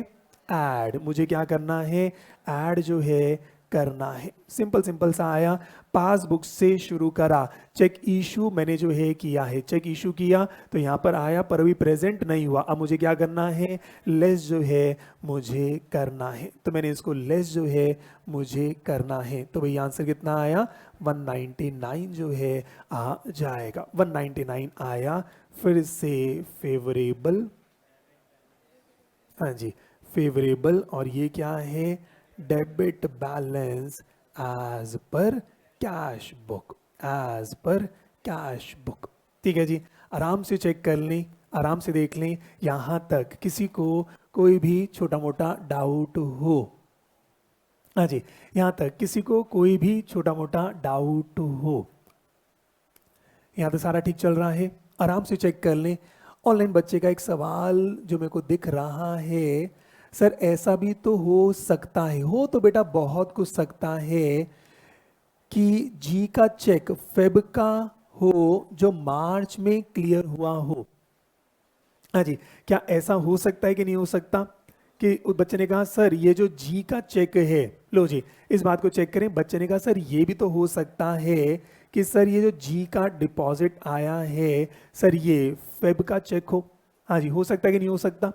ऐड। मुझे क्या करना है? ऐड जो है करना है। सिंपल सिंपल सा आया। पासबुक से शुरू करा, चेक इशू मैंने जो है किया है, चेक इशू किया तो यहाँ पर आया, पर अभी प्रेजेंट नहीं हुआ। अब मुझे क्या करना है? लेस जो है मुझे करना है, तो मैंने इसको लेस जो है मुझे करना है। तो भाई आंसर कितना आया? 199 जो है आ जाएगा। 199 आया। फिर से फेवरेबल, हाँ जी फेवरेबल, और ये क्या है? Debit balance as per cash book, as per cash book. ठीक है जी। आराम से चेक कर लें, आराम से देख लें, यहाँ तक किसी को कोई भी छोटा मोटा डाउट हो? हाँ जी, यहाँ तक किसी को कोई भी छोटा मोटा डाउट हो? यहाँ तो सारा ठीक चल रहा है, आराम से चेक कर लें। ऑनलाइन बच्चे का एक सवाल जो मेरे को दिख रहा है, सर ऐसा भी तो हो सकता है, हो तो बेटा बहुत कुछ सकता है कि जी का चेक फेब का हो जो मार्च में क्लियर हुआ हो। हाँ जी, क्या ऐसा हो सकता है कि नहीं हो सकता? कि उस बच्चे ने कहा सर ये जो जी का चेक है, लो जी इस बात को चेक करें, बच्चे ने कहा सर ये भी तो हो सकता है कि सर ये जो जी का डिपॉजिट आया है सर ये फेब का चेक हो। हाँ जी, हो सकता है कि नहीं हो सकता?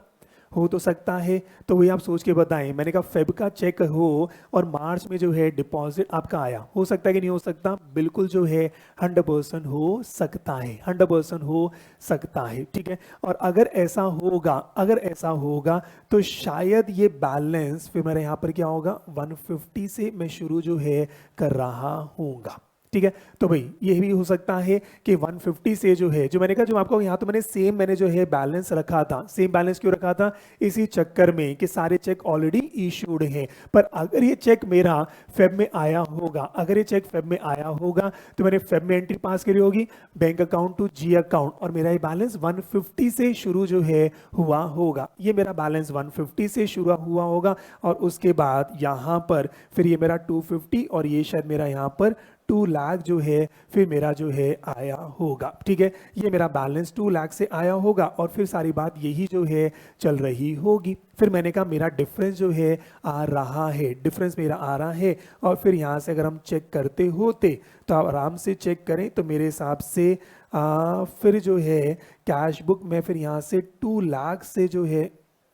हो तो सकता है। तो वही आप सोच के बताएं, मैंने कहा फेब का चेक हो और मार्च में जो है डिपॉजिट आपका आया, हो सकता है कि नहीं हो सकता? बिल्कुल जो है 100% हो सकता है, 100% हो सकता है। ठीक है, और अगर ऐसा होगा, अगर ऐसा होगा तो शायद ये बैलेंस फिर मेरा यहाँ पर क्या होगा? 150 से मैं शुरू जो है कर रहा हूँगा। ठीक है, तो भाई ये भी हो सकता है कि 150 से जो है, जो मैंने कहा जो आपको यहाँ तो मैंने सेम मैंने जो है बैलेंस रखा था, सेम बैलेंस क्यों रखा था? इसी चक्कर में कि सारे चेक ऑलरेडी इशूड हैं। पर अगर ये चेक मेरा फेब में आया होगा, अगर ये चेक फेब में आया होगा तो मैंने फेब में एंट्री पास करी होगी, bank account to G account, और मेरा ये बैलेंस 150 से शुरू जो है हुआ होगा। ये मेरा बैलेंस 150 से शुरू हुआ होगा, और उसके बाद यहाँ पर फिर ये मेरा 250, और ये शायद मेरा यहाँ पर 2 लाख जो है फिर मेरा जो है आया होगा। ठीक है, ये मेरा बैलेंस 2 लाख से आया होगा, और फिर सारी बात यही जो है चल रही होगी। फिर मैंने कहा मेरा डिफरेंस जो है आ रहा है, डिफरेंस मेरा आ रहा है, और फिर यहाँ से अगर हम चेक करते होते तो आप आराम से चेक करें तो मेरे हिसाब से फिर जो है कैश बुक में फिर यहाँ से 2 लाख से जो है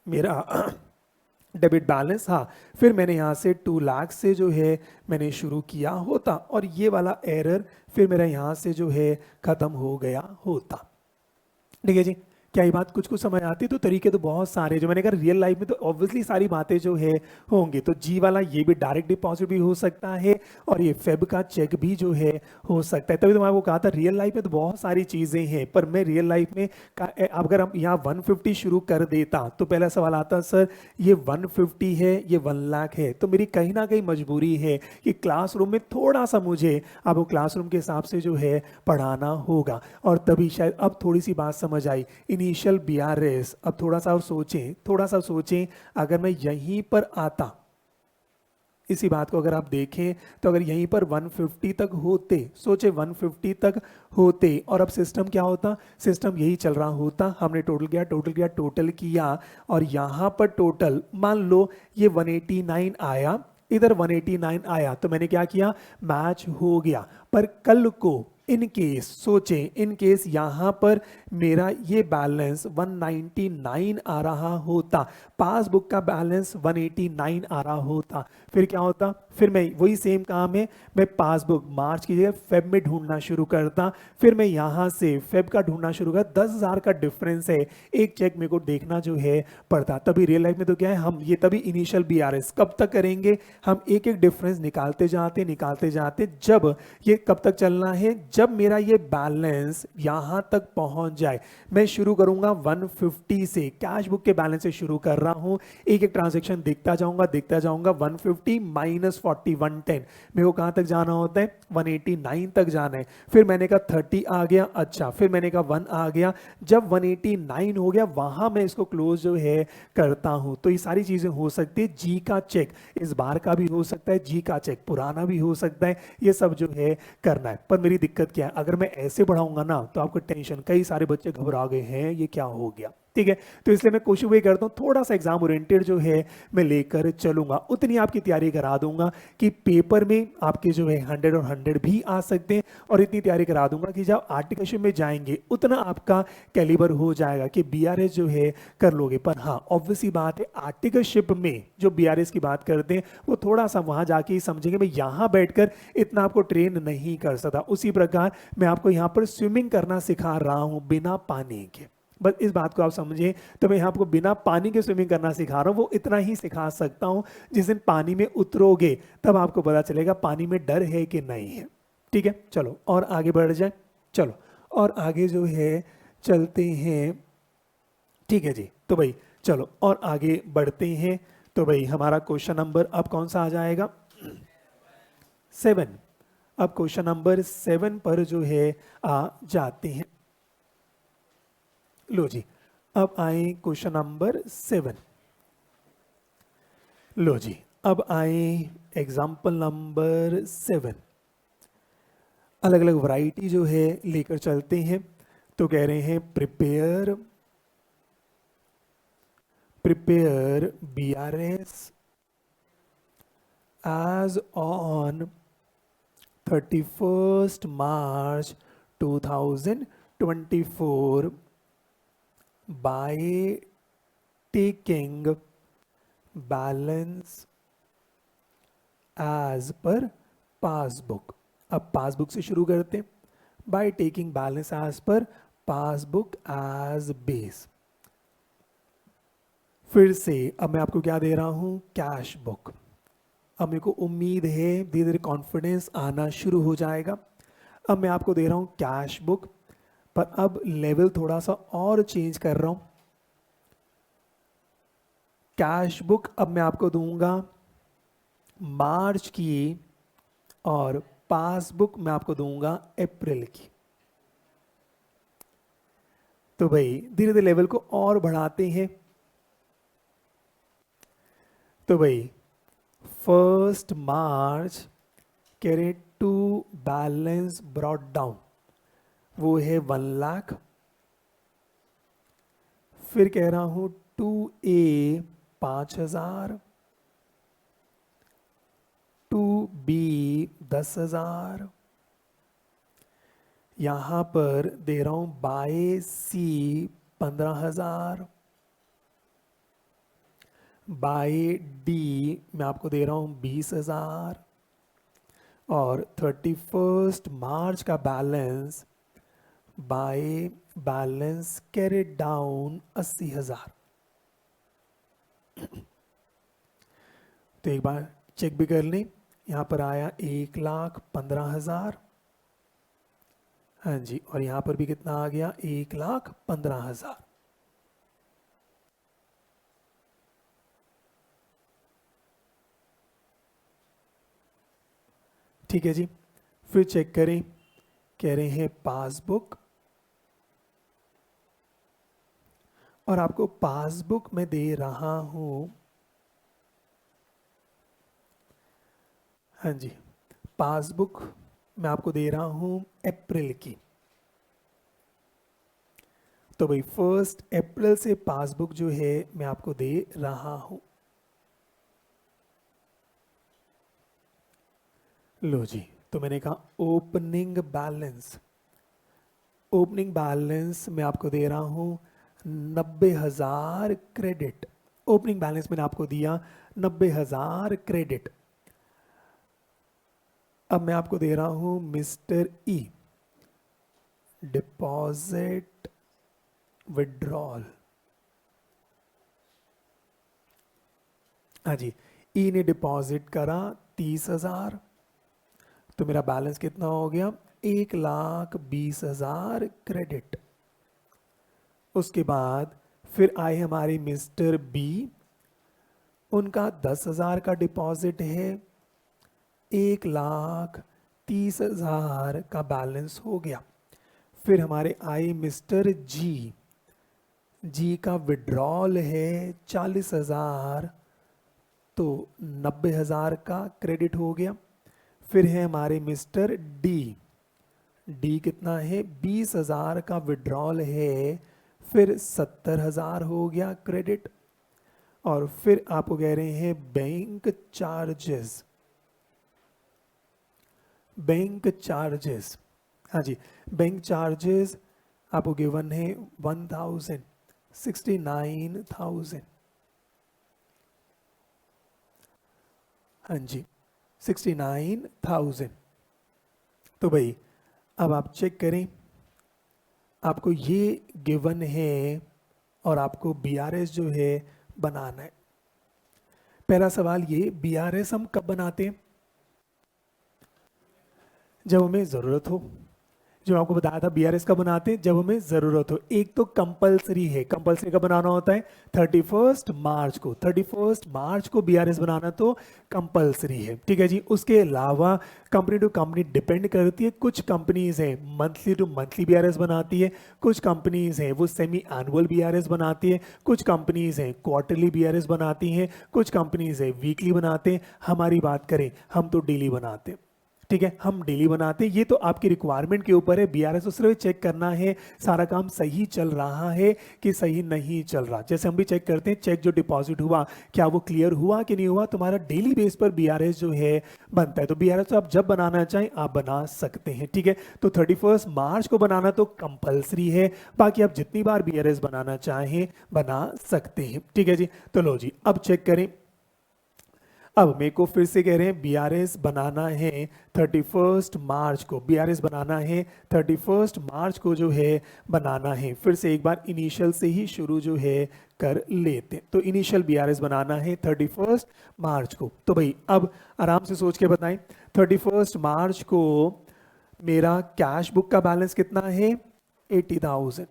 मेरा डेबिट बैलेंस, हाँ। फिर मैंने यहाँ से 2 लाख से जो है मैंने शुरू किया होता और ये वाला एरर फिर मेरा यहाँ से जो है ख़त्म हो गया होता। ठीक है जी, क्या ये बात कुछ कुछ समझ आती है? तो तरीके तो बहुत सारे, जो मैंने कहा रियल लाइफ में तो ऑब्वियसली सारी बातें जो है होंगी। तो जी वाला ये भी डायरेक्ट डिपॉजिट भी हो सकता है और ये फेब का चेक भी जो है हो सकता है। तभी तो मैं आपको कहा था रियल लाइफ में तो बहुत सारी चीज़ें हैं, पर मैं रियल लाइफ में अगर हम यहाँ 150 शुरू कर देता तो पहला सवाल आता सर ये 150 है, ये 1 लाख है, तो मेरी कहीं ना कहीं मजबूरी है कि क्लासरूम में थोड़ा सा मुझे आपको क्लासरूम के हिसाब से जो है पढ़ाना होगा। और तभी शायद अब थोड़ी सी बात समझ आई, इनिशियल बीआरएस। अब थोड़ा सा और सोचें, थोड़ा सा सोचें, अगर मैं यहीं पर आता, इसी बात को अगर आप देखें तो अगर यहीं पर 150 तक होते, सोचे 150 तक होते और अब सिस्टम क्या होता, सिस्टम यही चल रहा होता, हमने टोटल किया और यहाँ पर टोटल मान लो ये 189 आया, इधर 189 आया, तो मैंने क्या किया, मैच हो गया। पर कल को इन केस सोचें, इन केस यहाँ पर मेरा ये बैलेंस 199 आ रहा होता, पासबुक का बैलेंस 189 आ रहा होता, फिर क्या होता, फिर मैं वही सेम काम है, मैं पासबुक मार्च की जगह फेब में ढूंढना शुरू करता, फिर मैं यहाँ से फेब का ढूंढना शुरू कर, 10,000 का डिफरेंस है, एक चेक मेरे को देखना जो है पड़ता। तभी रियल लाइफ में तो क्या है, हम ये तभी इनिशियल बीआरएस कब तक करेंगे, हम एक एक डिफरेंस निकालते जाते, जब ये कब तक चलना है, जब मेरा ये बैलेंस यहां तक पहुंच जाए। मैं शुरू करूंगा 150 से, कैश बुक के बैलेंस से शुरू कर रहा हूं, एक एक ट्रांजैक्शन देखता जाऊंगा 150 माइनस 40 110, मेरे को कहां तक जाना होता है, 189 तक जाना है। फिर मैंने कहा 30 आ गया, अच्छा, फिर मैंने कहा 1 आ गया, जब 189 हो गया वहां मैं इसको क्लोज जो है करता हूं। तो ये सारी चीजें हो सकती है, जी का चेक इस बार का भी हो सकता है, जी का चेक पुराना भी हो सकता है, ये सब जो है करना है। पर मेरी दिक्कत क्या है, अगर मैं ऐसे बढ़ाऊंगा ना तो आपको टेंशन, कई सारे बच्चे घबरा गए हैं ये क्या हो गया, ठीक है। तो इसलिए मैं कोशिश वही करता हूँ, थोड़ा सा एग्जाम ओरिएंटेड जो है मैं लेकर चलूंगा, उतनी आपकी तैयारी करा दूंगा कि पेपर में आपके जो है 100 और 100 भी आ सकते हैं, और इतनी तैयारी करा दूंगा कि जब आर्टिकलशिप में जाएंगे उतना आपका कैलिबर हो जाएगा कि बीआरएस जो है कर लोगे। पर हाँ ऑब्वियसली बात है, आर्टिकलशिप में जो बीआरएस की बात करते हैं वो थोड़ा सा वहां जाके ही समझेंगे, मैं यहाँ बैठकर इतना आपको ट्रेन नहीं कर सकता। उसी प्रकार मैं आपको यहाँ पर स्विमिंग करना सिखा रहा हूँ बिना पानी के, बस इस बात को आप समझें। तो मैं आपको बिना पानी के स्विमिंग करना सिखा रहा हूँ, वो इतना ही सिखा सकता हूँ, जिस दिन पानी में उतरोगे तब आपको पता चलेगा पानी में डर है कि नहीं है, ठीक है। चलो और आगे बढ़ जाए, चलो और आगे जो है चलते हैं, ठीक है जी। तो भाई चलो और आगे बढ़ते हैं, तो भाई हमारा क्वेश्चन नंबर अब कौन सा आ जाएगा, 7। अब क्वेश्चन नंबर 7 पर जो है आ जाते हैं। लो जी, अब आए क्वेश्चन नंबर 7। लो जी, अब आए एग्जाम्पल नंबर 7। अलग अलग वैरायटी जो है लेकर चलते हैं। तो कह रहे हैं prepare BRS as on 31st March 2024 by taking balance as per passbook. अब पासबुक से शुरू करते हैं, by taking balance as per passbook as base. फिर से अब मैं आपको क्या दे रहा हूं, कैश बुक। अब मेरे को उम्मीद है धीरे धीरे कॉन्फिडेंस आना शुरू हो जाएगा। अब मैं आपको दे रहा हूं कैश बुक, पर अब लेवल थोड़ा सा और चेंज कर रहा हूं। कैश बुक अब मैं आपको दूंगा मार्च की और पासबुक मैं आपको दूंगा अप्रैल की। तो भाई धीरे धीरे लेवल को और बढ़ाते हैं। तो भाई 1 मार्च कह रहे टू बैलेंस ब्रॉट डाउन, वो है 1 लाख। फिर कह रहा हूं 2A 5,000, 2B 10,000, यहां पर दे रहा हूं बाय C 15,000, बाय डी मैं आपको दे रहा हूँ 20,000 और 31 मार्च का balance bye balance carried down 80,000। तो एक बार चेक भी कर लें, यहाँ पर आया 1,15,000। हाँ जी, और यहाँ पर भी कितना आ गया 1,15,000। ठीक है जी, फिर चेक करें, कह रहे हैं पासबुक, और आपको पासबुक में दे रहा हूं, हाँ जी, पासबुक मैं आपको दे रहा हूं अप्रैल की। तो भाई 1 अप्रैल से पासबुक जो है मैं आपको दे रहा हूं। लो जी, तो मैंने कहा ओपनिंग बैलेंस, ओपनिंग बैलेंस मैं आपको दे रहा हूं 90,000 क्रेडिट। ओपनिंग बैलेंस मैंने आपको दिया 90,000 क्रेडिट। अब मैं आपको दे रहा हूं मिस्टर ई, डिपॉजिट विड्रॉल। हाँ जी, ई ने डिपॉजिट करा 30,000, तो मेरा बैलेंस कितना हो गया 1,20,000 क्रेडिट। उसके बाद फिर आए हमारे मिस्टर बी, उनका 10,000 का डिपॉजिट है, 1,30,000 का बैलेंस हो गया। फिर हमारे आए मिस्टर जी, जी का विड्रॉल है 40,000, तो 90,000 का क्रेडिट हो गया। फिर है हमारे मिस्टर डी, डी कितना है 20,000 का विड्रॉल है, फिर 70,000 हो गया क्रेडिट। और फिर आपको कह रहे हैं बैंक चार्जेस, बैंक चार्जेस, हाँ जी, बैंक चार्जेस आपको गिवन है 1,000, 69,000। हाँ जी, 69,000। तो भाई अब आप चेक करें, आपको ये गिवन है और आपको बीआरएस जो है बनाना है। पहला सवाल ये, बीआरएस हम कब बनाते हैं? जब हमें ज़रूरत हो। जो आपको बताया था बीआरएस कब बनाते हैं, जब हमें ज़रूरत हो। एक तो कंपलसरी है, कंपलसरी कब बनाना होता है 31 मार्च को, 31 मार्च को बीआरएस बनाना तो कंपलसरी है। ठीक है जी, उसके अलावा कंपनी टू कंपनी डिपेंड करती है। कुछ कंपनीज हैं मंथली टू मंथली बीआरएस बनाती है, कुछ कंपनीज हैं वो सेमी एनुअल बीआरएस बनाती है, कुछ कंपनीज हैं क्वार्टरली बीआरएस बनाती हैं, कुछ कंपनीज हैं वीकली बनाते हैं। हमारी बात करें, हम तो डेली बनाते हैं। ठीक है, हम डेली बनाते हैं। ये तो आपकी रिक्वायरमेंट के ऊपर है। बीआरएस सिर्फ चेक करना है सारा काम सही चल रहा है कि सही नहीं चल रहा। जैसे हम भी चेक करते हैं, चेक जो डिपॉजिट हुआ क्या वो क्लियर हुआ कि नहीं हुआ। तुम्हारा डेली बेस पर बीआरएस जो है बनता है। तो बीआरएस तो आप जब बनाना चाहें आप बना सकते हैं। ठीक है, तो 31 मार्च को बनाना तो कंपलसरी है, बाकी आप जितनी बार बीआरएस बनाना चाहें बना सकते हैं। ठीक है जी, तो लो जी अब चेक करें। अब मेरे को फिर से कह रहे हैं बीआरएस बनाना है 31 मार्च को, बीआरएस बनाना है 31 मार्च को जो है बनाना है। फिर से एक बार इनिशियल से ही शुरू जो है कर लेते। तो इनिशियल बीआरएस बनाना है 31 मार्च को। तो भाई अब आराम से सोच के बताएं, 31 मार्च को मेरा कैश बुक का बैलेंस कितना है 80,000।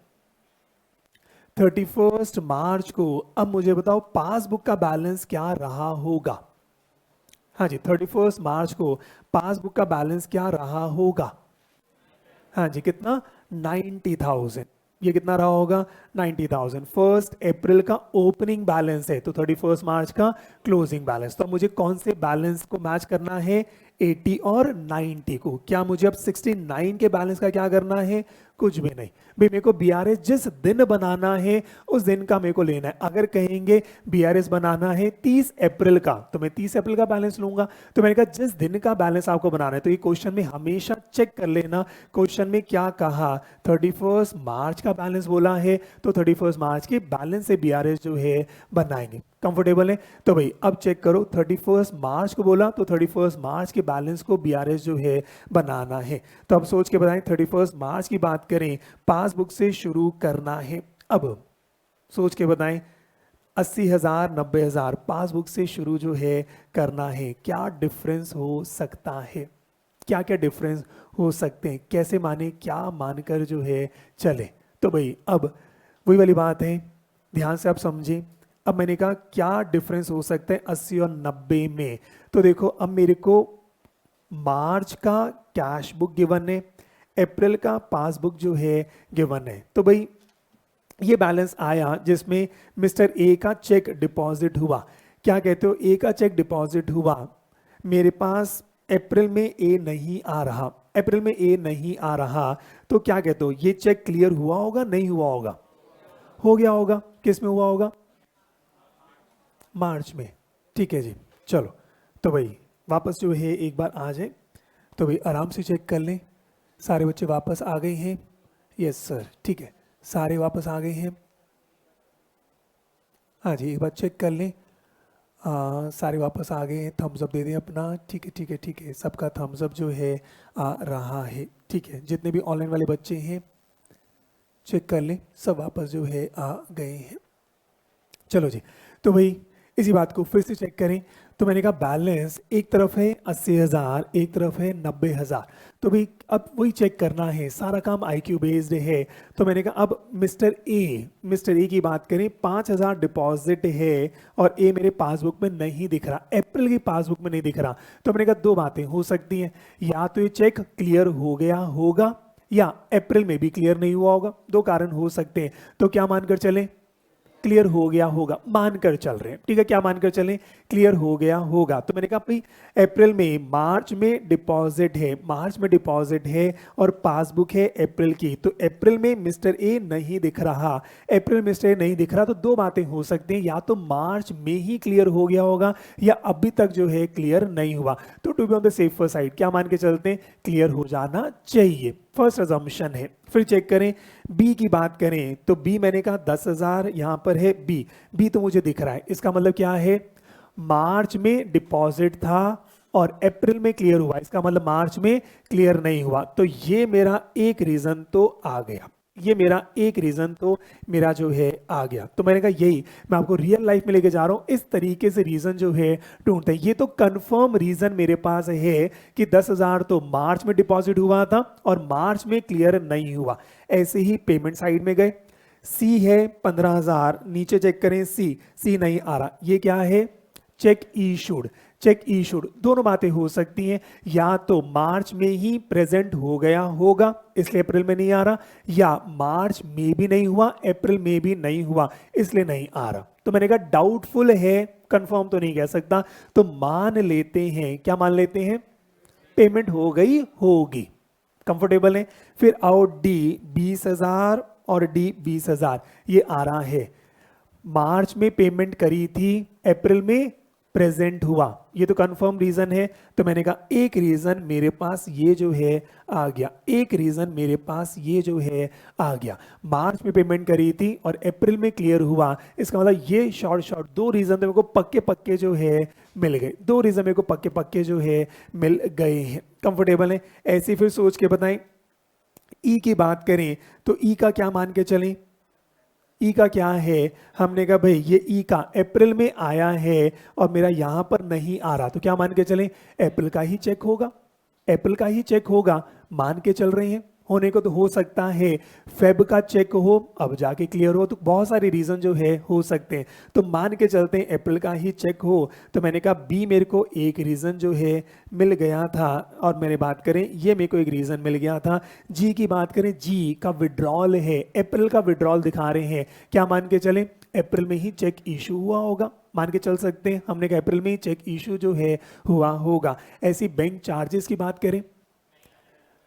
31 मार्च को अब मुझे बताओ पासबुक का बैलेंस क्या रहा होगा। हाँ जी, 31 मार्च को पासबुक का बैलेंस क्या रहा होगा। हाँ जी, कितना 90,000। ये कितना रहा होगा 90,000। 1 अप्रैल का ओपनिंग बैलेंस है तो 31 मार्च का क्लोजिंग बैलेंस। तो मुझे कौन से बैलेंस को मैच करना है 80 और 90 को। क्या मुझे अब 69 के बैलेंस का क्या करना है कुछ भी नहीं भाई, मेरे को बीआरएस जिस दिन बनाना है उस दिन का मेरे को लेना है। अगर कहेंगे बीआरएस बनाना है 30 अप्रैल का, तो मैं 30 अप्रैल का बैलेंस लूंगा। तो मैंने कहा जिस दिन का बैलेंस आपको बनाना है, तो ये क्वेश्चन में हमेशा चेक कर लेना क्वेश्चन में क्या कहा, 31 मार्च का बैलेंस बोला है, तो 31 मार्च के बैलेंस से बीआरएस जो है बनाएंगे। कंफर्टेबल है? तो भाई अब चेक करो, 31 मार्च को बोला तो 31 मार्च के बैलेंस को बीआरएस जो है बनाना है। तो अब सोच के बताएं, 31 मार्च की बात करें, पासबुक से शुरू करना है। अब सोच के बताएं, 80,000 90,000 पासबुक से शुरू जो है करना है, क्या डिफरेंस हो सकता है? क्या क्या डिफरेंस हो सकते हैं, कैसे माने, क्या मानकर जो है चले? तो भाई अब वही वाली बात है, ध्यान से आप समझें। अब मैंने कहा क्या डिफरेंस हो सकता है 80 और 90 में। तो देखो अब मेरे को मार्च का कैश बुक गिवन है, अप्रैल का पासबुक जो है गिवन है। तो भाई ये बैलेंस आया जिसमें मिस्टर ए का चेक डिपॉजिट हुआ। क्या कहते हो? ए का चेक डिपॉजिट हुआ, मेरे पास अप्रैल में ए नहीं आ रहा, अप्रैल में ए नहीं आ रहा, तो क्या कहते हो ये चेक क्लियर हुआ होगा नहीं हुआ होगा? हो गया होगा। किस में हुआ होगा? मार्च में। ठीक है जी, चलो तो भाई वापस जो है एक बार आ जाए, तो भाई आराम से चेक कर लें। सारे बच्चे वापस आ गए हैं? यस सर, ठीक है, सारे वापस आ गए हैं। हाँ जी, एक बार चेक कर लें। सारे वापस आ गए हैं, थम्स अप दे दें अपना। ठीक है ठीक है ठीक है, सबका थम्स अप जो है आ रहा है। ठीक है, जितने भी ऑनलाइन वाले बच्चे हैं चेक कर लें, सब वापस जो है आ गए हैं। चलो जी, तो भाई इसी बात को फिर से चेक करें। तो मैंने कहा बैलेंस एक तरफ है 80,000, एक तरफ है 90,000। तो भाई अब वही चेक करना है, सारा काम IQ बेस्ड है। तो मैंने कहा अब मिस्टर ए की बात करें, 5,000 डिपॉजिट है और ए मेरे पासबुक में नहीं दिख रहा, अप्रैल की पासबुक में नहीं दिख रहा। तो मैंने कहा दो बातें हो सकती हैं, या तो ये चेक क्लियर हो गया होगा या अप्रैल में भी क्लियर नहीं हुआ होगा। दो कारण हो सकते हैं। तो क्या मानकर चलें? क्लियर हो गया होगा, मानकर चल रहे हैं। ठीक है, क्या मानकर चलें? क्लियर हो गया होगा। तो मैंने कहा भाई अप्रैल में, मार्च में डिपॉजिट है, मार्च में डिपॉजिट है और पासबुक है अप्रैल की। तो अप्रैल में मिस्टर ए नहीं दिख रहा, अप्रैल में मिस्टर ए नहीं दिख रहा। तो दो बातें हो सकती हैं, या तो मार्च में ही क्लियर हो गया होगा या अभी तक जो है क्लियर नहीं हुआ। तो to be on the safer side क्या मान के चलते हैं? क्लियर हो जाना चाहिए, फर्स्ट अजम्पशन है। फिर चेक करें, बी की बात करें तो बी मैंने कहा 10,000 यहां पर है, बी तो मुझे दिख रहा है। इसका मतलब क्या है? मार्च में डिपॉजिट था और अप्रैल में क्लियर हुआ, इसका मतलब मार्च में क्लियर नहीं हुआ। तो ये मेरा एक रीजन तो आ गया, ये मेरा एक रीजन तो मेरा जो है आ गया। तो मैंने कहा यही मैं आपको रियल लाइफ में लेके जा रहा हूं, इस तरीके से रीजन जो है ढूंढते हैं। ये तो कंफर्म रीजन मेरे पास है कि 10,000 तो मार्च में डिपॉजिट हुआ था और मार्च में क्लियर नहीं हुआ। ऐसे ही पेमेंट साइड में गए, सी है 15,000, नीचे चेक करें सी नहीं आ रहा। ये क्या है? Cheque issued, check issued. दोनों बातें हो सकती हैं, या तो मार्च में ही प्रेजेंट हो गया होगा इसलिए अप्रैल में नहीं आ रहा, या मार्च में भी नहीं हुआ अप्रैल में भी नहीं हुआ इसलिए नहीं आ रहा। तो मैंने कहा डाउटफुल है, कंफर्म तो नहीं कह सकता। तो मान लेते हैं, क्या मान लेते हैं? पेमेंट हो गई होगी। कंफर्टेबल है? फिर आओ डी 20,000 और डी 20,000, ये आ रहा है। मार्च में पेमेंट करी थी, अप्रैल में प्रेजेंट हुआ, ये तो कंफर्म रीजन है। तो मैंने कहा एक रीजन मेरे पास ये जो है आ गया, एक रीजन मेरे पास ये जो है आ गया। मार्च में पेमेंट करी थी और अप्रैल में क्लियर हुआ, इसका मतलब ये शॉर्ट दो रीजन तो मेरे को पक्के पक्के जो है मिल गए, दो रीजन मेरे को पक्के पक्के जो है मिल गए हैं। कंफर्टेबल है? ऐसे फिर सोच के बताएं। ई की बात करें तो ई का क्या मान के चलें? ई का क्या है? हमने कहा भाई ये ई का अप्रैल में आया है और मेरा यहां पर नहीं आ रहा, तो क्या मान के चलें? अप्रैल का ही चेक होगा, अप्रैल का ही चेक होगा, मान के चल रहे हैं। होने को तो हो सकता है फेब का चेक हो अब जाके क्लियर हो, तो बहुत सारे रीजन जो है हो सकते हैं। तो मान के चलते हैं अप्रैल का ही चेक हो। तो मैंने कहा बी मेरे को एक रीजन जो है मिल गया था, और मैंने बात करें ये मेरे को एक रीजन मिल गया था। जी की बात करें, जी का विड्रॉल है, अप्रैल का विड्रॉल दिखा रहे हैं, क्या मान के चलें? अप्रैल में ही चेक इशू हुआ होगा, मान के चल सकते हैं। हमने कहा अप्रैल में ही चेक इशू जो है हुआ होगा। ऐसी बैंक चार्जेस की बात करें,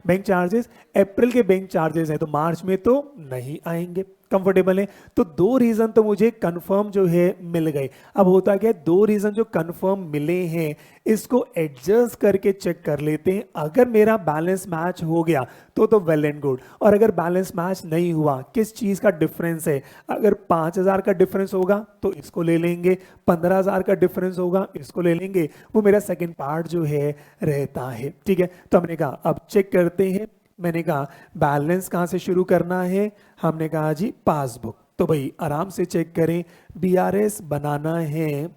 बैंक चार्जेस, अप्रैल के बैंक चार्जेस हैं तो मार्च में तो नहीं आएंगे। कंफर्टेबल है? तो दो रीजन तो मुझे कंफर्म जो है मिल गए। अब होता क्या है, दो रीजन जो कंफर्म मिले हैं इसको एडजस्ट करके चेक कर लेते हैं। अगर मेरा बैलेंस मैच हो गया तो वेल एंड गुड, और अगर बैलेंस मैच नहीं हुआ, किस चीज का डिफरेंस है, अगर 5,000 का डिफरेंस होगा तो इसको ले लेंगे, 15,000 का डिफरेंस होगा इसको ले लेंगे, वो मेरा सेकंड पार्ट जो है रहता है। ठीक है, तो हमने कहा अब चेक करते हैं। मैंने कहा बैलेंस कहां से शुरू करना है, हमने कहा जी पासबुक। तो भाई आराम से चेक करें, बीआरएस बनाना है,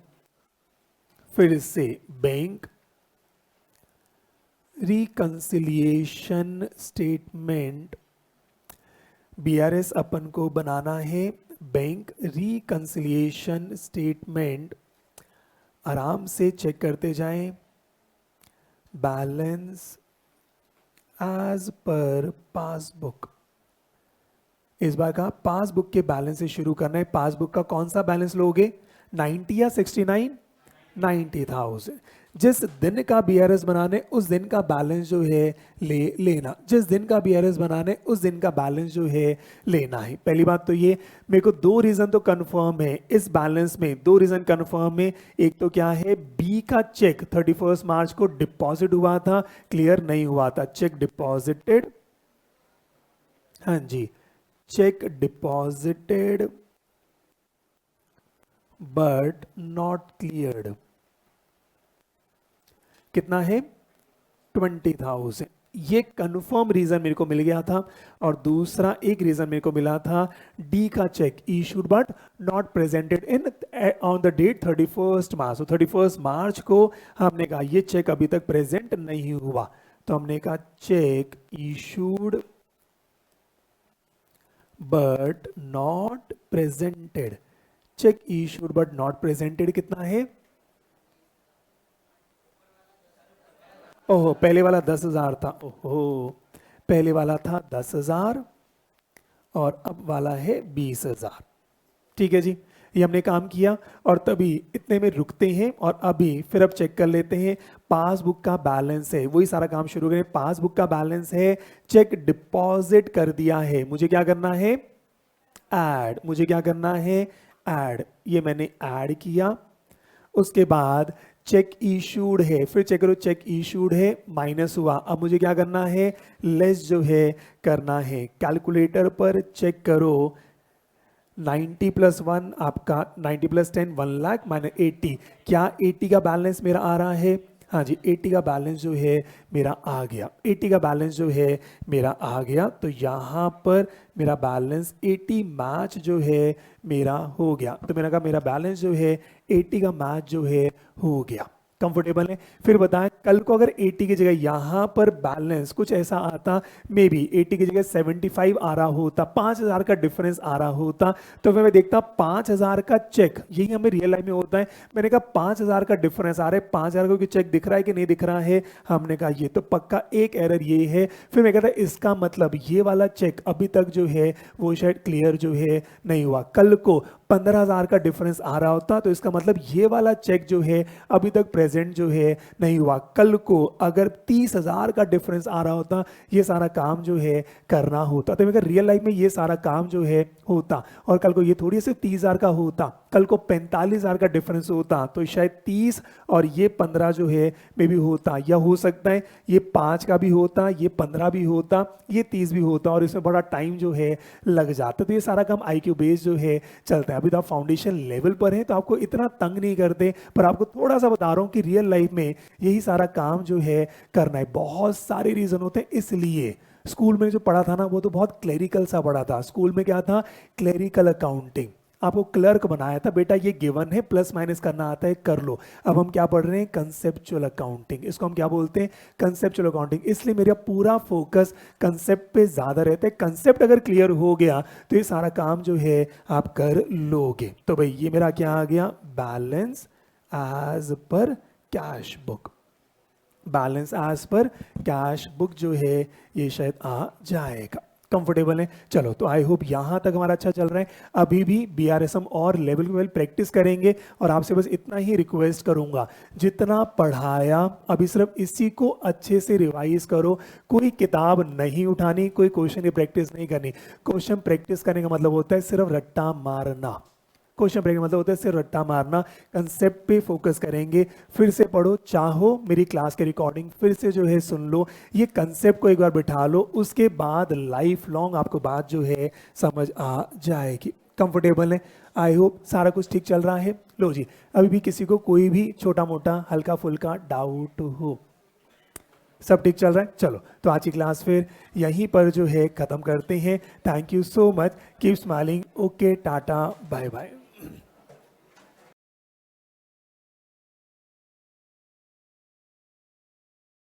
फिर से बैंक रिकंसिलिएशन स्टेटमेंट, बीआरएस अपन को बनाना है बैंक रिकंसिलिएशन स्टेटमेंट। आराम से चेक करते जाएं, बैलेंस एज पर पासबुक। इस बार का पासबुक के बैलेंस से शुरू करना है। पासबुक का कौन सा बैलेंस लोगे, 90 या 69? 90,000। जिस दिन का बीआरएस बनाने उस दिन का बैलेंस जो है लेना, जिस दिन का बीआरएस बनाने उस दिन का बैलेंस जो है लेना है। पहली बात तो ये, मेरे को दो रीजन तो कंफर्म है इस बैलेंस में, दो रीजन कंफर्म है। एक तो क्या है, बी का चेक 31 मार्च को डिपॉजिट हुआ था, क्लियर नहीं हुआ था, चेक डिपॉजिटेड, हाँ जी, cheque deposited but not cleared. कितना है, 20,000। ये कंफर्म रीजन मेरे को मिल गया था। और दूसरा एक रीजन मेरे को मिला था, डी का check issued but not presented in on ड डेट 31 मार्च। 31 मार्च को हमने कहा ये चेक अभी तक प्रेजेंट नहीं हुआ, तो हमने कहा check issued but not presented. Check issued but not presented कितना है, ओहो पहले वाला 10,000 था, ओहो पहले वाला था 10,000 और अब वाला है 20,000। ठीक है जी, ये हमने काम किया और तभी इतने में रुकते हैं। और अभी फिर अब चेक कर लेते हैं पासबुक का बैलेंस है, वही सारा काम शुरू करें। पासबुक का बैलेंस है, चेक डिपॉजिट कर दिया है, मुझे क्या करना है, ऐड, मुझे क्या करना है, ऐड। ये मैंने ऐड किया। उसके बाद चेक इशूड है, फिर चेक करो चेक इशूड है, माइनस हुआ, अब मुझे क्या करना है, लेस जो है करना है। कैलकुलेटर पर चेक करो, 90 + 1 आपका 90 + 10 1 लाख माइनस 80, क्या 80 का बैलेंस मेरा आ रहा है, हाँ जी 80 का बैलेंस जो है मेरा आ गया, 80 का बैलेंस जो है मेरा आ गया। तो यहाँ पर मेरा बैलेंस 80 मैच जो है मेरा हो गया। तो मैंने कहा मेरा बैलेंस जो है 80 का मैच जो है हो गया। कंफर्टेबल है? फिर बताएं, कल को अगर 80 की जगह यहाँ पर बैलेंस कुछ ऐसा आता, मे बी 80 की जगह 75 आ रहा होता, 5,000 का डिफरेंस आ रहा होता, तो फिर मैं देखता 5,000 का चेक, यही हमें रियल लाइफ में होता है। मैंने कहा 5,000 का डिफरेंस आ रहा है, 5,000 का चेक दिख रहा है कि नहीं दिख रहा है, हमने कहा ये तो पक्का एक एरर ये है। फिर मैं कहता इसका मतलब ये वाला चेक अभी तक जो है वो शायद क्लियर जो है नहीं हुआ। कल को 15,000 का डिफरेंस आ रहा होता तो इसका मतलब ये वाला चेक जो है अभी तक प्रेजेंट जो है नहीं हुआ। कल को अगर 30,000 का डिफरेंस आ रहा होता, ये सारा काम जो है करना होता, तो अगर रियल लाइफ में ये सारा काम जो है होता, और कल को ये थोड़ी सिर्फ 30,000 का होता, कल को 45,000 का डिफरेंस होता, तो शायद 30 और ये 15 जो है में भी होता, या हो सकता है ये 5 का भी होता, ये 15 भी होता, ये 30 भी होता, और इसमें बड़ा टाइम जो है लग जाता। तो ये सारा काम IQ बेस जो है चलता है। अभी तो आप फाउंडेशन लेवल पर है तो आपको इतना तंग नहीं करते, पर आपको थोड़ा सा बता रहा हूं कि रियल लाइफ में यही सारा काम जो है करना है। बहुत सारे रीजन होते हैं, इसलिए स्कूल में जो पढ़ा था ना वो तो बहुत क्लेरिकल सा पढ़ा था। स्कूल में क्या था, क्लेरिकल अकाउंटिंग, आपको क्लर्क बनाया था, बेटा ये गिवन है, प्लस माइनस करना आता है कर लो। अब हम क्या पढ़ रहे हैं, कंसेप्चुअल अकाउंटिंग, इसको हम क्या बोलते हैं, कंसेप्चुअल अकाउंटिंग। इसलिए मेरा पूरा फोकस कंसेप्ट पे ज्यादा रहता है। कंसेप्ट अगर क्लियर हो गया तो ये सारा काम जो है आप कर लोगे। तो भाई ये मेरा क्या आ गया, balance as per cash book, balance as per cash book जो है ये शायद आ जाएगा। कंफर्टेबल हैं? चलो, तो आई होप यहाँ तक हमारा अच्छा चल रहा है। अभी भी BRSM और लेवल टू लेवल प्रैक्टिस करेंगे, और आपसे बस इतना ही रिक्वेस्ट करूँगा, जितना पढ़ाया अभी सिर्फ इसी को अच्छे से रिवाइज करो। कोई किताब नहीं उठानी, कोई क्वेश्चन की प्रैक्टिस नहीं करनी। क्वेश्चन प्रैक्टिस करने का मतलब होता है सिर्फ रट्टा मारना। क्वेश्चन प्रैक्टिस मतलब होता है सिर्फ रट्टा मारना। कंसेप्ट पे फोकस करेंगे। फिर से पढ़ो, चाहो मेरी क्लास के रिकॉर्डिंग फिर से जो है सुन लो, ये कंसेप्ट को एक बार बिठा लो, उसके बाद लाइफ लॉन्ग आपको बात जो है समझ आ जाएगी। कंफर्टेबल है? आई होप सारा कुछ ठीक चल रहा है। लो जी, अभी भी किसी को कोई भी छोटा मोटा हल्का फुल्का डाउट हो? सब ठीक चल रहा है? चलो, तो आज की क्लास फिर यहीं पर जो है ख़त्म करते हैं। Thank you so much, keep smiling, okay, tata, bye bye.